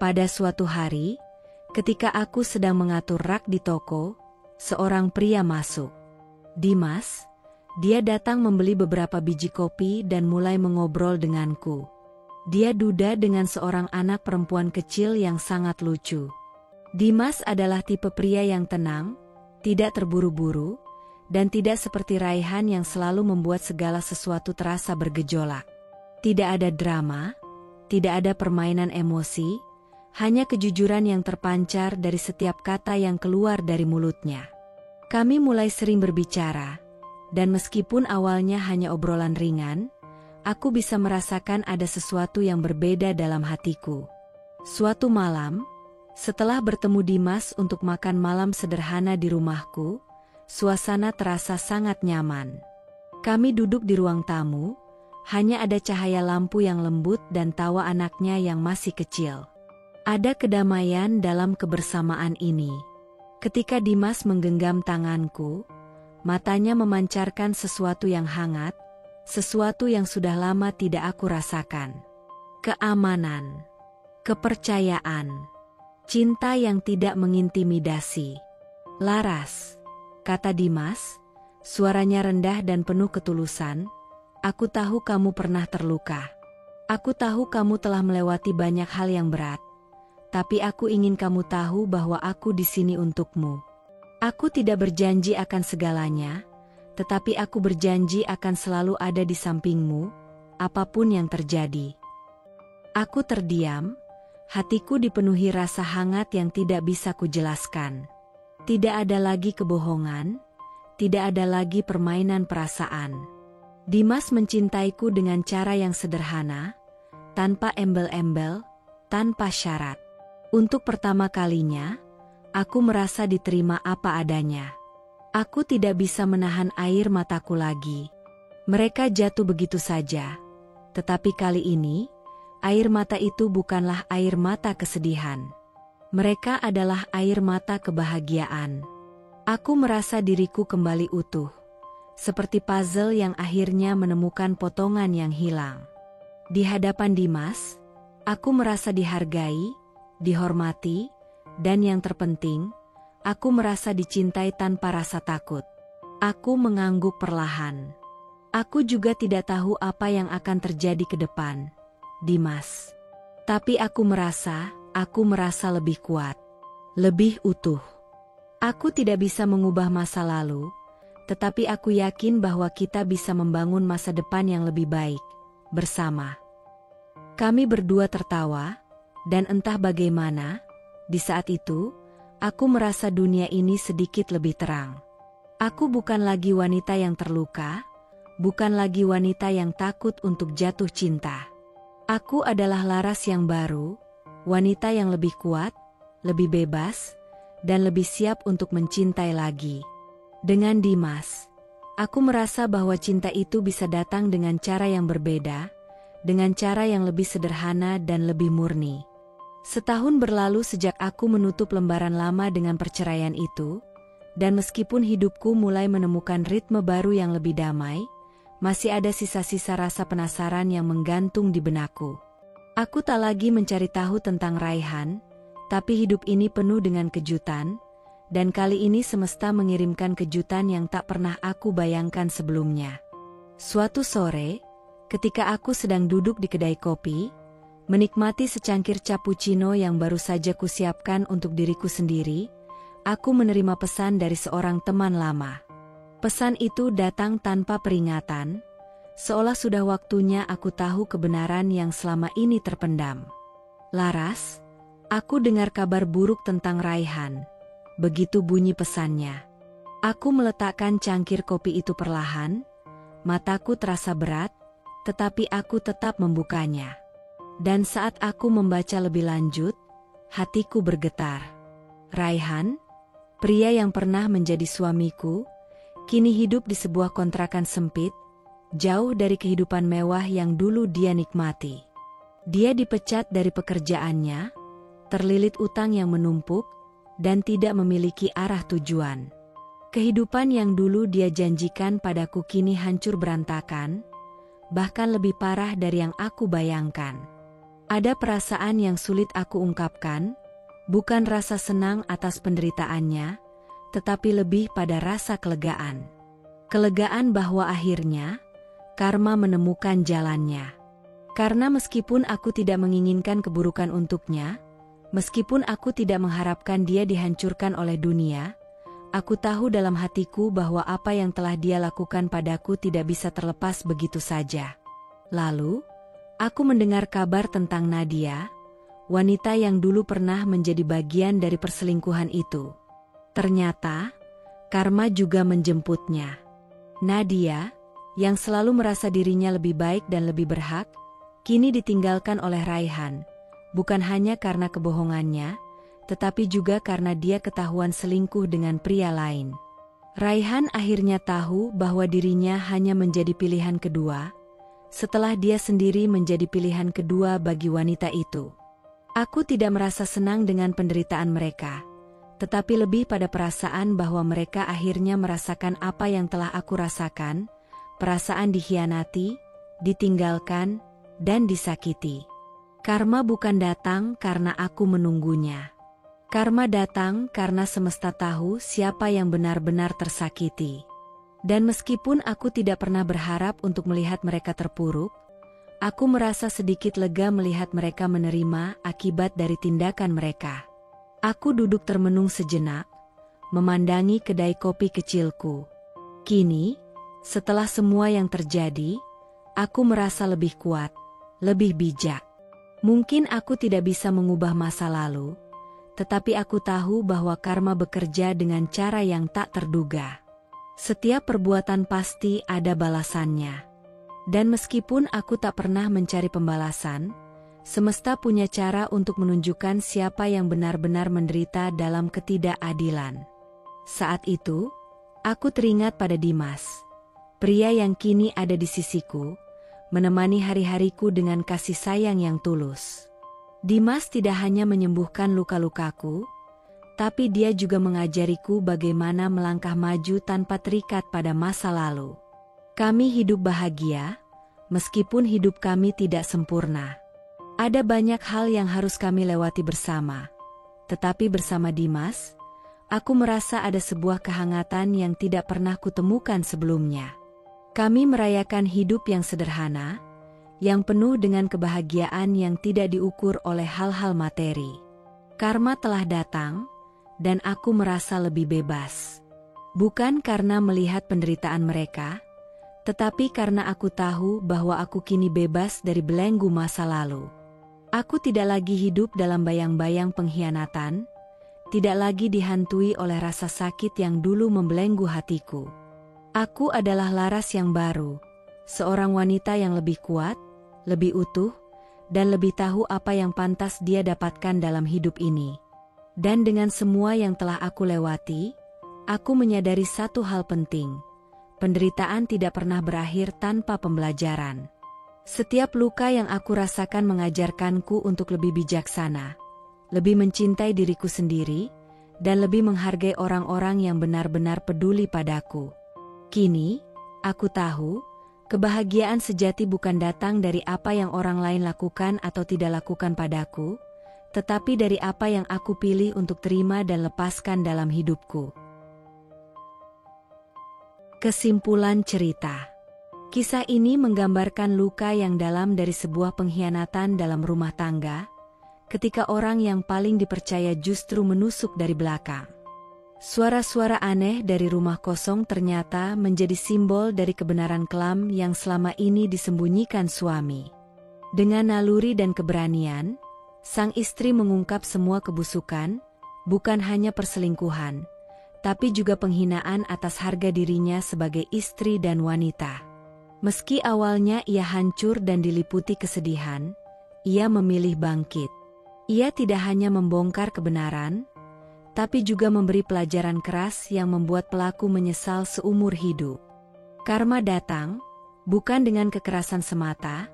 Pada suatu hari, ketika aku sedang mengatur rak di toko, seorang pria masuk. Dimas, dia datang membeli beberapa biji kopi dan mulai mengobrol denganku. Dia duda dengan seorang anak perempuan kecil yang sangat lucu. Dimas adalah tipe pria yang tenang, tidak terburu-buru, dan tidak seperti Raihan yang selalu membuat segala sesuatu terasa bergejolak. Tidak ada drama, tidak ada permainan emosi, hanya kejujuran yang terpancar dari setiap kata yang keluar dari mulutnya. Kami mulai sering berbicara, dan meskipun awalnya hanya obrolan ringan, aku bisa merasakan ada sesuatu yang berbeda dalam hatiku. Suatu malam, setelah bertemu Dimas untuk makan malam sederhana di rumahku, suasana terasa sangat nyaman. Kami duduk di ruang tamu, hanya ada cahaya lampu yang lembut dan tawa anaknya yang masih kecil. Ada kedamaian dalam kebersamaan ini. Ketika Dimas menggenggam tanganku, matanya memancarkan sesuatu yang hangat, sesuatu yang sudah lama tidak aku rasakan. Keamanan, kepercayaan, cinta yang tidak mengintimidasi. Laras, kata Dimas, suaranya rendah dan penuh ketulusan, aku tahu kamu pernah terluka. Aku tahu kamu telah melewati banyak hal yang berat. Tapi aku ingin kamu tahu bahwa aku di sini untukmu. Aku tidak berjanji akan segalanya, tetapi aku berjanji akan selalu ada di sampingmu, apapun yang terjadi. Aku terdiam, hatiku dipenuhi rasa hangat yang tidak bisa kujelaskan. Tidak ada lagi kebohongan, tidak ada lagi permainan perasaan. Dimas mencintaiku dengan cara yang sederhana, tanpa embel-embel, tanpa syarat. Untuk pertama kalinya, aku merasa diterima apa adanya. Aku tidak bisa menahan air mataku lagi. Mereka jatuh begitu saja. Tetapi kali ini, air mata itu bukanlah air mata kesedihan. Mereka adalah air mata kebahagiaan. Aku merasa diriku kembali utuh. seperti puzzle yang akhirnya menemukan potongan yang hilang. Di hadapan Dimas, aku merasa dihargai, dihormati, dan yang terpenting, aku merasa dicintai tanpa rasa takut. Aku mengangguk perlahan. Aku juga tidak tahu apa yang akan terjadi ke depan, Dimas. Tapi aku merasa lebih kuat, lebih utuh. Aku tidak bisa mengubah masa lalu, tetapi aku yakin bahwa kita bisa membangun masa depan yang lebih baik, bersama. Kami berdua tertawa, dan entah bagaimana, di saat itu, aku merasa dunia ini sedikit lebih terang. Aku bukan lagi wanita yang terluka, bukan lagi wanita yang takut untuk jatuh cinta. Aku adalah Laras yang baru, wanita yang lebih kuat, lebih bebas, dan lebih siap untuk mencintai lagi. Dengan Dimas, aku merasa bahwa cinta itu bisa datang dengan cara yang berbeda, dengan cara yang lebih sederhana dan lebih murni. Setahun berlalu sejak aku menutup lembaran lama dengan perceraian itu, dan meskipun hidupku mulai menemukan ritme baru yang lebih damai, masih ada sisa-sisa rasa penasaran yang menggantung di benakku. Aku tak lagi mencari tahu tentang Raihan, tapi hidup ini penuh dengan kejutan, dan kali ini semesta mengirimkan kejutan yang tak pernah aku bayangkan sebelumnya. Suatu sore, ketika aku sedang duduk di kedai kopi, menikmati secangkir cappuccino yang baru saja kusiapkan untuk diriku sendiri, aku menerima pesan dari seorang teman lama. Pesan itu datang tanpa peringatan, seolah sudah waktunya aku tahu kebenaran yang selama ini terpendam. Laras, aku dengar kabar buruk tentang Raihan. Begitu bunyi pesannya. Aku meletakkan cangkir kopi itu perlahan, mataku terasa berat, tetapi aku tetap membukanya. Dan saat aku membaca lebih lanjut, hatiku bergetar. Raihan, pria yang pernah menjadi suamiku, kini hidup di sebuah kontrakan sempit, jauh dari kehidupan mewah yang dulu dia nikmati. Dia dipecat dari pekerjaannya, terlilit utang yang menumpuk, dan tidak memiliki arah tujuan. Kehidupan yang dulu dia janjikan padaku kini hancur berantakan, bahkan lebih parah dari yang aku bayangkan. Ada perasaan yang sulit aku ungkapkan, bukan rasa senang atas penderitaannya, tetapi lebih pada rasa kelegaan. Kelegaan bahwa akhirnya, karma menemukan jalannya. Karena meskipun aku tidak menginginkan keburukan untuknya, meskipun aku tidak mengharapkan dia dihancurkan oleh dunia, aku tahu dalam hatiku bahwa apa yang telah dia lakukan padaku tidak bisa terlepas begitu saja. Lalu, aku mendengar kabar tentang Nadia, wanita yang dulu pernah menjadi bagian dari perselingkuhan itu. Ternyata, karma juga menjemputnya. Nadia, yang selalu merasa dirinya lebih baik dan lebih berhak, kini ditinggalkan oleh Raihan. Bukan hanya karena kebohongannya, tetapi juga karena dia ketahuan selingkuh dengan pria lain. Raihan akhirnya tahu bahwa dirinya hanya menjadi pilihan kedua, setelah dia sendiri menjadi pilihan kedua bagi wanita itu. Aku tidak merasa senang dengan penderitaan mereka, tetapi lebih pada perasaan bahwa mereka akhirnya merasakan apa yang telah aku rasakan, perasaan dikhianati, ditinggalkan, dan disakiti. Karma bukan datang karena aku menunggunya. Karma datang karena semesta tahu siapa yang benar-benar tersakiti. Dan meskipun aku tidak pernah berharap untuk melihat mereka terpuruk, aku merasa sedikit lega melihat mereka menerima akibat dari tindakan mereka. Aku duduk termenung sejenak, memandangi kedai kopi kecilku. Kini, setelah semua yang terjadi, aku merasa lebih kuat, lebih bijak. Mungkin aku tidak bisa mengubah masa lalu, tetapi aku tahu bahwa karma bekerja dengan cara yang tak terduga. Setiap perbuatan pasti ada balasannya. Dan meskipun aku tak pernah mencari pembalasan, semesta punya cara untuk menunjukkan siapa yang benar-benar menderita dalam ketidakadilan. Saat itu, aku teringat pada Dimas, pria yang kini ada di sisiku, menemani hari-hariku dengan kasih sayang yang tulus. Dimas tidak hanya menyembuhkan luka-lukaku, Tapi dia juga mengajariku bagaimana melangkah maju tanpa terikat pada masa lalu. Kami hidup bahagia, meskipun hidup kami tidak sempurna. Ada banyak hal yang harus kami lewati bersama. Tetapi bersama Dimas, aku merasa ada sebuah kehangatan yang tidak pernah kutemukan sebelumnya. Kami merayakan hidup yang sederhana, yang penuh dengan kebahagiaan yang tidak diukur oleh hal-hal materi. Karma telah datang, dan aku merasa lebih bebas. Bukan karena melihat penderitaan mereka, tetapi karena aku tahu bahwa aku kini bebas dari belenggu masa lalu. Aku tidak lagi hidup dalam bayang-bayang pengkhianatan, tidak lagi dihantui oleh rasa sakit yang dulu membelenggu hatiku. Aku adalah Laras yang baru, seorang wanita yang lebih kuat, lebih utuh, dan lebih tahu apa yang pantas dia dapatkan dalam hidup ini. Dan dengan semua yang telah aku lewati, aku menyadari satu hal penting. Penderitaan tidak pernah berakhir tanpa pembelajaran. Setiap luka yang aku rasakan mengajarkanku untuk lebih bijaksana, lebih mencintai diriku sendiri, dan lebih menghargai orang-orang yang benar-benar peduli padaku. Kini, aku tahu, kebahagiaan sejati bukan datang dari apa yang orang lain lakukan atau tidak lakukan padaku, tetapi dari apa yang aku pilih untuk terima dan lepaskan dalam hidupku. Kesimpulan cerita. Kisah ini menggambarkan luka yang dalam dari sebuah pengkhianatan dalam rumah tangga, ketika orang yang paling dipercaya justru menusuk dari belakang. Suara-suara aneh dari rumah kosong ternyata menjadi simbol dari kebenaran kelam yang selama ini disembunyikan suami. Dengan naluri dan keberanian, sang istri mengungkap semua kebusukan, bukan hanya perselingkuhan, tapi juga penghinaan atas harga dirinya sebagai istri dan wanita. Meski awalnya ia hancur dan diliputi kesedihan, ia memilih bangkit. Ia tidak hanya membongkar kebenaran, tapi juga memberi pelajaran keras yang membuat pelaku menyesal seumur hidup. Karma datang, bukan dengan kekerasan semata,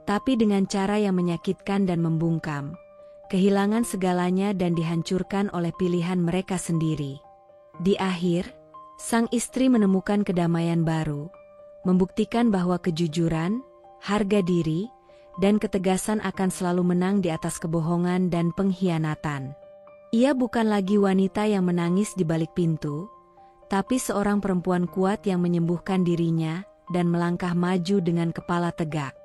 tapi dengan cara yang menyakitkan dan membungkam, kehilangan segalanya dan dihancurkan oleh pilihan mereka sendiri. Di akhir, sang istri menemukan kedamaian baru, membuktikan bahwa kejujuran, harga diri, dan ketegasan akan selalu menang di atas kebohongan dan pengkhianatan. Ia bukan lagi wanita yang menangis di balik pintu, tapi seorang perempuan kuat yang menyembuhkan dirinya dan melangkah maju dengan kepala tegak.